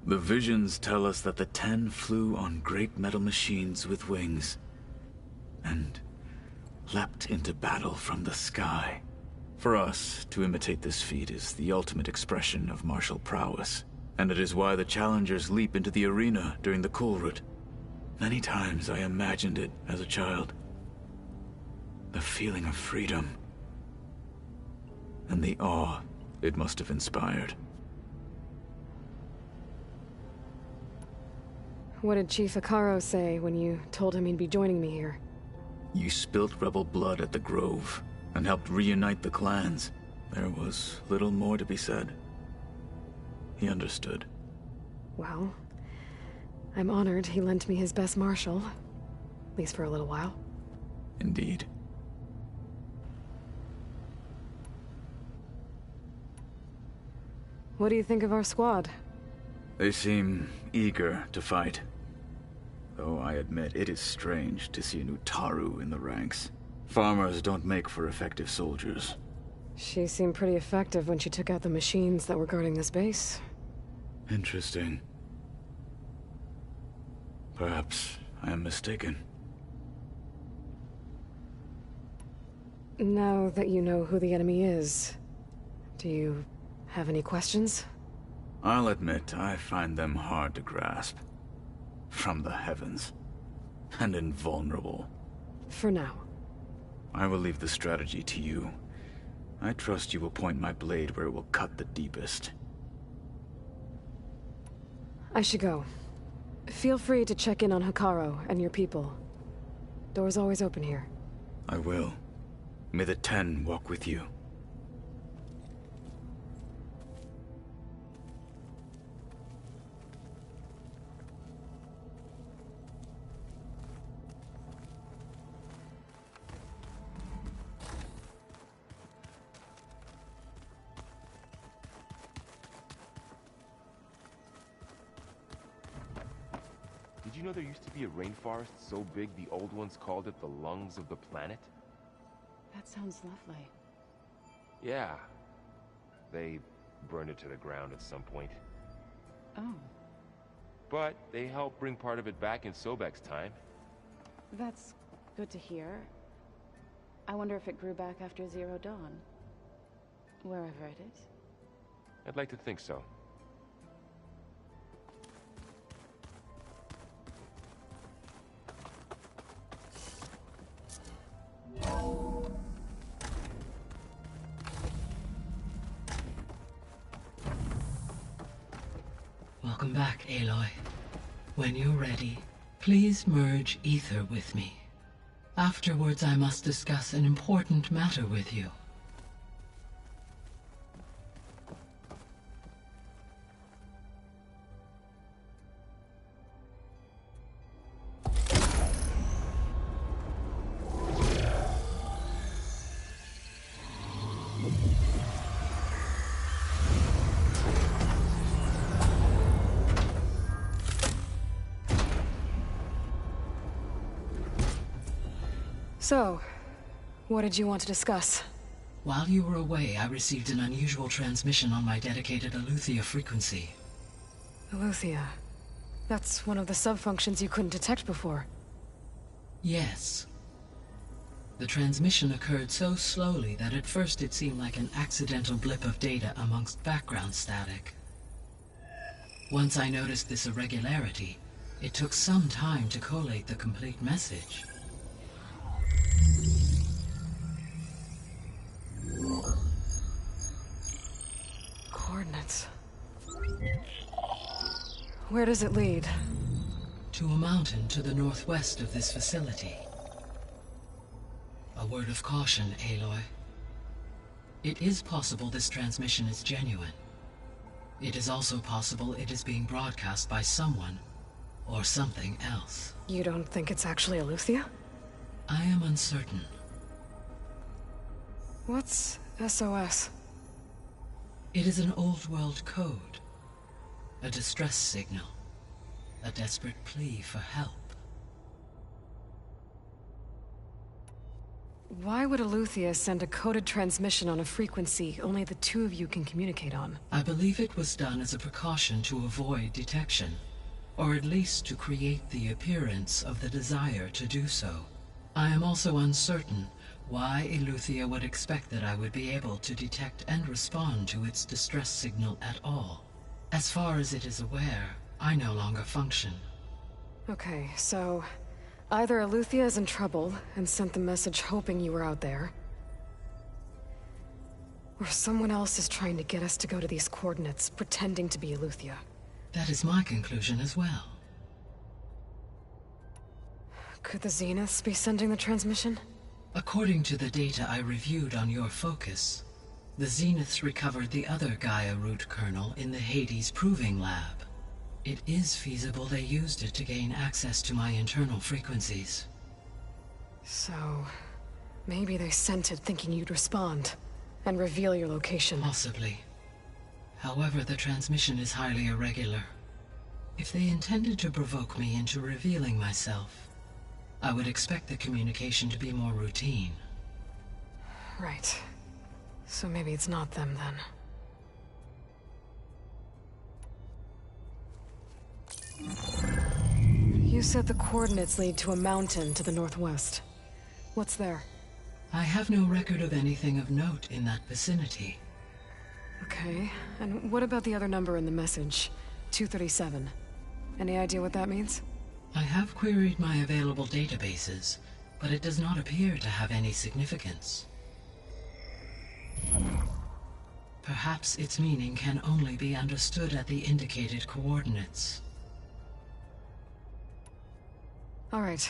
Speaker 21: The visions tell us that the Ten flew on great metal machines with wings, and leapt into battle from the sky. For us, to imitate this feat is the ultimate expression of martial prowess, and it is why the challengers leap into the arena during the Kulrut. Many times I imagined it as a child. The feeling of freedom, and the awe it must have inspired.
Speaker 2: What did Chief Hikaru say when you told him he'd be joining me here?
Speaker 21: You spilt rebel blood at the Grove, and helped reunite the clans. There was little more to be said. He understood.
Speaker 2: Well, I'm honored he lent me his best marshal. At least for a little while.
Speaker 21: Indeed.
Speaker 2: What do you think of our squad?
Speaker 21: They seem eager to fight. Though I admit it is strange to see a new Taru in the ranks. Farmers don't make for effective soldiers.
Speaker 2: She seemed pretty effective when she took out the machines that were guarding this base.
Speaker 21: Interesting. Perhaps I am mistaken.
Speaker 2: Now that you know who the enemy is, do you have any questions?
Speaker 21: I'll admit I find them hard to grasp. From the heavens. And invulnerable.
Speaker 2: For now.
Speaker 21: I will leave the strategy to you. I trust you will point my blade where it will cut the deepest.
Speaker 2: I should go. Feel free to check in on Hikaru and your people. Door's always open here.
Speaker 21: I will. May the Ten walk with you.
Speaker 4: Did you know there used to be a rainforest so big the old ones called it the lungs of the planet?
Speaker 18: That sounds lovely.
Speaker 4: Yeah. They burned it to the ground at some point.
Speaker 18: Oh.
Speaker 4: But they helped bring part of it back in Sobek's time.
Speaker 18: That's good to hear. I wonder if it grew back after Zero Dawn. Wherever it is.
Speaker 4: I'd like to think so.
Speaker 20: Welcome back, Aloy. When you're ready, please merge ether with me. Afterwards, I must discuss an important matter with you.
Speaker 2: So, what did you want to discuss?
Speaker 20: While you were away, I received an unusual transmission on my dedicated Aletheia frequency.
Speaker 2: Aletheia. That's one of the sub-functions you couldn't detect before.
Speaker 20: Yes. The transmission occurred so slowly that at first it seemed like an accidental blip of data amongst background static. Once I noticed this irregularity, it took some time to collate the complete message.
Speaker 2: Coordinates. Where does it lead?
Speaker 20: To a mountain to the northwest of this facility. A word of caution, Aloy. It is possible this transmission is genuine. It is also possible it is being broadcast by someone or something else.
Speaker 2: You don't think it's actually Aletheia?
Speaker 20: I am uncertain.
Speaker 2: What's SOS?
Speaker 20: It is an old-world code. A distress signal. A desperate plea for help.
Speaker 2: Why would Aletheia send a coded transmission on a frequency only the two of you can communicate on?
Speaker 20: I believe it was done as a precaution to avoid detection, or at least to create the appearance of the desire to do so. I am also uncertain why Aletheia would expect that I would be able to detect and respond to its distress signal at all. As far as it is aware, I no longer function.
Speaker 2: Okay, so either Aletheia is in trouble and sent the message hoping you were out there, or someone else is trying to get us to go to these coordinates, pretending to be Aletheia.
Speaker 20: That is my conclusion as well.
Speaker 2: Could the Zeniths be sending the transmission?
Speaker 20: According to the data I reviewed on your focus, the Zeniths recovered the other Gaia root kernel in the Hades Proving Lab. It is feasible they used it to gain access to my internal frequencies.
Speaker 2: So, maybe they sent it thinking you'd respond and reveal your location.
Speaker 20: Possibly. However, the transmission is highly irregular. If they intended to provoke me into revealing myself, I would expect the communication to be more routine.
Speaker 2: Right. So maybe it's not them then. You said the coordinates lead to a mountain to the northwest. What's there?
Speaker 20: I have no record of anything of note in that vicinity.
Speaker 2: Okay, and what about the other number in the message? 237. Any idea what that means?
Speaker 20: I have queried my available databases, but it does not appear to have any significance. Perhaps its meaning can only be understood at the indicated coordinates.
Speaker 2: All right.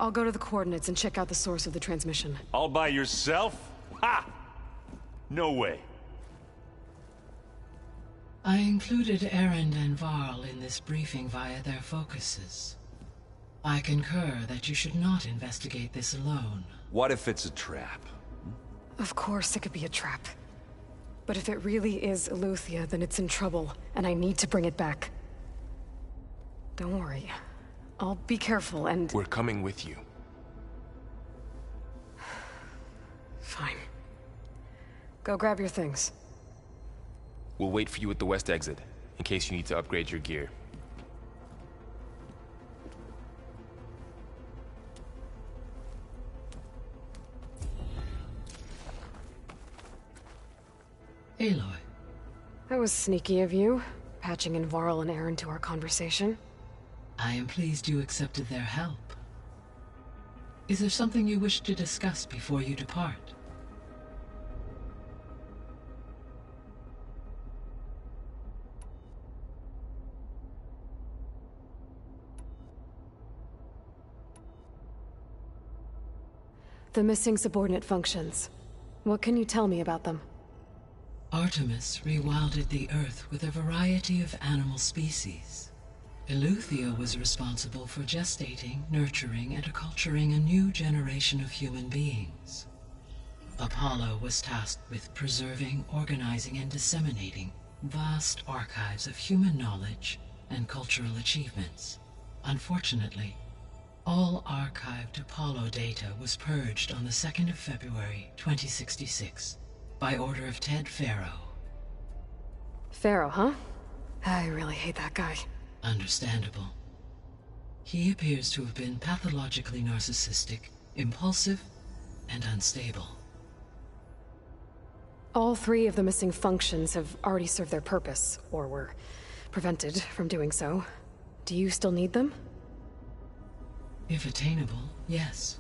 Speaker 2: I'll go to the coordinates and check out the source of the transmission.
Speaker 17: All by yourself? Ha! No way.
Speaker 20: I included Erend and Varl in this briefing via their focuses. I concur that you should not investigate this alone.
Speaker 13: What if it's a trap?
Speaker 2: Of course it could be a trap. But if it really is Aletheia, then it's in trouble, and I need to bring it back. Don't worry. I'll be careful and...
Speaker 4: We're coming with you.
Speaker 2: Fine. Go grab your things.
Speaker 4: We'll wait for you at the west exit, in case you need to upgrade your gear.
Speaker 20: Aloy.
Speaker 2: That was sneaky of you, patching in Varl and Erend to our conversation.
Speaker 20: I am pleased you accepted their help. Is there something you wish to discuss before you depart?
Speaker 2: The missing subordinate functions. What can you tell me about them?
Speaker 20: Artemis rewilded the Earth with a variety of animal species. Eleuthia was responsible for gestating, nurturing, and acculturating a new generation of human beings. Apollo was tasked with preserving, organizing, and disseminating vast archives of human knowledge and cultural achievements. Unfortunately, all archived Apollo data was purged on the 2nd of February, 2066, by order of Ted Faro.
Speaker 2: Faro, huh? I really hate that guy.
Speaker 20: Understandable. He appears to have been pathologically narcissistic, impulsive, and unstable.
Speaker 2: All 3 of the missing functions have already served their purpose, or were prevented from doing so. Do you still need them?
Speaker 20: If attainable, yes.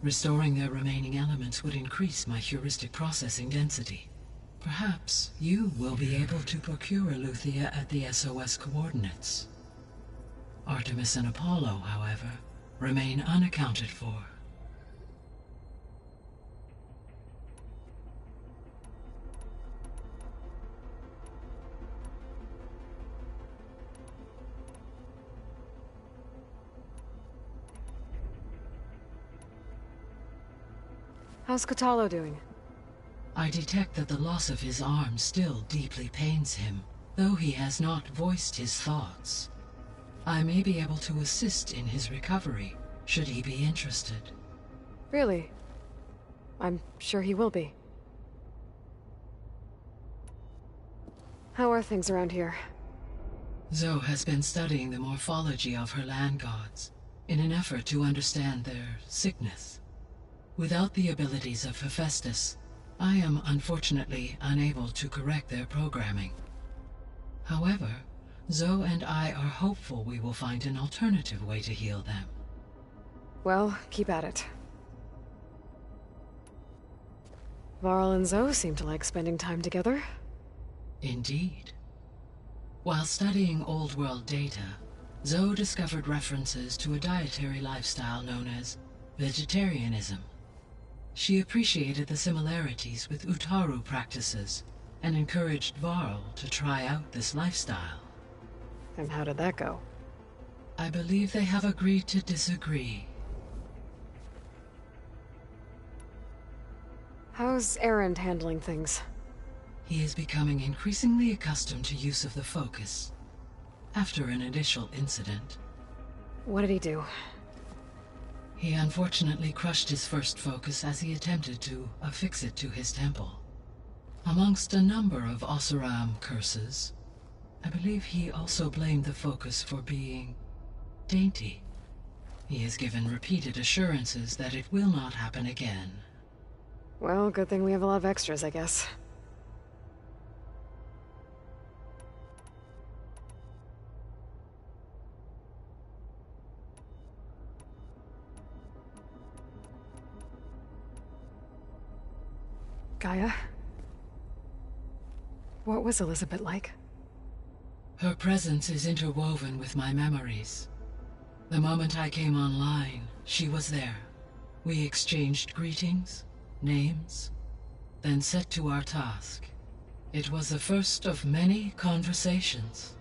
Speaker 20: Restoring their remaining elements would increase my heuristic processing density. Perhaps you will be able to procure Eleuthia at the SOS coordinates. Artemis and Apollo, however, remain unaccounted for.
Speaker 2: How's Kotallo doing?
Speaker 20: I detect that the loss of his arm still deeply pains him, though he has not voiced his thoughts. I may be able to assist in his recovery, should he be interested.
Speaker 2: Really? I'm sure he will be. How are things around here?
Speaker 20: Zoe has been studying the morphology of her land gods, in an effort to understand their sickness. Without the abilities of Hephaestus, I am unfortunately unable to correct their programming. However, Zoe and I are hopeful we will find an alternative way to heal them.
Speaker 2: Well, keep at it. Varl and Zoe seem to like spending time together.
Speaker 20: Indeed. While studying Old World data, Zoe discovered references to a dietary lifestyle known as vegetarianism. She appreciated the similarities with Utaru practices and encouraged Varl to try out this lifestyle.
Speaker 2: And how did that go?
Speaker 20: I believe they have agreed to disagree.
Speaker 2: How's Erend handling things?
Speaker 20: He is becoming increasingly accustomed to use of the focus, after an initial incident.
Speaker 2: What did he do?
Speaker 20: He unfortunately crushed his first focus as he attempted to affix it to his temple. Amongst a number of Oseram curses, I believe he also blamed the focus for being dainty. He has given repeated assurances that it will not happen again.
Speaker 2: Well, good thing we have a lot of extras, I guess. Gaia? What was Elizabeth like?
Speaker 20: Her presence is interwoven with my memories. The moment I came online, she was there. We exchanged greetings, names, then set to our task. It was the first of many conversations.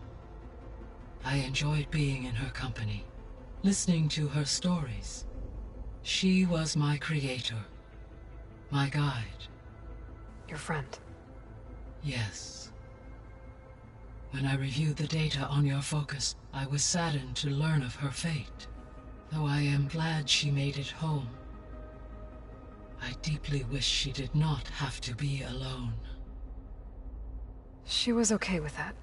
Speaker 20: I enjoyed being in her company, listening to her stories. She was my creator, my guide.
Speaker 2: Your friend?
Speaker 20: Yes. When I reviewed the data on your focus, I was saddened to learn of her fate. Though I am glad she made it home. I deeply wish she did not have to be alone.
Speaker 2: She was okay with that.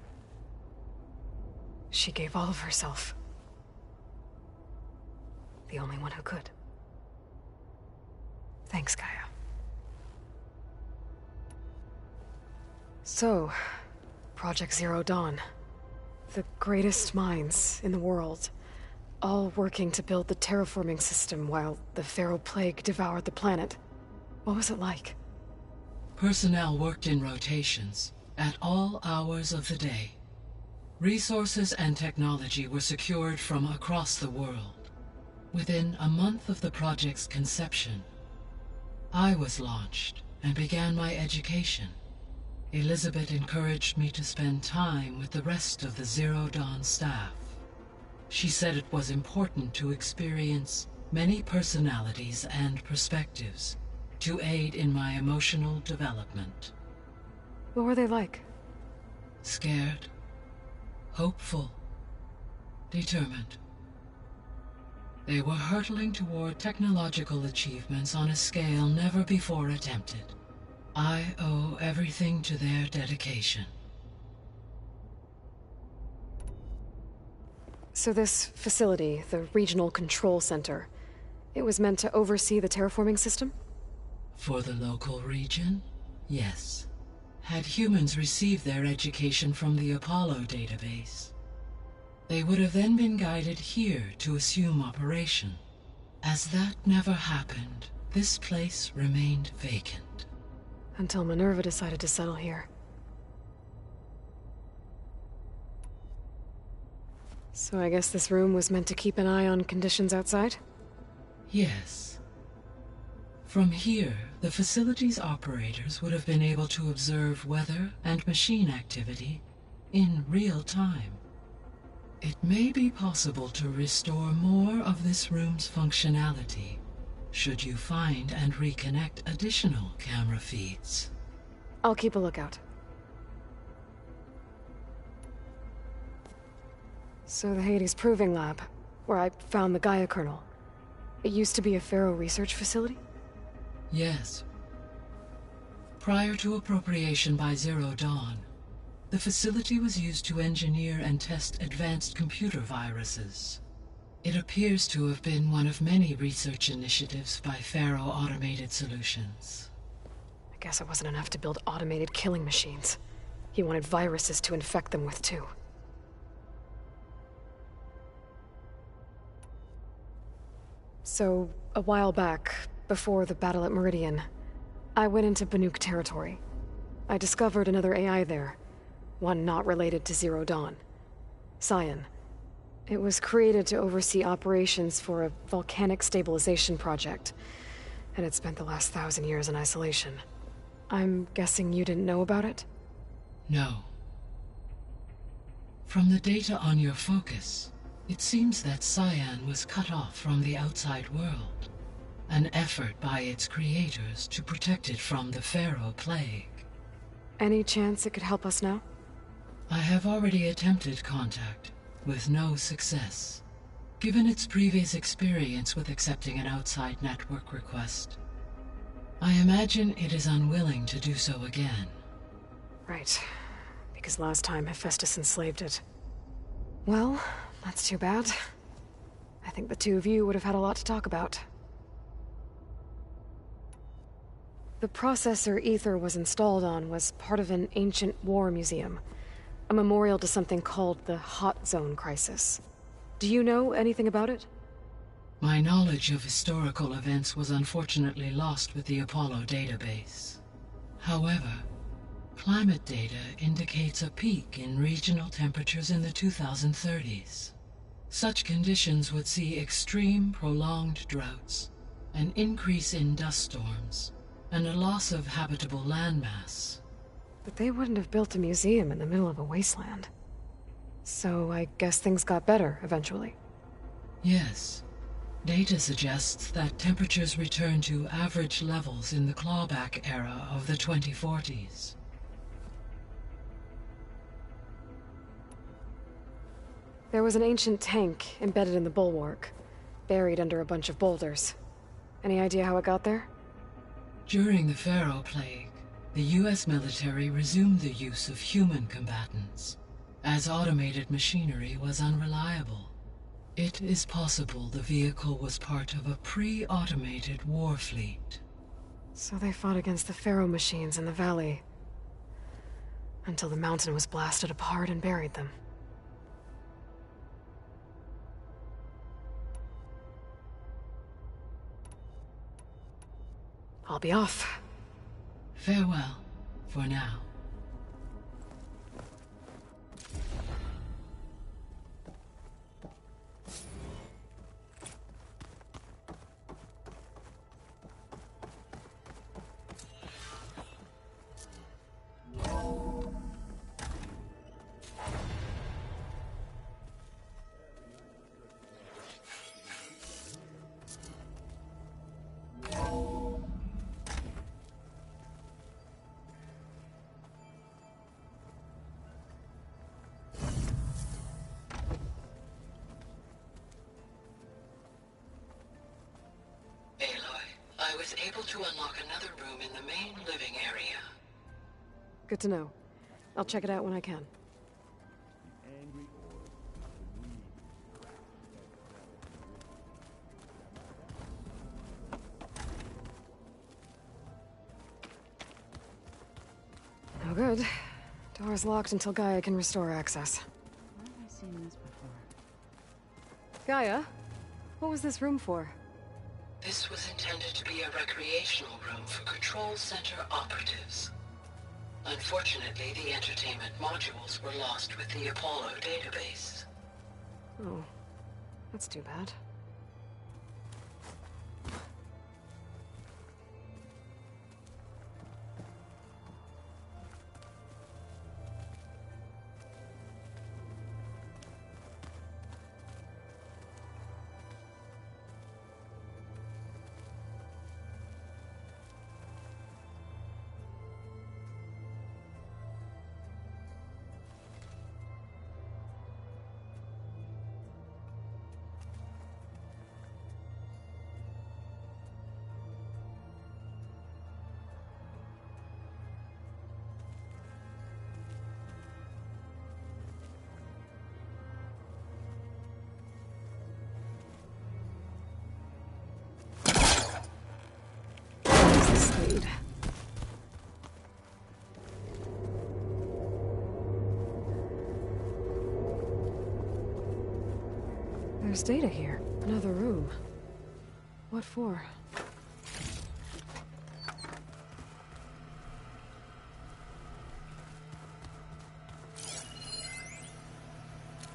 Speaker 2: She gave all of herself. The only one who could. Thanks, Gaia. So, Project Zero Dawn. The greatest minds in the world, all working to build the terraforming system while the Pharaoh Plague devoured the planet. What was it like?
Speaker 20: Personnel worked in rotations, at all hours of the day. Resources and technology were secured from across the world. Within a month of the project's conception, I was launched and began my education. Elizabeth encouraged me to spend time with the rest of the Zero Dawn staff. She said it was important to experience many personalities and perspectives to aid in my emotional development.
Speaker 2: What were they like?
Speaker 20: Scared, hopeful, determined. They were hurtling toward technological achievements on a scale never before attempted. I owe everything to their dedication.
Speaker 2: So this facility, the Regional Control Center, it was meant to oversee the terraforming system?
Speaker 20: For the local region, yes. Had humans received their education from the Apollo database, they would have then been guided here to assume operation. As that never happened, this place remained vacant.
Speaker 2: Until Minerva decided to settle here. So I guess this room was meant to keep an eye on conditions outside?
Speaker 20: Yes. From here, the facility's operators would have been able to observe weather and machine activity in real time. It may be possible to restore more of this room's functionality, should you find and reconnect additional camera feeds.
Speaker 2: I'll keep a lookout. So the Hades Proving Lab, where I found the Gaia kernel, it used to be a Pharaoh research facility?
Speaker 20: Yes. Prior to appropriation by Zero Dawn, the facility was used to engineer and test advanced computer viruses. It appears to have been one of many research initiatives by Pharaoh Automated Solutions.
Speaker 2: I guess it wasn't enough to build automated killing machines. He wanted viruses to infect them with, too. So, a while back, before the battle at Meridian, I went into Banuk territory. I discovered another AI there, one not related to Zero Dawn. Cyan. It was created to oversee operations for a volcanic stabilization project, and it spent the last 1,000 years in isolation. I'm guessing you didn't know about it?
Speaker 20: No. From the data on your focus, it seems that Cyan was cut off from the outside world, an effort by its creators to protect it from the Pharaoh plague.
Speaker 2: Any chance it could help us now?
Speaker 20: I have already attempted contact, with no success. Given its previous experience with accepting an outside network request, I imagine it is unwilling to do so again.
Speaker 2: Right. Because last time Hephaestus enslaved it. Well, that's too bad. I think the two of you would have had a lot to talk about. The processor Ether was installed on was part of an ancient war museum. A memorial to something called the Hot Zone Crisis. Do you know anything about it?
Speaker 20: My knowledge of historical events was unfortunately lost with the Apollo database. However, climate data indicates a peak in regional temperatures in the 2030s. Such conditions would see extreme, prolonged droughts, an increase in dust storms, and a loss of habitable landmass.
Speaker 2: But they wouldn't have built a museum in the middle of a wasteland. So I guess things got better eventually.
Speaker 20: Yes. Data suggests that temperatures returned to average levels in the clawback era of the 2040s.
Speaker 2: There was an ancient tank embedded in the bulwark, buried under a bunch of boulders. Any idea how it got there?
Speaker 20: During the Pharaoh plague, the US military resumed the use of human combatants, as automated machinery was unreliable. It is possible the vehicle was part of a pre-automated war fleet.
Speaker 2: So they fought against the Pharaoh machines in the valley, until the mountain was blasted apart and buried them. I'll be off.
Speaker 20: Farewell, for now. able to unlock another room in the main living area.
Speaker 2: Good to know. I'll check it out when I can. No good. Door's locked until Gaia can restore access.
Speaker 18: Where have I seen this before?
Speaker 2: Gaia? What was this room for?
Speaker 20: This was intended to be a recreational room for Control Center operatives. Unfortunately, the entertainment modules were lost with the Apollo database.
Speaker 2: Oh, that's too bad. There's data here. Another room. What for?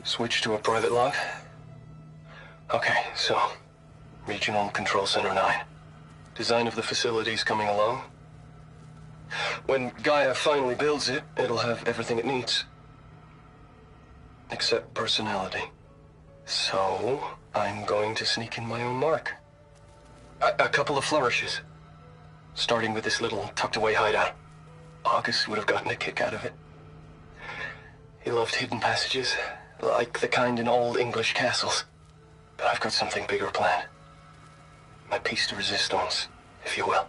Speaker 5: Switch to a private log? Okay, so... Regional Control Center 9. Design of the facility's coming along. When Gaia finally builds it, it'll have everything it needs. Except personality. So, I'm going to sneak in my own mark. A couple of flourishes. Starting with this little tucked-away hideout. August would have gotten a kick out of it. He loved hidden passages, like the kind in old English castles. But I've got something bigger planned. My piece de resistance, if you will.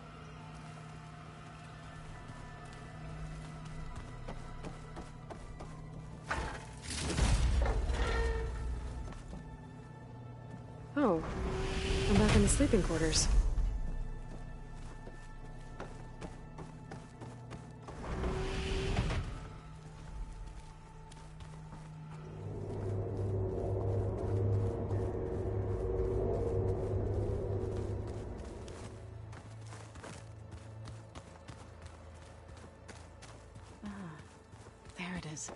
Speaker 2: Oh, I'm back in the sleeping quarters.
Speaker 18: There it is.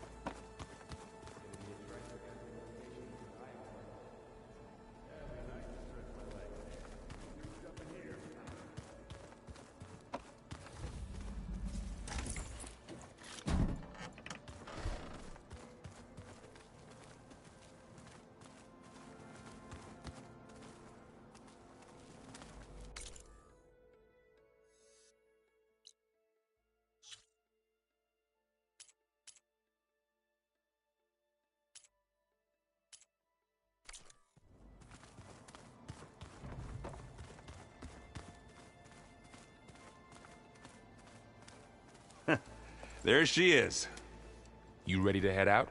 Speaker 17: There she is.
Speaker 4: You ready to head out?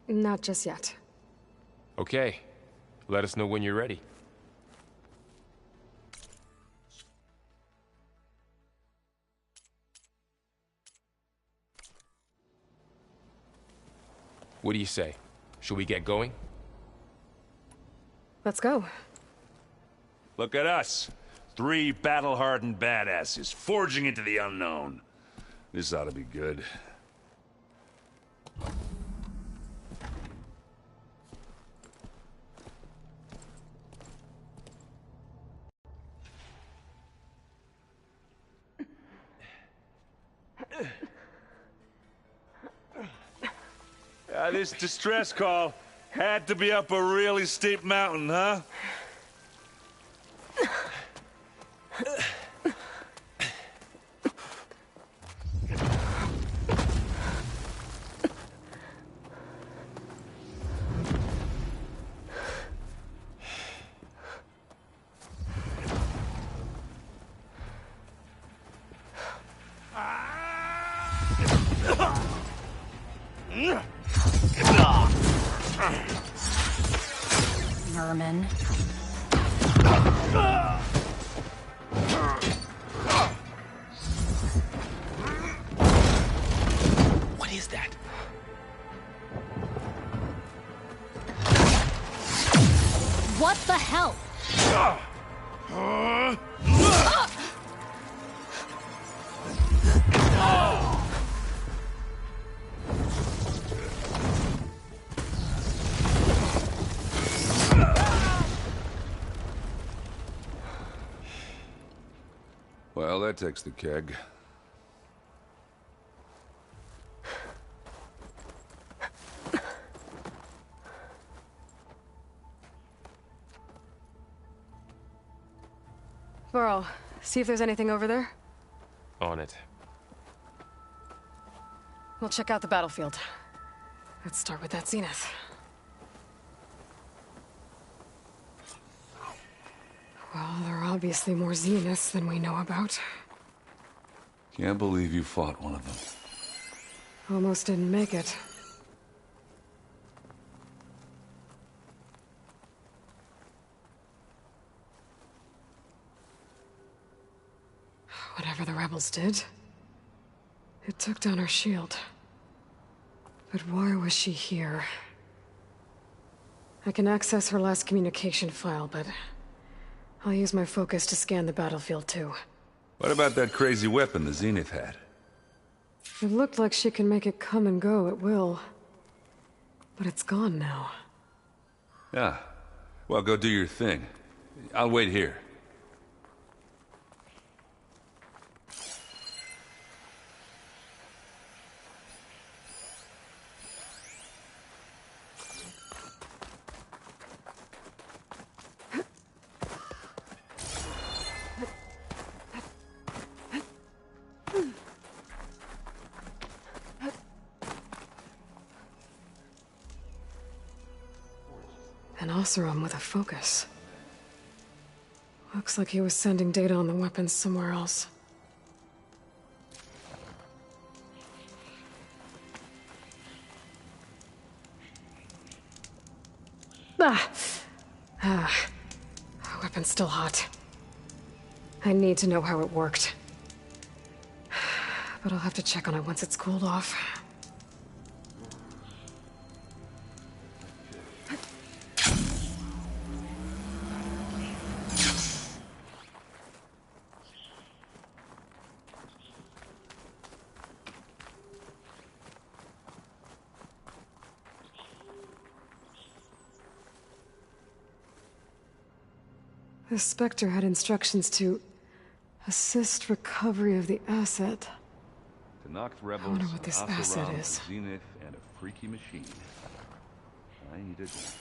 Speaker 2: Not just yet.
Speaker 4: Okay. Let us know when you're ready. What do you say? Should we get going?
Speaker 2: Let's go.
Speaker 17: Look at us. 3 battle-hardened badasses forging into the unknown. This ought to be good. This distress call had to be up a really steep mountain, huh?
Speaker 18: Vermin.
Speaker 5: What is that?
Speaker 11: What the hell?
Speaker 12: Well, that takes the keg.
Speaker 2: Burrow, see if there's anything over there.
Speaker 4: On it.
Speaker 2: We'll check out the battlefield. Let's start with that zenith. Well, there are obviously more zeniths than we know about.
Speaker 12: Can't believe you fought one of them.
Speaker 2: Almost didn't make it. Whatever the rebels did, it took down our shield. But why was she here? I can access her last communication file, but I'll use my focus to scan the battlefield too.
Speaker 12: What about that crazy weapon the Zenith had?
Speaker 2: It looked like she can make it come and go at will. But it's gone now.
Speaker 12: Yeah. Well, go do your thing. I'll wait here.
Speaker 2: An Oseram with a focus. Looks like he was sending data on the weapons somewhere else. Weapon's still hot. I need to know how it worked. But I'll have to check on it once it's cooled off. The Spectre had instructions to assist recovery of the asset.
Speaker 12: To knock the
Speaker 2: I
Speaker 12: rebels,
Speaker 2: wonder what this
Speaker 12: an
Speaker 2: asset
Speaker 12: Oseram,
Speaker 2: is.
Speaker 12: a Zenith, and a freaky machine. I needed that.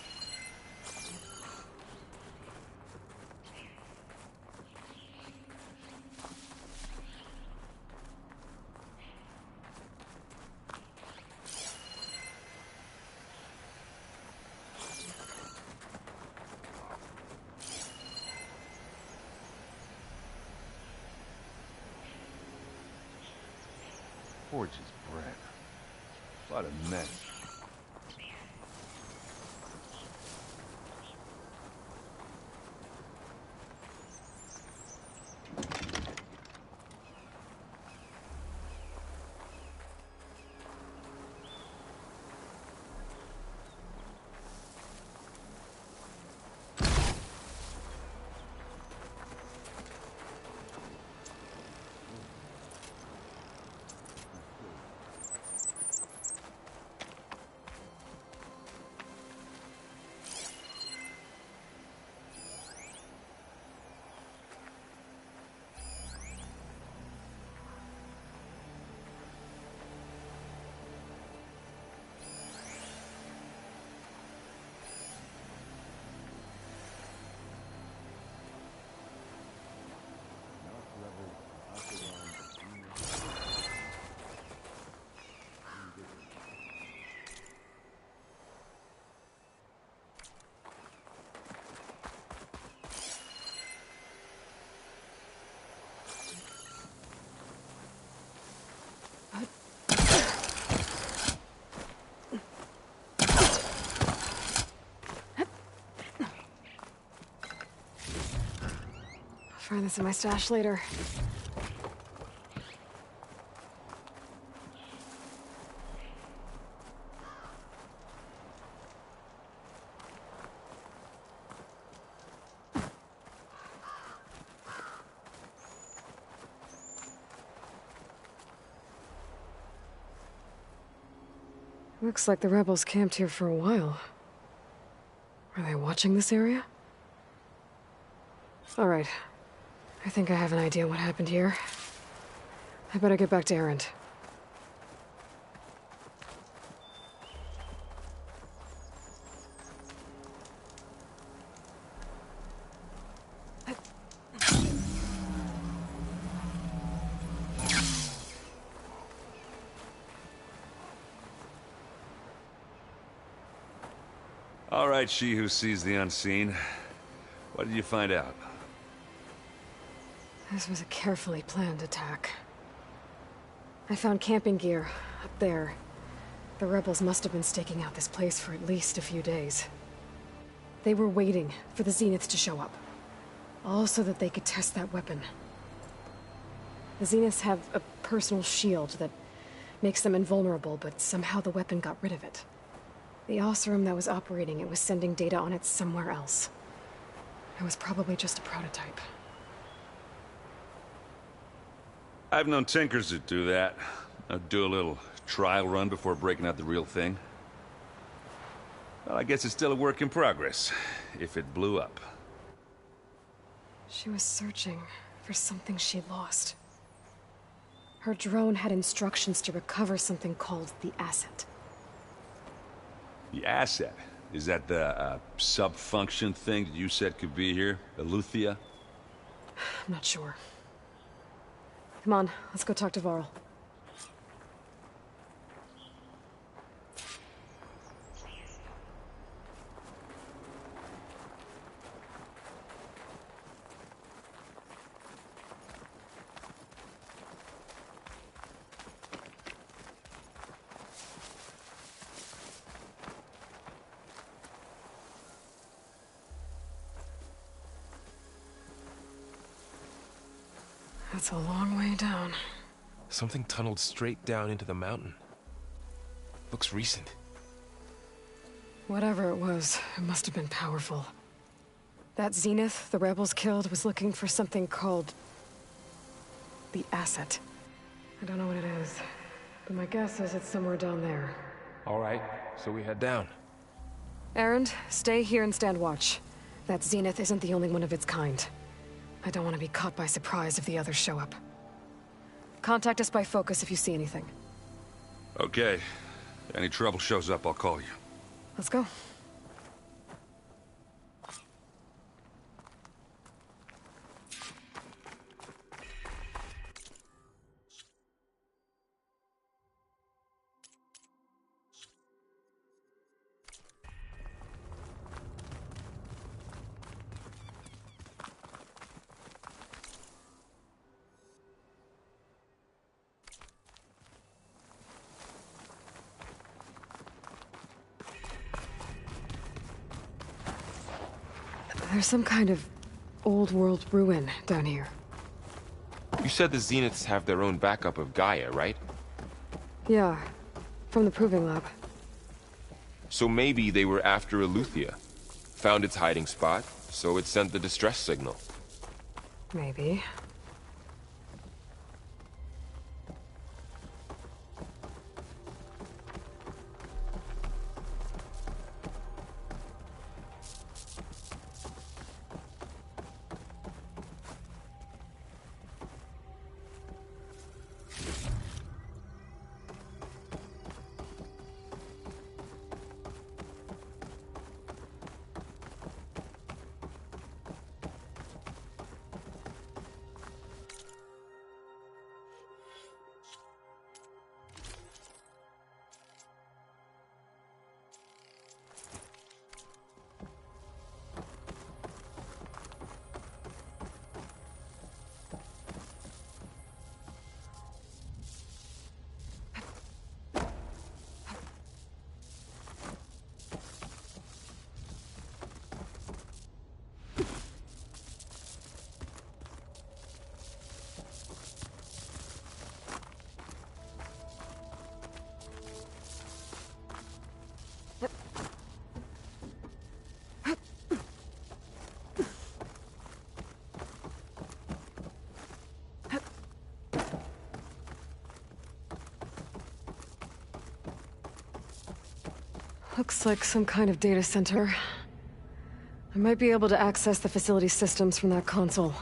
Speaker 12: Forge's bread. What a mess.
Speaker 2: Find this in my stash later. Looks like the rebels camped here for a while. Are they watching this area? Alright. I think I have an idea what happened here. I better get back to Erend.
Speaker 12: All right, she who sees the unseen. What did you find out?
Speaker 2: This was a carefully planned attack. I found camping gear up there. The rebels must have been staking out this place for at least a few days. They were waiting for the Zeniths to show up. All so that they could test that weapon. The Zeniths have a personal shield that makes them invulnerable, but somehow the weapon got rid of it. The Oseram that was operating it was sending data on it somewhere else. It was probably just a prototype.
Speaker 12: I've known tinkers that do that. I'd do a little trial run before breaking out the real thing. Well, I guess it's still a work in progress, if it blew up.
Speaker 2: She was searching for something she lost. Her drone had instructions to recover something called the asset.
Speaker 12: The asset? Is that the sub-function thing that you said could be here? Eleuthia?
Speaker 2: I'm not sure. Come on, let's go talk to Varl. That's a long way down.
Speaker 4: Something tunneled straight down into the mountain. Looks recent.
Speaker 2: Whatever it was, it must have been powerful. That Zenith the rebels killed was looking for something called the asset. I don't know what it is, but my guess is it's somewhere down there.
Speaker 4: All right, so we head down.
Speaker 2: Erend, stay here and stand watch. That Zenith isn't the only one of its kind. I don't want to be caught by surprise if the others show up. Contact us by focus if you see anything.
Speaker 12: Okay. Any trouble shows up, I'll call you.
Speaker 2: Let's go. There's some kind of old-world ruin down here.
Speaker 4: You said the Zeniths have their own backup of Gaia, right?
Speaker 2: Yeah, from the Proving Lab.
Speaker 4: So maybe they were after Eleuthia. Found its hiding spot, so it sent the distress signal.
Speaker 2: Maybe. Looks like some kind of data center. I might be able to access the facility systems from that console.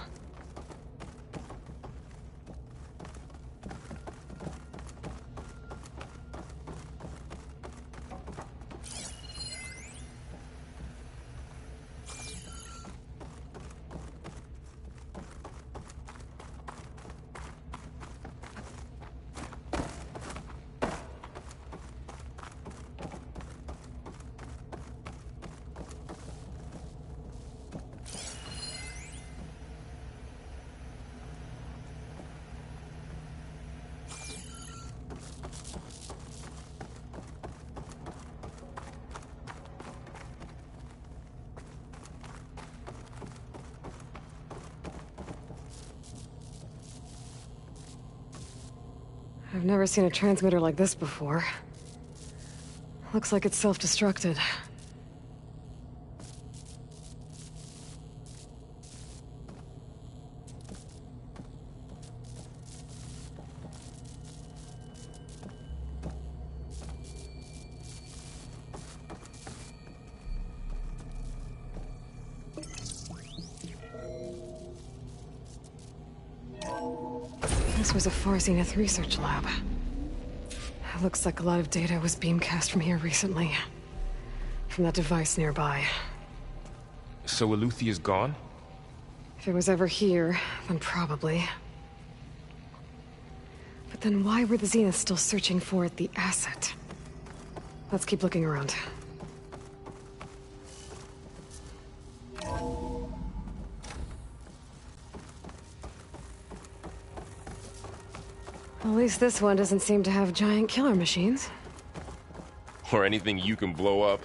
Speaker 2: I've never seen a transmitter like this before. Looks like it's self-destructed. This was a Far Zenith research lab. It looks like a lot of data was beamcast from here recently. From that device nearby.
Speaker 4: So Eluthia's gone?
Speaker 2: If it was ever here, then probably. But then why were the Zeniths still searching for the asset? Let's keep looking around. At least this one doesn't seem to have giant killer machines.
Speaker 4: Or anything you can blow up.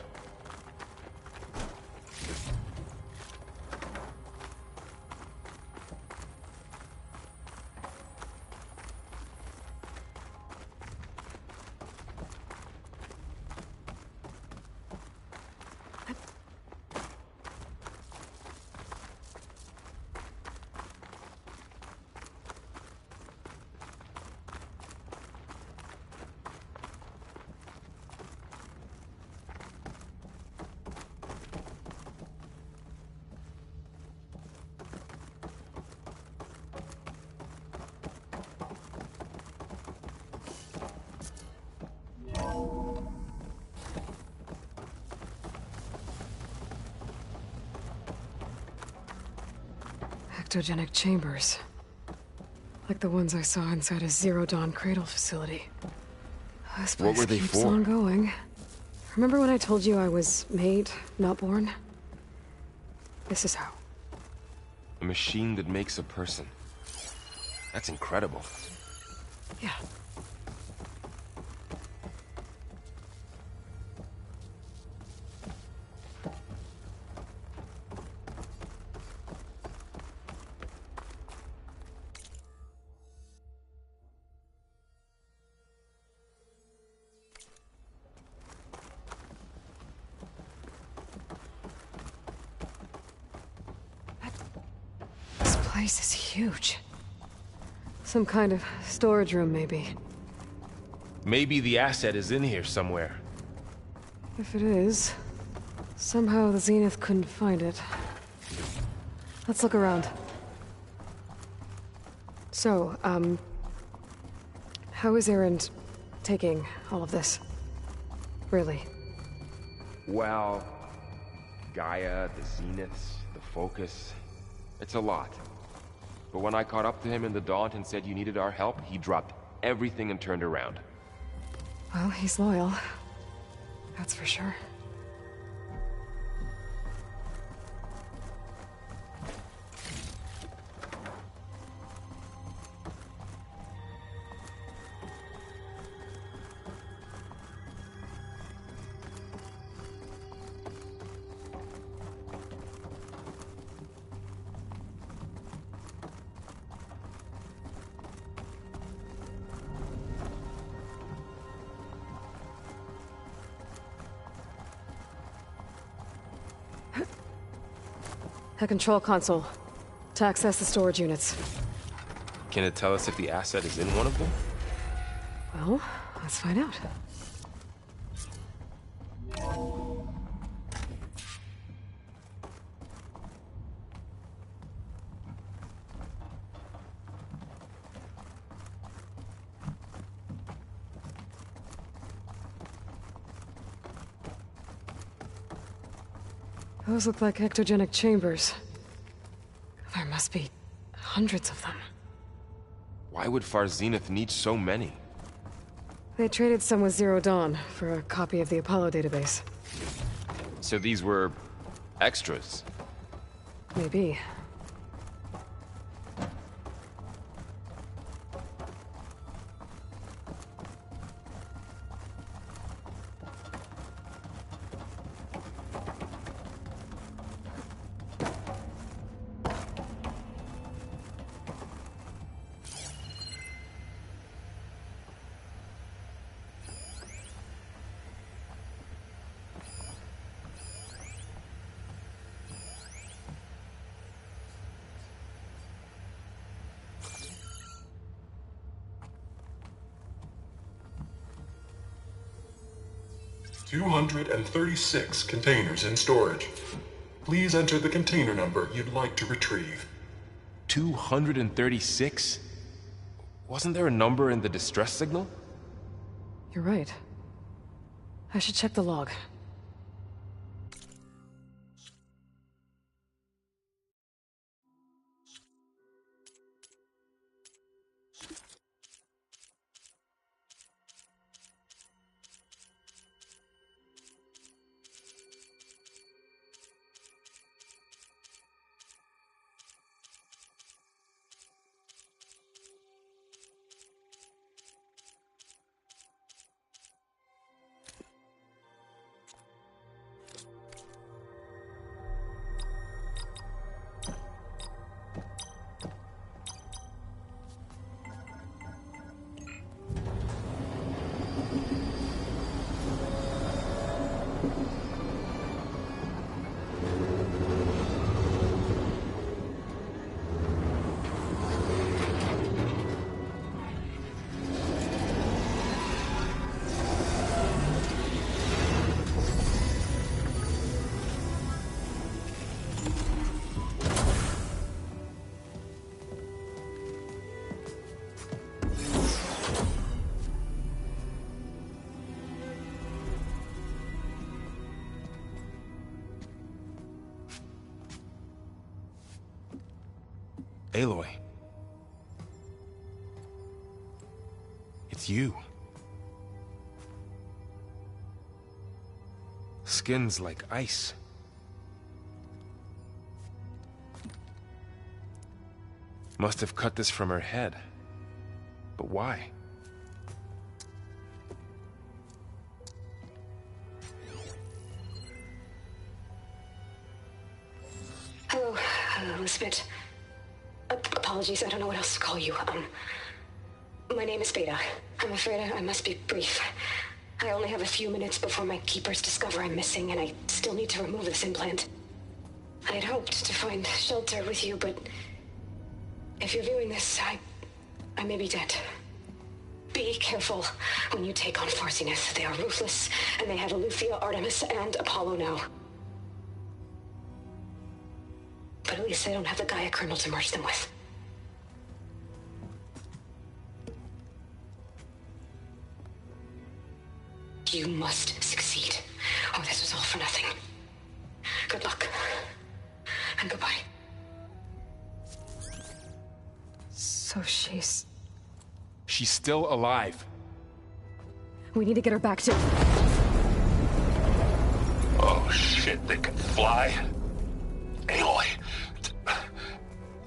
Speaker 2: Ectogenic chambers. Like the ones I saw inside a Zero Dawn cradle facility. This place
Speaker 4: What were they
Speaker 2: keeps
Speaker 4: for?
Speaker 2: on going. Remember when I told you I was made, not born? This is how.
Speaker 4: A machine that makes a person. That's incredible.
Speaker 2: Yeah. This place is huge. Some kind of storage room, maybe.
Speaker 4: Maybe the asset is in here somewhere.
Speaker 2: If it is, somehow the Zenith couldn't find it. Let's look around. So, how is Erend taking all of this? Really?
Speaker 4: Well, Gaia, the Zeniths, the Focus. It's a lot. But when I caught up to him in the Daunt and said you needed our help, he dropped everything and turned around.
Speaker 2: Well, he's loyal. That's for sure. A control console. To access the storage units.
Speaker 4: Can it tell us if the asset is in one of them?
Speaker 2: Well, let's find out. Those look like ectogenic chambers. There must be hundreds of them.
Speaker 4: Why would Far Zenith need so many?
Speaker 2: They traded some with Zero Dawn for a copy of the Apollo database.
Speaker 4: So these were extras?
Speaker 2: Maybe.
Speaker 15: $236 containers in storage. Please enter the container number you'd like to retrieve.
Speaker 4: 236? Wasn't there a number in the distress signal?
Speaker 2: You're right. I should check the log.
Speaker 4: Aloy. It's you. Skin's like ice. Must have cut this from her head. But why?
Speaker 23: Hello, Elizabeth. Apologies, I don't know what else to call you. My name is Beta. I'm afraid I must be brief. I only have a few minutes before my keepers discover I'm missing, and I still need to remove this implant. I had hoped to find shelter with you, but if you're viewing this, I may be dead. Be careful when you take on Far Zenith. They are ruthless, and they have Eleuthia, Artemis, and Apollo now. But at least they don't have the Gaia kernel to merge them with. You must succeed. Oh, this was all for nothing. Good luck. And goodbye.
Speaker 2: So she's
Speaker 4: still alive.
Speaker 2: We need to get her back to...
Speaker 13: Oh shit, they can fly? Aloy!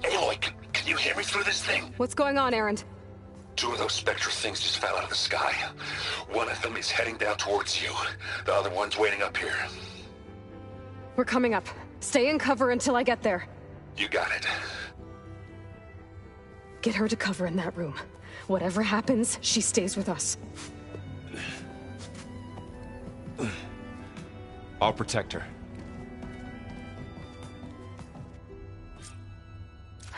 Speaker 13: Aloy, can you hear me through this thing?
Speaker 2: What's going on, Erend?
Speaker 13: Two of those spectral things just fell out of the sky. One of them is heading down towards you. The other one's waiting up here.
Speaker 2: We're coming up. Stay in cover until I get there.
Speaker 13: You got it.
Speaker 2: Get her to cover in that room. Whatever happens, she stays with us.
Speaker 4: I'll protect her.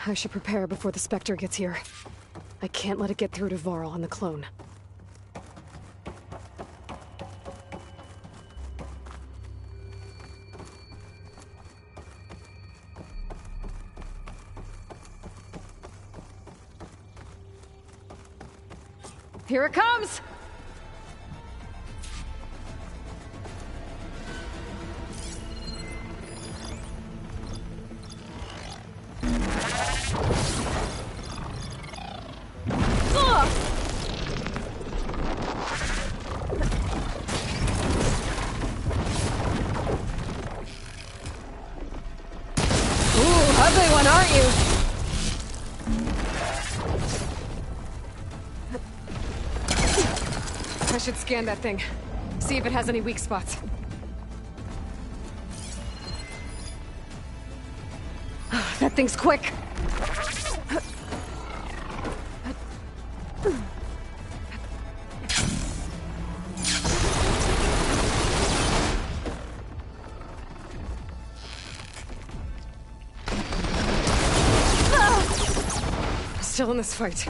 Speaker 2: I should prepare before the Spectre gets here. I can't let it get through to Varl and the clone. Here it comes! aren't you? I should scan that thing. See if it has any weak spots. That thing's quick! Still in this fight.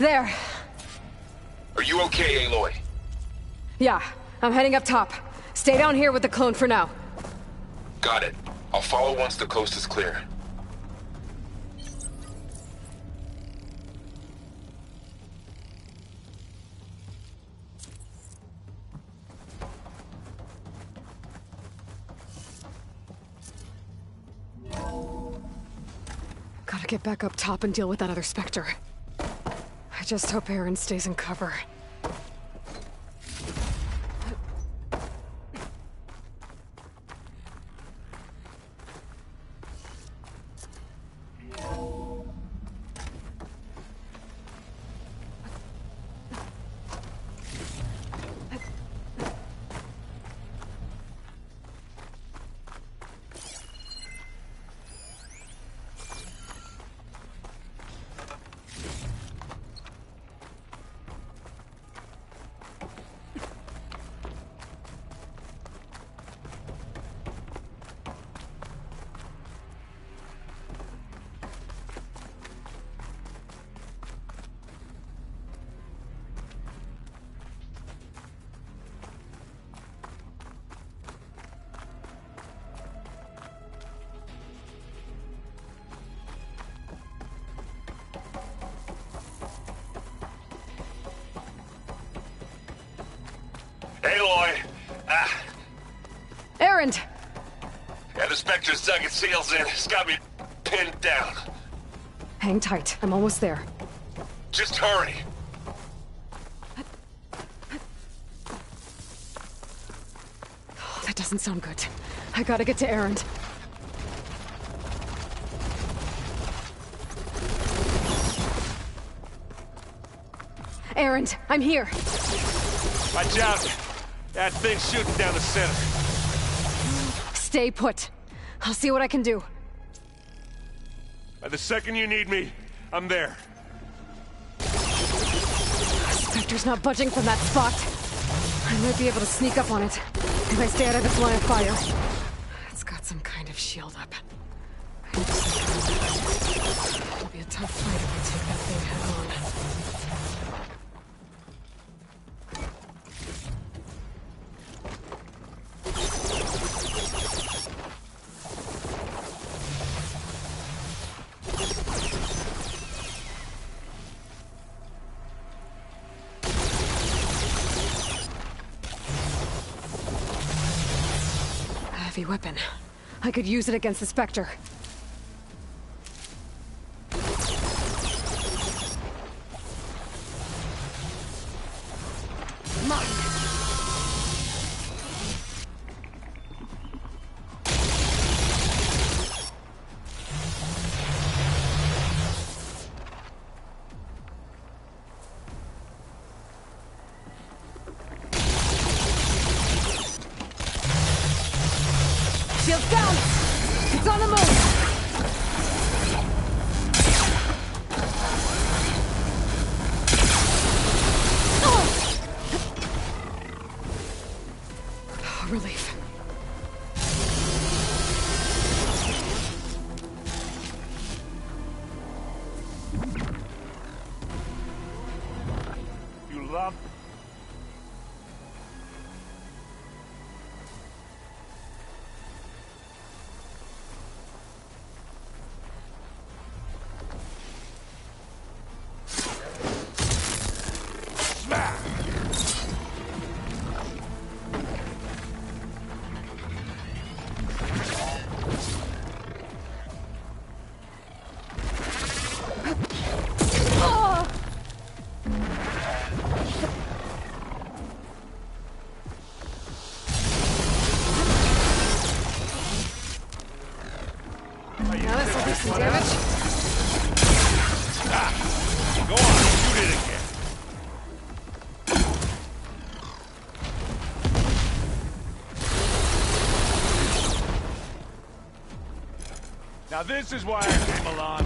Speaker 2: There.
Speaker 13: Are you okay, Aloy?
Speaker 2: Yeah, I'm heading up top. Stay down here with the clone for now.
Speaker 13: Got it. I'll follow once the coast is clear.
Speaker 2: Gotta get back up top and deal with that other Spectre. I just hope Aaron stays in cover.
Speaker 13: Aloy!
Speaker 2: Erend!
Speaker 13: Yeah, the Spectre's dug its heels in. It's got me pinned down.
Speaker 2: Hang tight. I'm almost there.
Speaker 13: Just hurry.
Speaker 2: Oh, that doesn't sound good. I gotta get to Erend. Erend, I'm here.
Speaker 17: Watch out! That thing's shooting down the center.
Speaker 2: Stay put. I'll see what I can do.
Speaker 17: By the second you need me, I'm there.
Speaker 2: Spectre's not budging from that spot. I might be able to sneak up on it if I stay out of its line of fire. It's got some kind of shield up. It'll be a tough fight if I take that thing head on. Heavy weapon. I could use it against the Spectre. Shields down! It's on the move! Oh, relief.
Speaker 17: You love...
Speaker 2: Now this will do some damage.
Speaker 17: Go on, shoot it again. Now this is why I came along.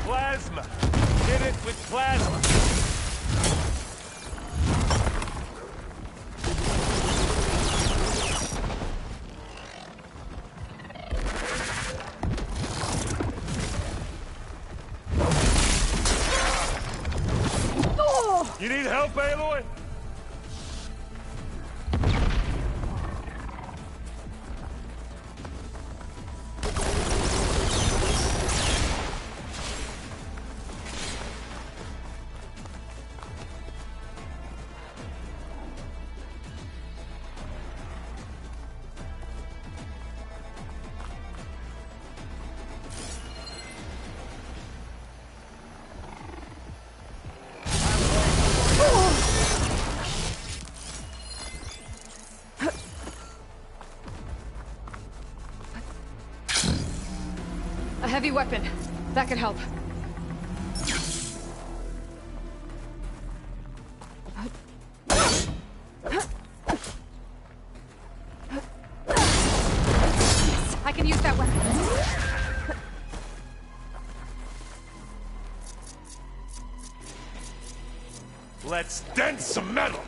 Speaker 17: Plasma. Hit it with plasma. You need help, Aloy?
Speaker 2: A heavy weapon. That could help. I can use that weapon.
Speaker 17: Let's dent some metal!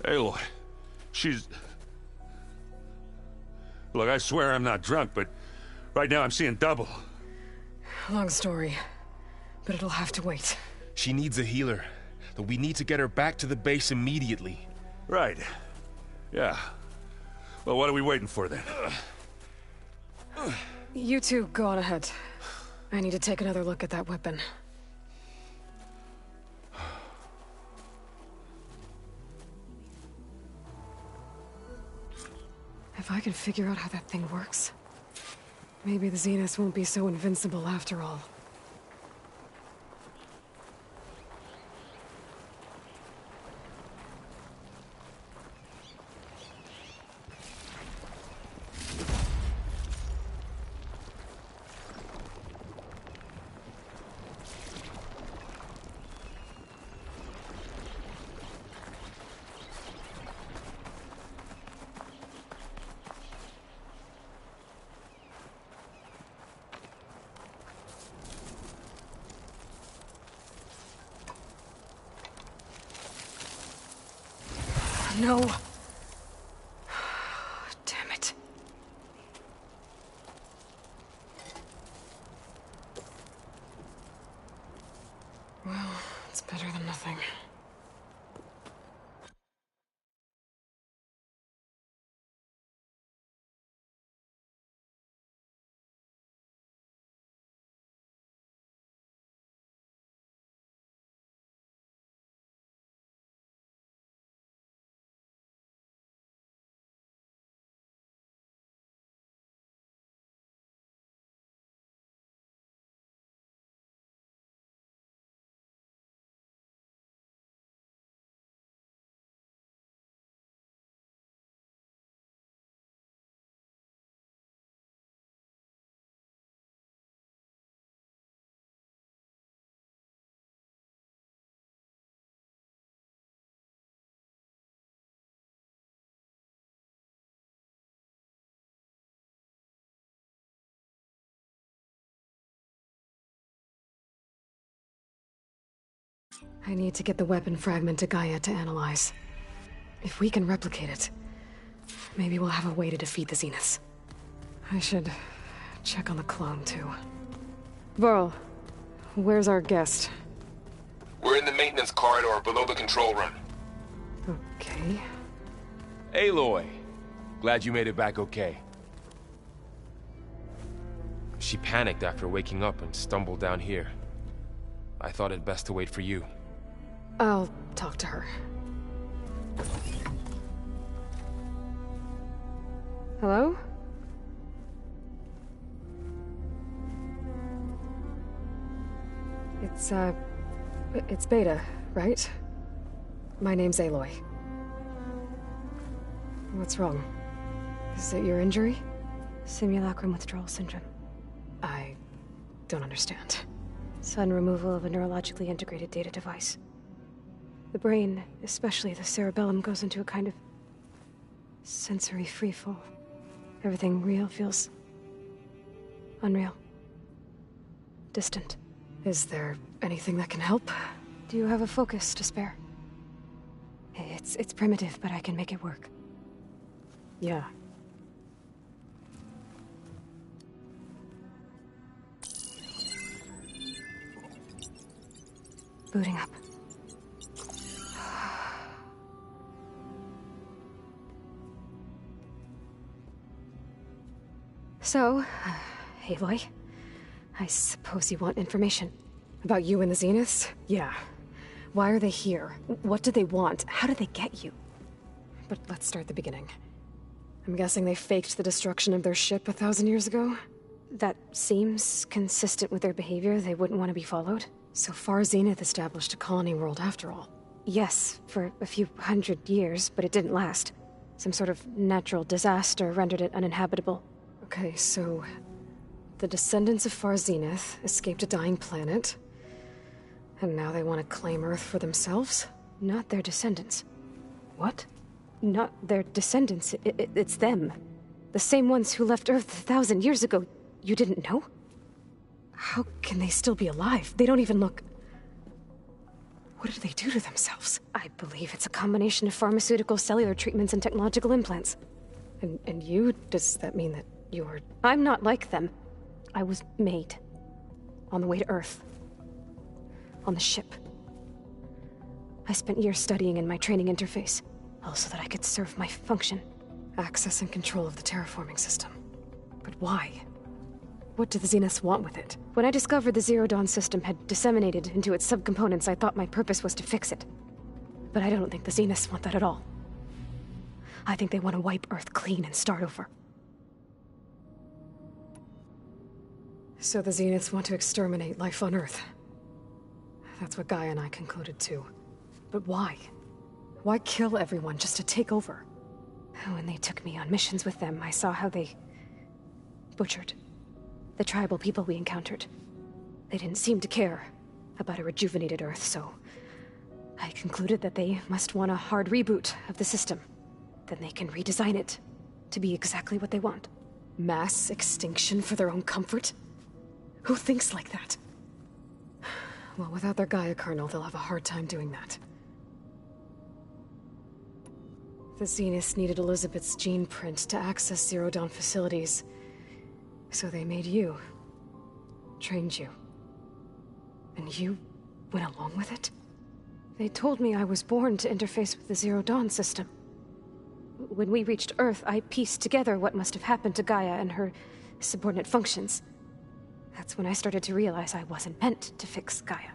Speaker 17: Aloy, she's... Look, I swear I'm not drunk, but right now I'm seeing double.
Speaker 2: Long story, but it'll have to wait.
Speaker 4: She needs a healer, but we need to get her back to the base immediately.
Speaker 17: Right. Yeah. Well, what are we waiting for then?
Speaker 2: You two go on ahead. I need to take another look at that weapon. If I can figure out how that thing works, maybe the Zeniths won't be so invincible after all. No. Damn it. Well, it's better than nothing. I need to get the weapon fragment to Gaia to analyze. If we can replicate it, maybe we'll have a way to defeat the Zeniths. I should check on the clone, too. Varl, where's our guest?
Speaker 4: We're in the maintenance corridor below the control room.
Speaker 2: Okay.
Speaker 4: Aloy, glad you made it back okay. She panicked after waking up and stumbled down here. I thought it best to wait for you.
Speaker 2: I'll talk to her. Hello? It's Beta, right? My name's Aloy. What's wrong? Is it your injury?
Speaker 16: Simulacrum withdrawal syndrome.
Speaker 2: I don't understand. Sudden removal of a neurologically integrated data device. The brain, especially the cerebellum, goes into a kind of sensory freefall. Everything real feels unreal. Distant. Is there anything that can help? Do you have a focus to spare? It's primitive, but I can make it work. Yeah. Booting up. So, Aloy, I suppose you want information. About you and the Zeniths? Yeah. Why are they here? What do they want? How did they get you? But let's start at the beginning. I'm guessing they faked the destruction of their ship 1,000 years ago? That seems consistent with their behavior. They wouldn't want to be followed. So far, Zenith established a colony world after all. Yes, for a few hundred years, but it didn't last. Some sort of natural disaster rendered it uninhabitable. Okay, so the descendants of Far Zenith escaped a dying planet, and now they want to claim Earth for themselves? Not their descendants. What? Not their descendants. It's them. The same ones who left Earth 1,000 years ago. You didn't know? How can they still be alive? They don't even look... What did they do to themselves? I believe it's a combination of pharmaceutical, cellular treatments, and technological implants. And you? Does that mean that you're... I'm not like them. I was made. On the way to Earth. On the ship. I spent years studying in my training interface, all so that I could serve my function. Access and control of the terraforming system. But why? What do the Zeniths want with it? When I discovered the Zero Dawn system had disseminated into its subcomponents, I thought my purpose was to fix it. But I don't think the Zeniths want that at all. I think they want to wipe Earth clean and start over. So the Zeniths want to exterminate life on Earth. That's what Gaia and I concluded too. But why? Why kill everyone just to take over? When they took me on missions with them, I saw how they butchered the tribal people we encountered. They didn't seem to care about a rejuvenated Earth, so I concluded that they must want a hard reboot of the system. Then they can redesign it to be exactly what they want. Mass extinction for their own comfort? Who thinks like that? Well, without their Gaia kernel, they'll have a hard time doing that. The Zeniths needed Elizabeth's gene print to access Zero Dawn facilities. So they made you. Trained you. And you went along with it? They told me I was born to interface with the Zero Dawn system. When we reached Earth, I pieced together what must have happened to Gaia and her subordinate functions. That's when I started to realize I wasn't meant to fix Gaia.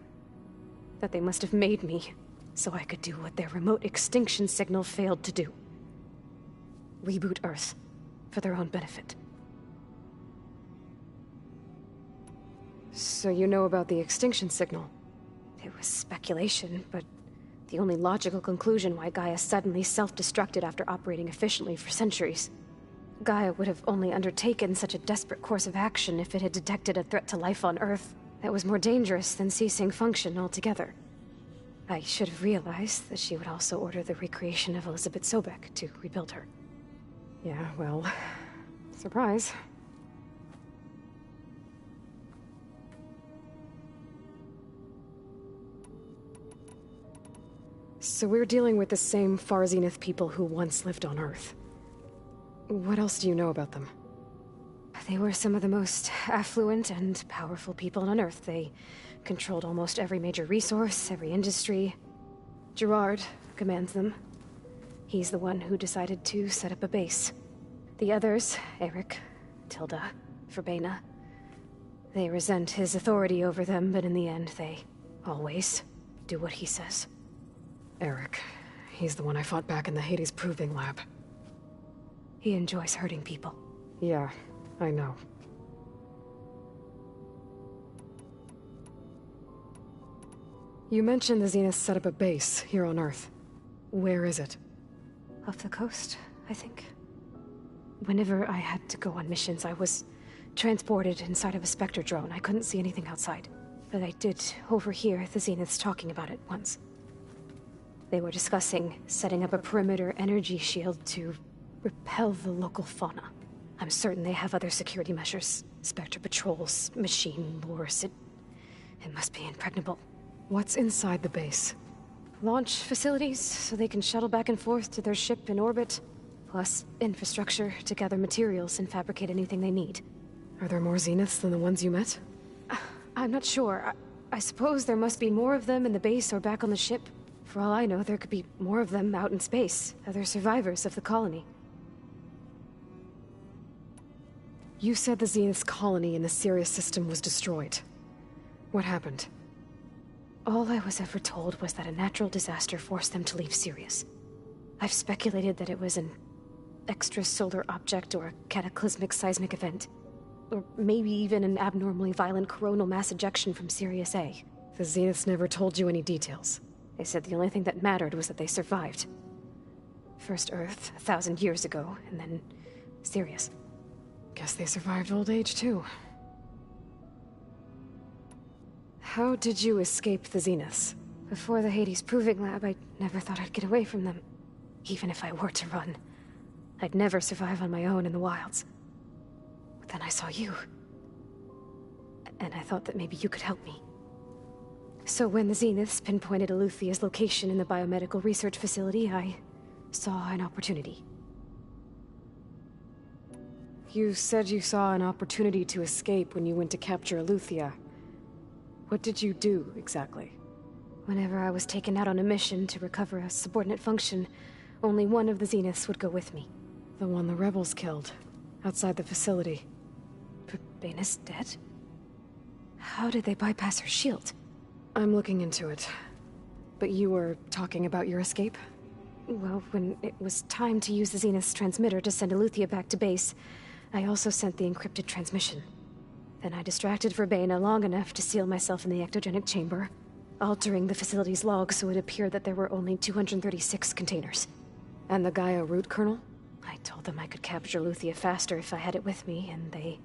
Speaker 2: That they must have made me so I could do what their remote extinction signal failed to do. Reboot Earth for their own benefit. So you know about the extinction signal? It was speculation, but the only logical conclusion why Gaia suddenly self-destructed after operating efficiently for centuries. Gaia would have only undertaken such a desperate course of action if it had detected a threat to life on Earth that was more dangerous than ceasing function altogether. I should have realized that she would also order the recreation of Elizabeth Sobek to rebuild her. Yeah, well, surprise. So we're dealing with the same Far Zenith people who once lived on Earth. What else do you know about them? They were some of the most affluent and powerful people on Earth. They controlled almost every major resource, every industry. Gerard commands them. He's the one who decided to set up a base. The others, Eric, Tilda, Verbena, they resent his authority over them, but in the end, they always do what he says. Eric. He's the one I fought back in the Hades Proving Lab. He enjoys hurting people. Yeah, I know. You mentioned the Zenith set up a base here on Earth. Where is it? Off the coast, I think. Whenever I had to go on missions, I was transported inside of a Spectre drone. I couldn't see anything outside. But I did overhear the Zeniths talking about it once. They were discussing setting up a perimeter energy shield to repel the local fauna. I'm certain they have other security measures. Spectre patrols, machine lures. It must be impregnable. What's inside the base? Launch facilities, so they can shuttle back and forth to their ship in orbit. Plus, infrastructure to gather materials and fabricate anything they need. Are there more Zeniths than the ones you met? I'm not sure. I suppose there must be more of them in the base or back on the ship. For all I know, there could be more of them out in space, other survivors of the colony. You said the Zenith's colony in the Sirius system was destroyed. What happened? All I was ever told was that a natural disaster forced them to leave Sirius. I've speculated that it was an extrasolar object or a cataclysmic seismic event. Or maybe even an abnormally violent coronal mass ejection from Sirius A. The Zeniths never told you any details. They said the only thing that mattered was that they survived. First Earth, 1,000 years ago, and then Sirius. Guess they survived old age, too. How did you escape the Zeniths? Before the Hades Proving Lab, I never thought I'd get away from them. Even if I were to run, I'd never survive on my own in the wilds. But then I saw you. And I thought that maybe you could help me. So when the Zeniths pinpointed Eluthia's location in the biomedical research facility, I saw an opportunity. You said you saw an opportunity to escape when you went to capture Eluthia. What did you do, exactly? Whenever I was taken out on a mission to recover a subordinate function, only one of the Zeniths would go with me. The one the rebels killed, outside the facility. Baina's dead? How did they bypass her shield? I'm looking into it. But you were talking about your escape? Well, when it was time to use the Zenith's transmitter to send Eluthia back to base, I also sent the encrypted transmission. Then I distracted Verbaina long enough to seal myself in the ectogenic chamber, altering the facility's log so it appeared that there were only 236 containers. And the Gaia root kernel? I told them I could capture Eluthia faster if I had it with me, and they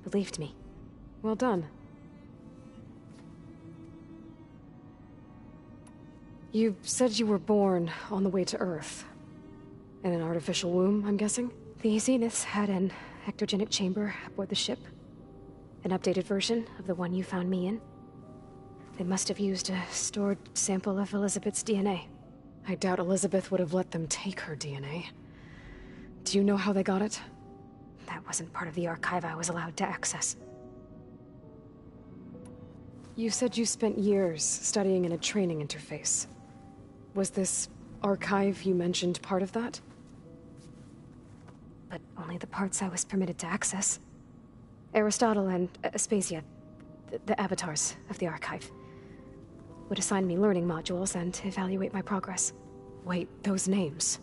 Speaker 2: believed me. Well done. You said you were born on the way to Earth. In an artificial womb, I'm guessing? The Zeniths had an ectogenic chamber aboard the ship. An updated version of the one you found me in. They must have used a stored sample of Elizabeth's DNA. I doubt Elizabeth would have let them take her DNA. Do you know how they got it? That wasn't part of the archive I was allowed to access. You said you spent years studying in a training interface. Was this archive you mentioned part of that? But only the parts I was permitted to access. Aristotle and Aspasia, the avatars of the archive, would assign me learning modules and evaluate my progress. Wait, those names.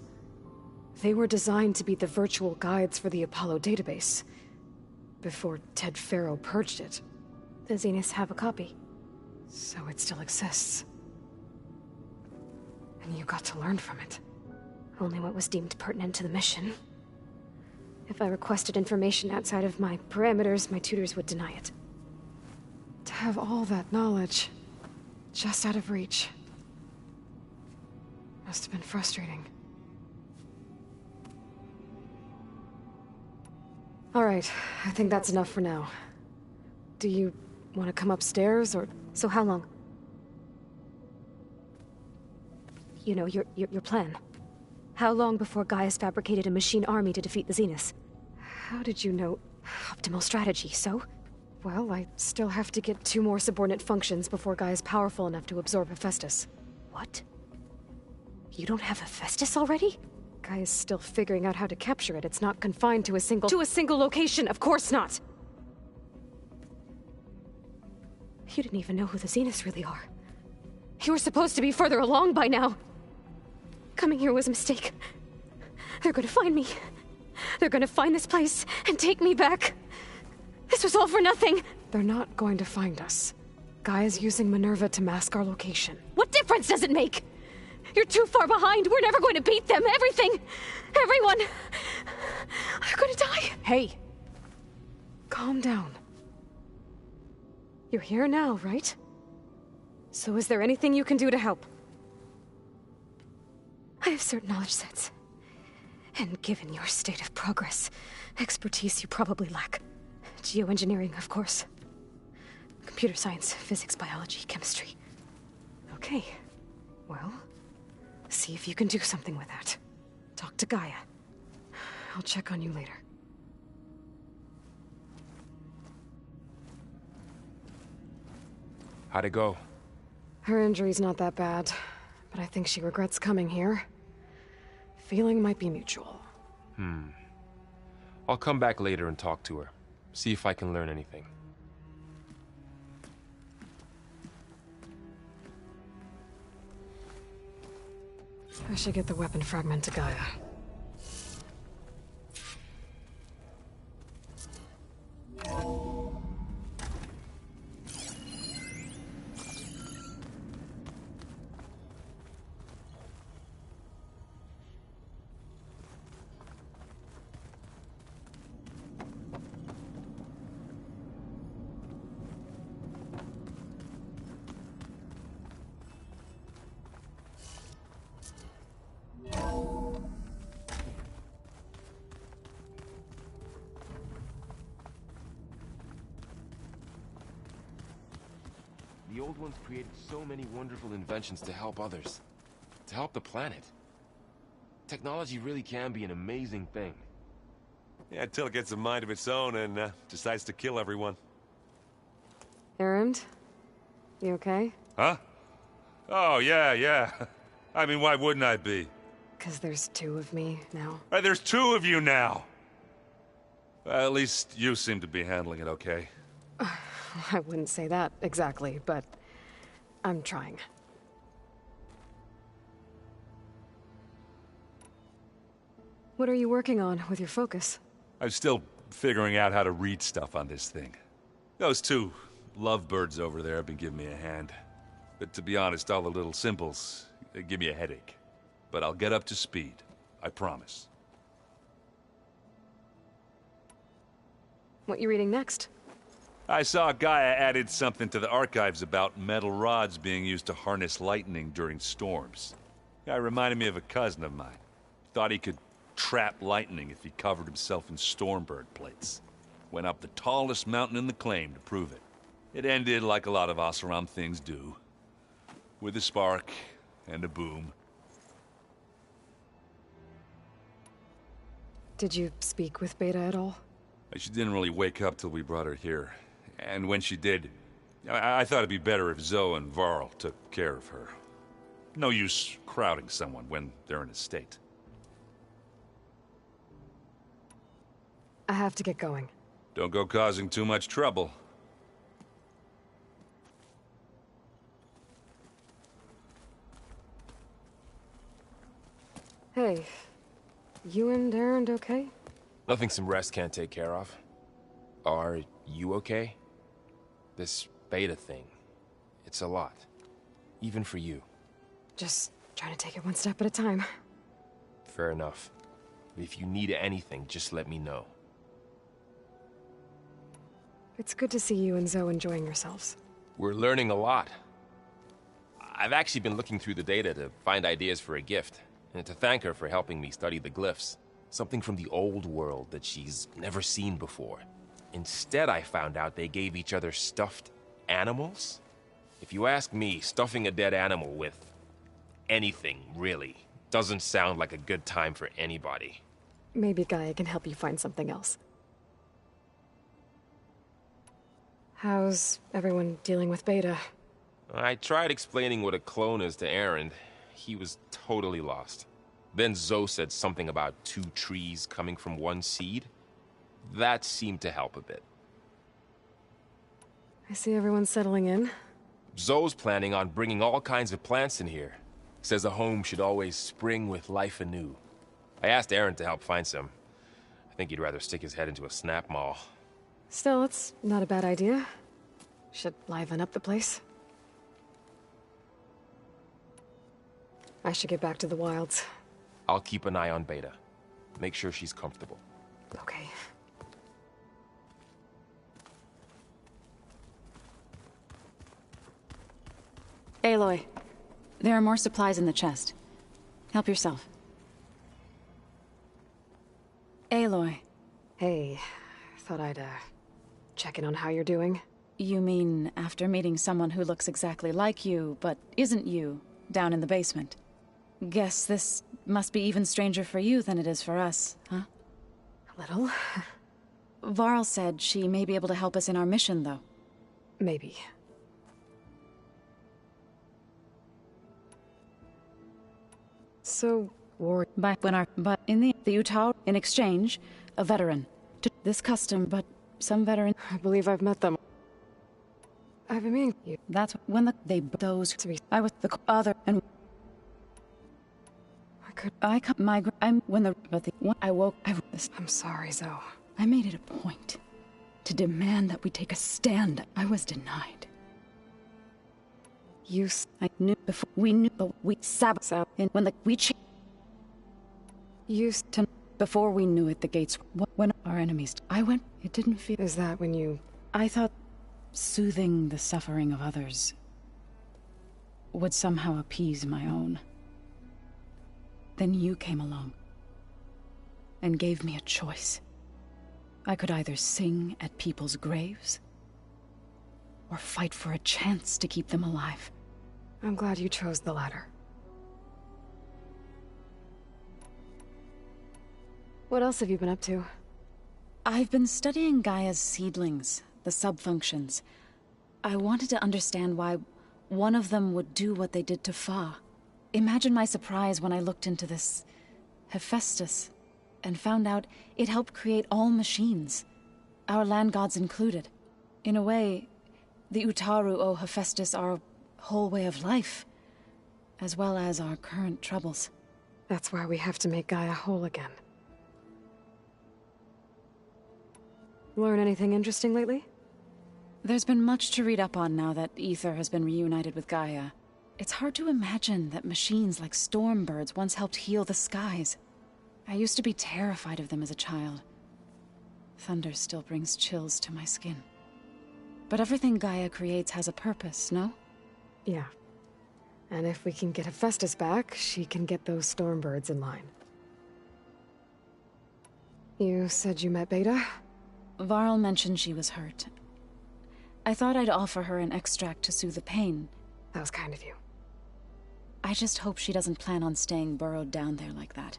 Speaker 2: They were designed to be the virtual guides for the Apollo database, before Ted Faro purged it. The Zeniths have a copy. So it still exists. And you got to learn from it. Only what was deemed pertinent to the mission. If I requested information outside of my parameters, my tutors would deny it. To have all that knowledge, just out of reach, must have been frustrating. All right, I think that's enough for now. Do you want to come upstairs, or... So how long? You know, your plan. How long before Gaia's fabricated a machine army to defeat the Zeniths? How did you know? Optimal strategy, so? Well, I still have to get 2 more subordinate functions before Gaia's powerful enough to absorb Hephaestus. What? You don't have Hephaestus already? Gaia's still figuring out how to capture it. It's not confined to a single... To a single location! Of course not! You didn't even know who the Zeniths really are. You were supposed to be further along by now. Coming here was a mistake. They're gonna find me. They're gonna find this place and take me back. This was all for nothing. They're not going to find us. Gaia's using Minerva to mask our location. What difference does it make? You're too far behind. We're never going to beat them. Everything, everyone, are gonna die.
Speaker 18: Hey.
Speaker 2: calm down. You're here now, right? So is there anything you can do to help? I have certain knowledge sets. And given your state of progress, expertise you probably lack. Geoengineering, of course. Computer science, physics, biology, chemistry. Okay. Well, see if you can do something with that. Talk to Gaia. I'll check on you later.
Speaker 4: How'd it go?
Speaker 2: Her injury's not that bad, but I think she regrets coming here. Feeling might be mutual.
Speaker 4: I'll come back later and talk to her. See if I can learn anything.
Speaker 2: I should get the weapon fragment to Gaia.
Speaker 4: The old ones created so many wonderful inventions to help others. To help the planet. Technology really can be an amazing thing.
Speaker 16: Yeah, until it gets a mind of its own and decides to kill everyone.
Speaker 2: Erend? You okay?
Speaker 12: Huh? Oh, yeah. I mean, why wouldn't I be?
Speaker 2: 'Cause there's two of me now.
Speaker 12: There's two of you now! At least you seem to be handling it okay.
Speaker 2: I wouldn't say that exactly, but I'm trying. What are you working on with your focus?
Speaker 12: I'm still figuring out how to read stuff on this thing. Those two lovebirds over there have been giving me a hand. But to be honest, all the little symbols, they give me a headache. But I'll get up to speed. I promise.
Speaker 2: What you reading next?
Speaker 12: I saw Gaia added something to the archives about metal rods being used to harness lightning during storms. Guy reminded me of a cousin of mine. Thought he could trap lightning if he covered himself in Stormbird plates. Went up the tallest mountain in the claim to prove it. It ended like a lot of Oseram things do. With a spark and a boom.
Speaker 2: Did you speak with Beta at all?
Speaker 12: She didn't really wake up till we brought her here. And when she did, I thought it'd be better if Zoe and Varl took care of her. No use crowding someone when they're in a state.
Speaker 2: I have to get going.
Speaker 12: Don't go causing too much trouble.
Speaker 2: Hey, you and Erend okay?
Speaker 4: Nothing some rest can't take care of. Are you okay? This Beta thing, it's a lot. Even for you.
Speaker 2: Just trying to take it one step at a time.
Speaker 4: Fair enough. If you need anything, just let me know.
Speaker 2: It's good to see you and Zoe enjoying yourselves.
Speaker 4: We're learning a lot. I've actually been looking through the data to find ideas for a gift, and to thank her for helping me study the glyphs. Something from the old world that she's never seen before. Instead, I found out they gave each other stuffed animals. If you ask me, stuffing a dead animal with anything, really, doesn't sound like a good time for anybody.
Speaker 2: Maybe Gaia can help you find something else. How's everyone dealing with Beta?
Speaker 4: I tried explaining what a clone is to Erend. He was totally lost. Then Zoe said something about two trees coming from one seed. That seemed to help a bit.
Speaker 2: I see everyone's settling in.
Speaker 4: Zoe's planning on bringing all kinds of plants in here. Says a home should always spring with life anew. I asked Erend to help find some. I think he'd rather stick his head into a snap maul.
Speaker 2: Still, it's not a bad idea. Should liven up the place. I should get back to the wilds.
Speaker 4: I'll keep an eye on Beta. Make sure she's comfortable.
Speaker 2: Okay.
Speaker 18: Aloy, there are more supplies in the chest. Help yourself. Aloy.
Speaker 2: Hey, thought I'd, check in on how you're doing.
Speaker 18: You mean after meeting someone who looks exactly like you, but isn't you, down in the basement? Guess this must be even stranger for you than it is for us, huh?
Speaker 2: A little.
Speaker 18: Varl said she may be able to help us in our mission, though.
Speaker 2: Maybe. So,
Speaker 18: but in the Utah, in exchange, a veteran. To this custom, but some veteran.
Speaker 2: I believe I've met them. I've been meaning you.
Speaker 18: That's when those to be. I was the other and. I woke.
Speaker 2: I'm sorry, Zoe.
Speaker 18: I made it a point to demand that we take a stand. I was denied. I knew before we knew, but we sabotaged. And when before we knew it, the gates. When our enemies, I went. It didn't feel.
Speaker 2: Is that when you?
Speaker 18: I thought soothing the suffering of others would somehow appease my own. Then you came along and gave me a choice. I could either sing at people's graves or fight for a chance to keep them alive.
Speaker 2: I'm glad you chose the latter. What else have you been up to?
Speaker 18: I've been studying Gaia's seedlings, the subfunctions. I wanted to understand why one of them would do what they did to Fa. Imagine my surprise when I looked into this Hephaestus and found out it helped create all machines, our land gods included. In a way, the Utaru owe Hephaestus our whole way of life, as well as our current troubles.
Speaker 2: That's why we have to make Gaia whole again. Learn anything interesting lately?
Speaker 18: There's been much to read up on now that Ether has been reunited with Gaia. It's hard to imagine that machines like stormbirds once helped heal the skies. I used to be terrified of them as a child. Thunder still brings chills to my skin. But everything Gaia creates has a purpose, no?
Speaker 2: Yeah. And if we can get Hephaestus back, she can get those stormbirds in line. You said you met Beta?
Speaker 18: Varl mentioned she was hurt. I thought I'd offer her an extract to soothe the pain.
Speaker 2: That was kind of you.
Speaker 18: I just hope she doesn't plan on staying burrowed down there like that.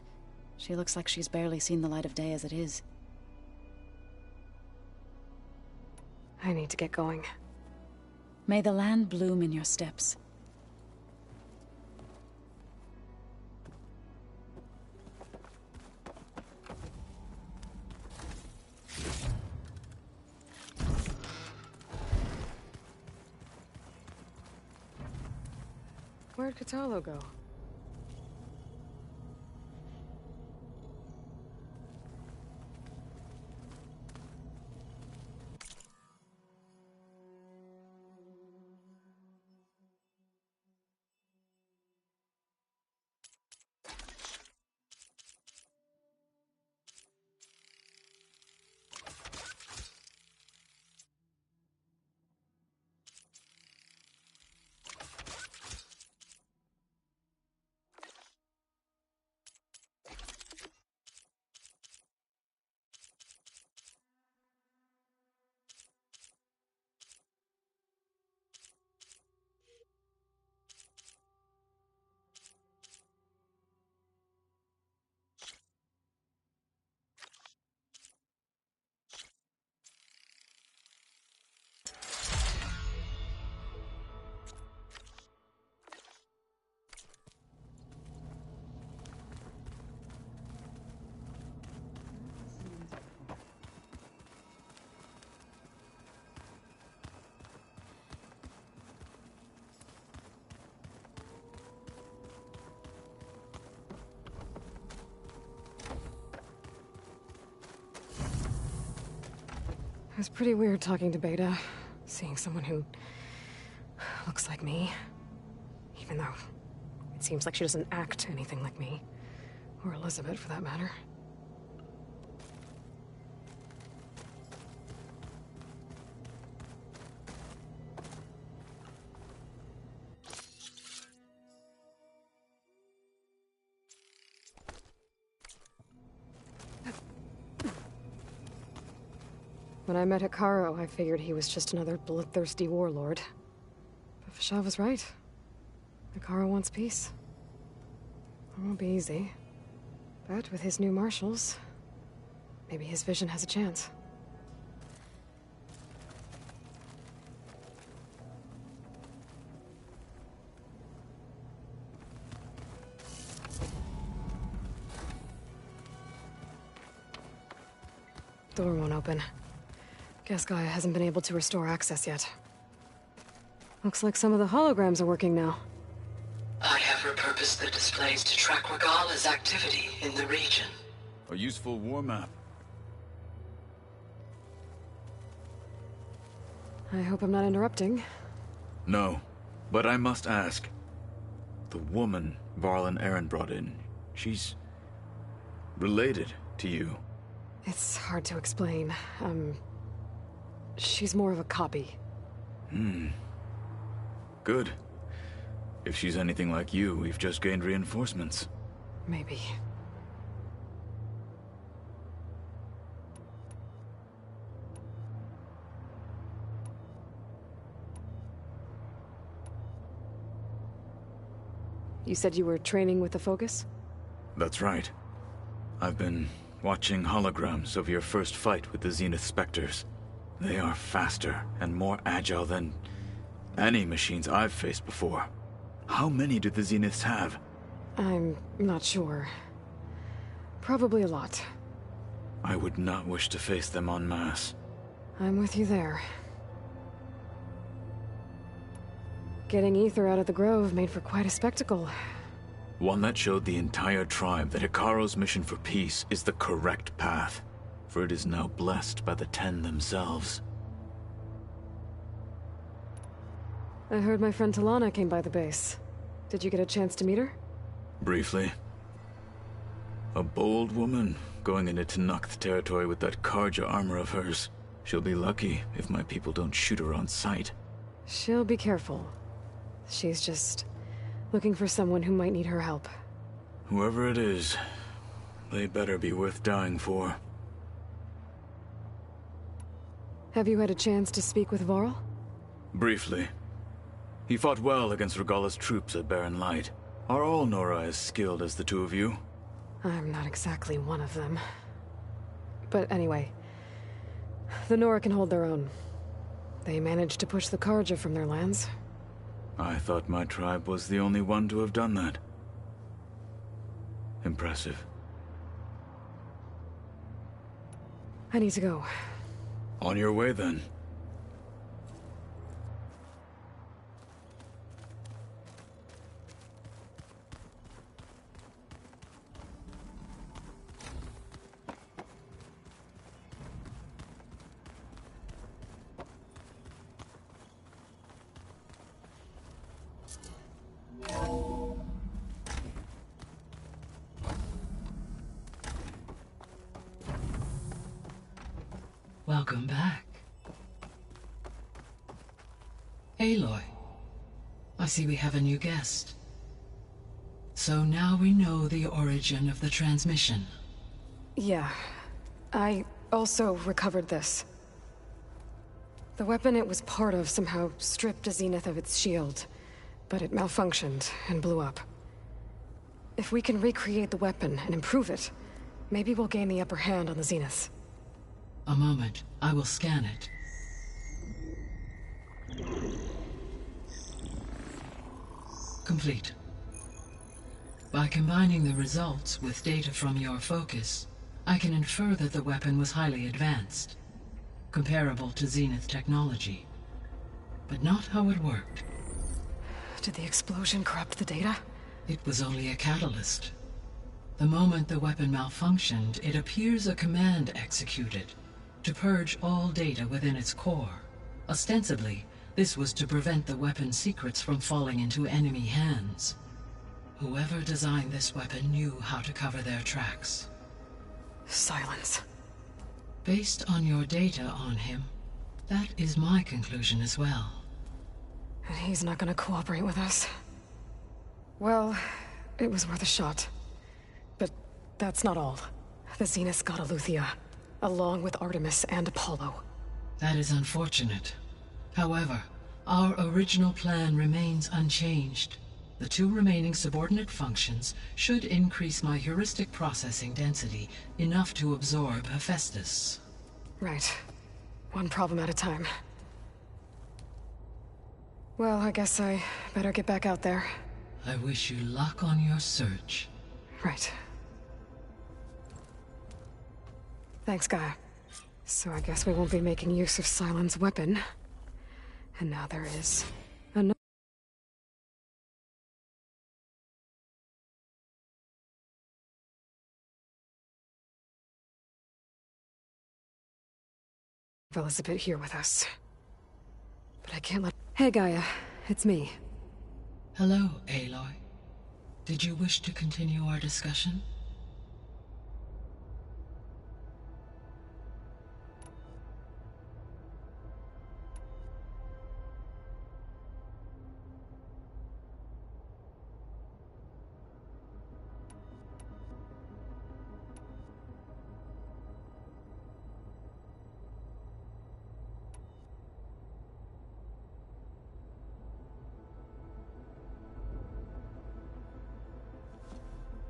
Speaker 18: She looks like she's barely seen the light of day as it is.
Speaker 2: I need to get going.
Speaker 18: May the land bloom in your steps.
Speaker 2: Where'd Katalo go? It was pretty weird talking to Beta, seeing someone who looks like me. Even though it seems like she doesn't act anything like me. Or Elizabeth, for that matter. When I met Hikaru, I figured he was just another bloodthirsty warlord. But Fashav was right. Hikaru wants peace. It won't be easy. But with his new marshals, maybe his vision has a chance. Door won't open. Guess Gaia hasn't been able to restore access yet. Looks like some of the holograms are working now.
Speaker 23: I have repurposed the displays to track Regala's activity in the region.
Speaker 21: A useful war map.
Speaker 2: I hope I'm not interrupting.
Speaker 21: No, but I must ask. The woman Varl and Aaron brought in, she's related to you.
Speaker 2: It's hard to explain. She's more of a copy.
Speaker 21: Good. If she's anything like you, we've just gained reinforcements.
Speaker 2: Maybe. You said you were training with the Focus?
Speaker 21: That's right. I've been watching holograms of your first fight with the Zenith Spectres. They are faster and more agile than any machines I've faced before. How many do the Zeniths have?
Speaker 2: I'm not sure. Probably a lot.
Speaker 21: I would not wish to face them en masse.
Speaker 2: I'm with you there. Getting Ether out of the Grove made for quite a spectacle.
Speaker 21: One that showed the entire tribe that Hikaru's mission for peace is the correct path, for it is now blessed by the Ten themselves.
Speaker 2: I heard my friend Talana came by the base. Did you get a chance to meet her?
Speaker 21: Briefly. A bold woman going into Tenakth territory with that Karja armor of hers. She'll be lucky if my people don't shoot her on sight.
Speaker 2: She'll be careful. She's just looking for someone who might need her help.
Speaker 21: Whoever it is, they better be worth dying for.
Speaker 2: Have you had a chance to speak with Varl?
Speaker 21: Briefly. He fought well against Regala's troops at Barren Light. Are all Nora as skilled as the two of you?
Speaker 2: I'm not exactly one of them. But anyway, the Nora can hold their own. They managed to push the Karja from their lands.
Speaker 21: I thought my tribe was the only one to have done that. Impressive.
Speaker 2: I need to go.
Speaker 21: On your way, then.
Speaker 20: Welcome back. Aloy, I see we have a new guest. So now we know the origin of the transmission.
Speaker 2: Yeah. I also recovered this. The weapon it was part of somehow stripped a Zenith of its shield, but it malfunctioned and blew up. If we can recreate the weapon and improve it, maybe we'll gain the upper hand on the Zeniths.
Speaker 20: A moment. I will scan it. Complete. By combining the results with data from your focus, I can infer that the weapon was highly advanced, comparable to Zenith technology. But not how it worked.
Speaker 2: Did the explosion corrupt the data?
Speaker 20: It was only a catalyst. The moment the weapon malfunctioned, it appears a command executed to purge all data within its core. Ostensibly, this was to prevent the weapon's secrets from falling into enemy hands. Whoever designed this weapon knew how to cover their tracks.
Speaker 2: Silence.
Speaker 20: Based on your data on him, that is my conclusion as well.
Speaker 2: And he's not gonna cooperate with us. Well, it was worth a shot. But that's not all. The Zeniths got Aletheia, along with Artemis and Apollo.
Speaker 20: That is unfortunate. However, our original plan remains unchanged. The 2 remaining subordinate functions should increase my heuristic processing density enough to absorb Hephaestus.
Speaker 2: Right. One problem at a time. Well, I guess I better get back out there.
Speaker 20: I wish you luck on your search.
Speaker 2: Right. Thanks, Gaia. So I guess we won't be making use of Cylon's weapon. And now there is another. Fella's a bit here with us. But I can't let... Hey, Gaia. It's me.
Speaker 20: Hello, Aloy. Did you wish to continue our discussion?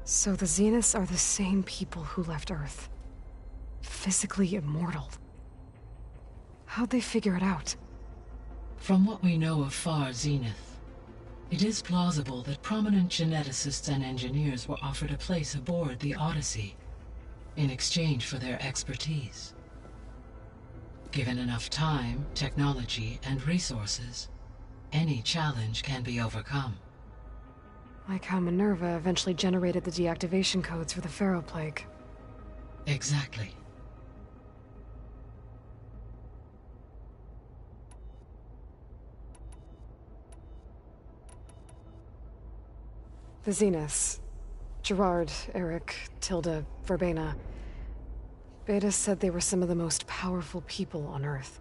Speaker 2: So the Zeniths are the same people who left Earth. Physically immortal. How'd they figure it out?
Speaker 20: From what we know of Far Zenith, it is plausible that prominent geneticists and engineers were offered a place aboard the Odyssey in exchange for their expertise. Given enough time, technology, and resources, any challenge can be overcome.
Speaker 2: Like how Minerva eventually generated the deactivation codes for the Pharaoh Plague.
Speaker 20: Exactly.
Speaker 2: The Zeniths. Gerard, Eric, Tilda, Verbena. Beta said they were some of the most powerful people on Earth.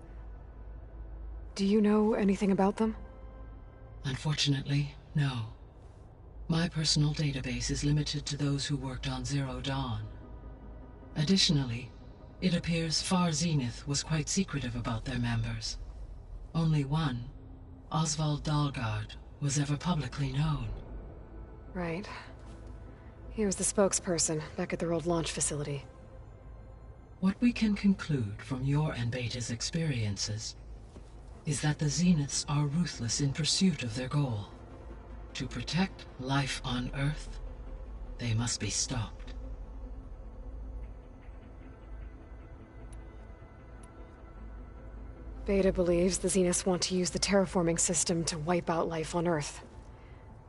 Speaker 2: Do you know anything about them?
Speaker 20: Unfortunately, no. My personal database is limited to those who worked on Zero Dawn. Additionally, it appears Far Zenith was quite secretive about their members. Only one, Oswald Dahlgard, was ever publicly known.
Speaker 2: Right. He was the spokesperson back at their old launch facility.
Speaker 20: What we can conclude from your and Beta's experiences is that the Zeniths are ruthless in pursuit of their goal. To protect life on Earth, they must be stopped.
Speaker 2: Beta believes the Zeniths want to use the terraforming system to wipe out life on Earth.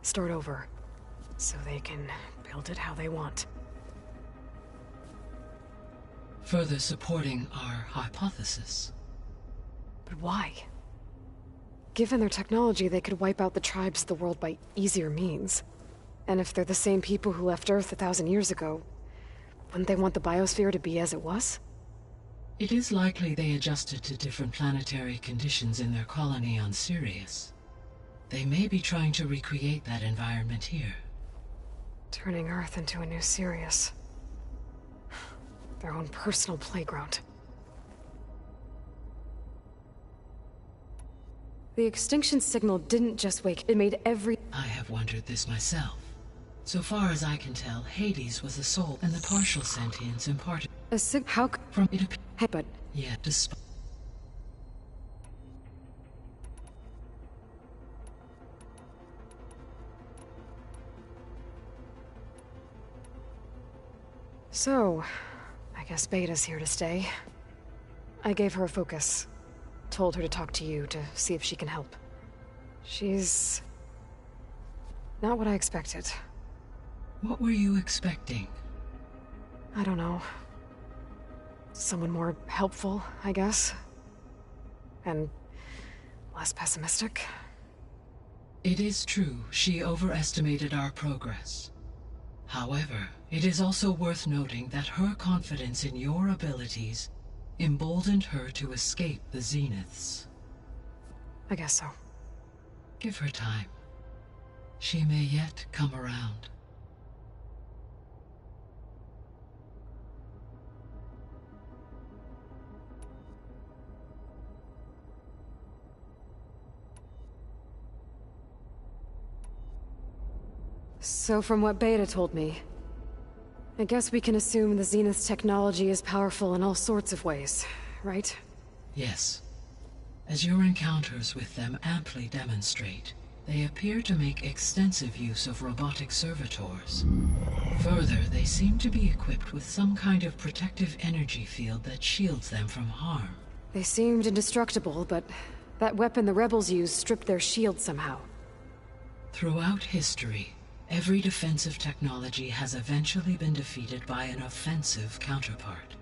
Speaker 2: Start over, so they can build it how they want.
Speaker 20: Further supporting our hypothesis.
Speaker 2: But why? Given their technology, they could wipe out the tribes of the world by easier means. And if they're the same people who left Earth 1,000 years ago, wouldn't they want the biosphere to be as it was?
Speaker 20: It is likely they adjusted to different planetary conditions in their colony on Sirius. They may be trying to recreate that environment here.
Speaker 2: Turning Earth into a new Sirius. Their own personal playground. The extinction signal didn't just wake, it made every...
Speaker 20: I have wondered this myself. So far as I can tell, Hades was a soul, and the partial sentience imparted...
Speaker 2: How
Speaker 20: from it
Speaker 2: hey, but...
Speaker 20: Yeah, despite...
Speaker 2: So, I guess Beta's here to stay. I gave her a focus. Told her to talk to you to see if she can help. She's... not what I expected.
Speaker 20: What were you expecting?
Speaker 2: I don't know. Someone more helpful, I guess. And less pessimistic.
Speaker 20: It is true, she overestimated our progress. However, it is also worth noting that her confidence in your abilities emboldened her to escape the Zeniths.
Speaker 2: I guess so.
Speaker 20: Give her time. She may yet come around.
Speaker 2: So from what Beta told me, I guess we can assume the Zenith's technology is powerful in all sorts of ways, right?
Speaker 20: Yes. As your encounters with them amply demonstrate, they appear to make extensive use of robotic servitors. Further, they seem to be equipped with some kind of protective energy field that shields them from harm.
Speaker 2: They seemed indestructible, but that weapon the rebels used stripped their shield somehow.
Speaker 20: Throughout history, every defensive technology has eventually been defeated by an offensive counterpart.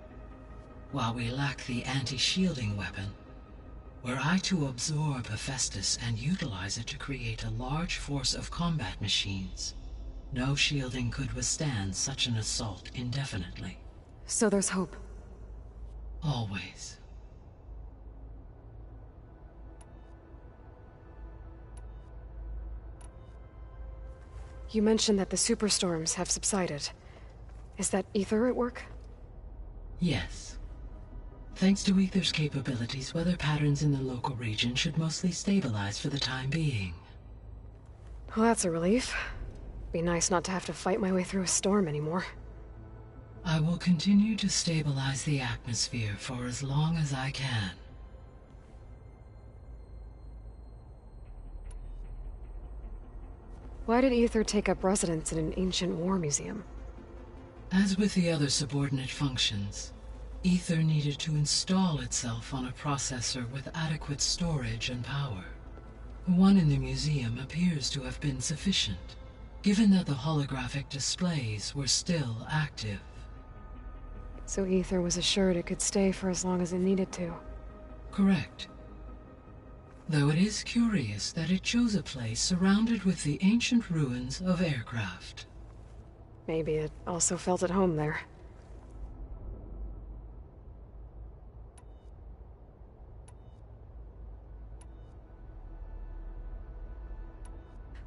Speaker 20: While we lack the anti-shielding weapon, were I to absorb Hephaestus and utilize it to create a large force of combat machines, no shielding could withstand such an assault indefinitely.
Speaker 2: So there's hope.
Speaker 20: Always.
Speaker 2: You mentioned that the superstorms have subsided. Is that Ether at work?
Speaker 20: Yes. Thanks to Ether's capabilities, weather patterns in the local region should mostly stabilize for the time being.
Speaker 2: Well, that's a relief. Be nice not to have to fight my way through a storm anymore.
Speaker 20: I will continue to stabilize the atmosphere for as long as I can.
Speaker 2: Why did Ether take up residence in an ancient war museum?
Speaker 20: As with the other subordinate functions, Ether needed to install itself on a processor with adequate storage and power. One in the museum appears to have been sufficient, given that the holographic displays were still active.
Speaker 2: So Ether was assured it could stay for as long as it needed to.
Speaker 20: Correct. Though it is curious that it chose a place surrounded with the ancient ruins of aircraft.
Speaker 2: Maybe it also felt at home there.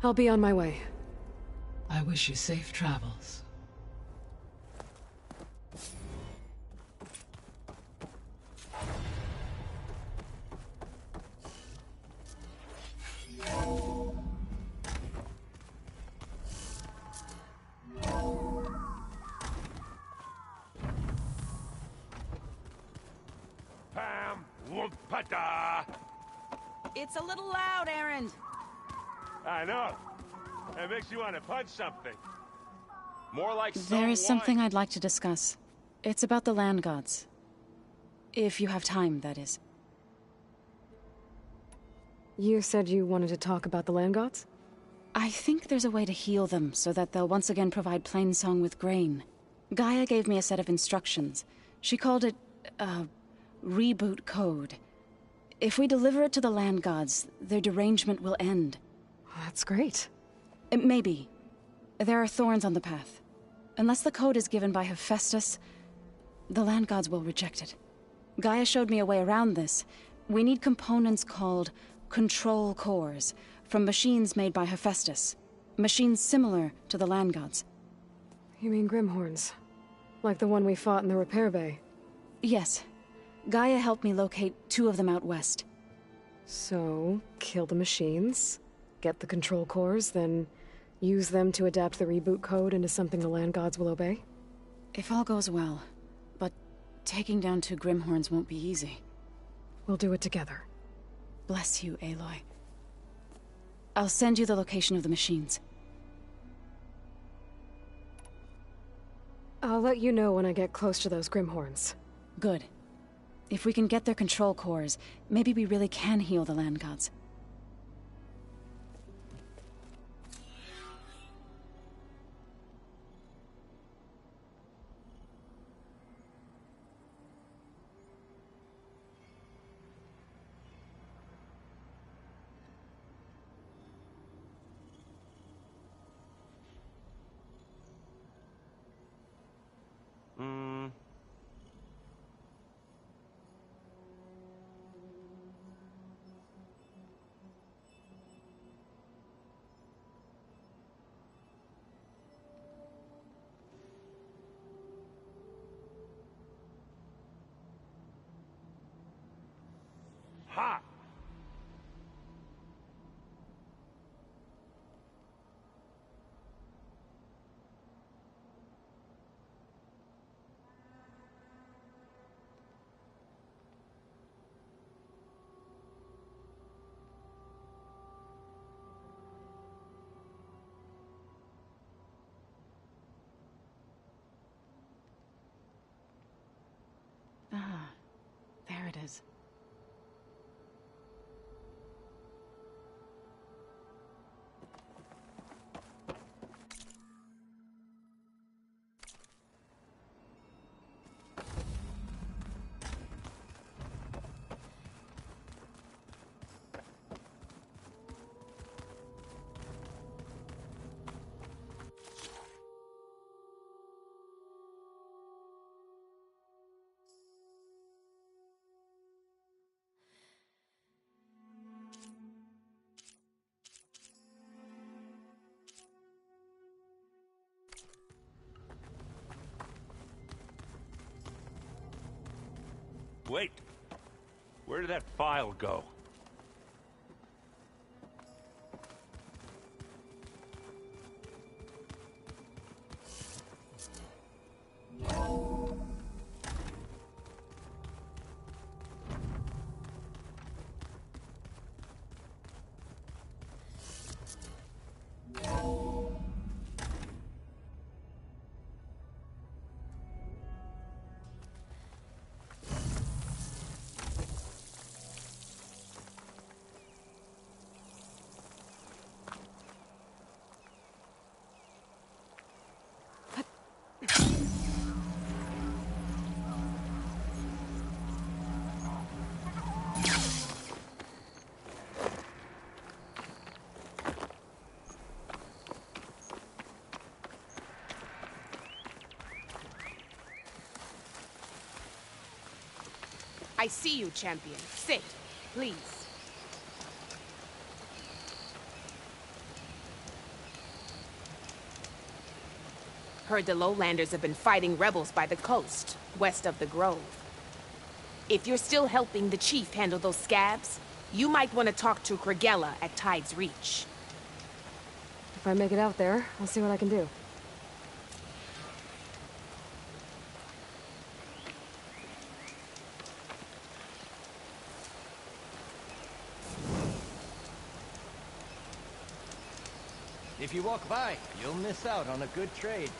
Speaker 2: I'll be on my way.
Speaker 20: I wish you safe travels.
Speaker 17: Pam, whoop-a-da.
Speaker 3: It's a little loud, Aaron.
Speaker 17: I know. It makes you want to punch something.
Speaker 4: More like
Speaker 18: There is something I'd like to discuss. It's about the land gods. If you have time, that is.
Speaker 2: You said you wanted to talk about the land gods?
Speaker 18: I think there's a way to heal them so that they'll once again provide Plainsong with grain. Gaia gave me a set of instructions. She called it, reboot code. If we deliver it to the land gods, their derangement will end.
Speaker 2: That's great.
Speaker 18: Maybe. There are thorns on the path. Unless the code is given by Hephaestus, the land gods will reject it. Gaia showed me a way around this. We need components called control cores from machines made by Hephaestus. Machines similar to the land gods.
Speaker 2: You mean Grimhorns? Like the one we fought in the repair bay?
Speaker 18: Yes. Gaia helped me locate 2 of them out west.
Speaker 2: So, kill the machines, get the control cores, then use them to adapt the reboot code into something the land gods will obey?
Speaker 18: If all goes well. But taking down 2 Grimhorns won't be easy.
Speaker 2: We'll do it together.
Speaker 18: Bless you, Aloy. I'll send you the location of the machines.
Speaker 2: I'll let you know when I get close to those Grimhorns.
Speaker 18: Good. If we can get their control cores, maybe we really can heal the land gods.
Speaker 17: Ha!
Speaker 18: it is.
Speaker 17: Wait. Where did that file go?
Speaker 8: I see you, champion. Sit, please. Heard the lowlanders have been fighting rebels by the coast, west of the grove. If you're still helping the chief handle those scabs, you might want to talk to Kragella at Tide's Reach.
Speaker 2: If I make it out there, I'll see what I can do.
Speaker 10: If you walk by, you'll miss out on a good trade.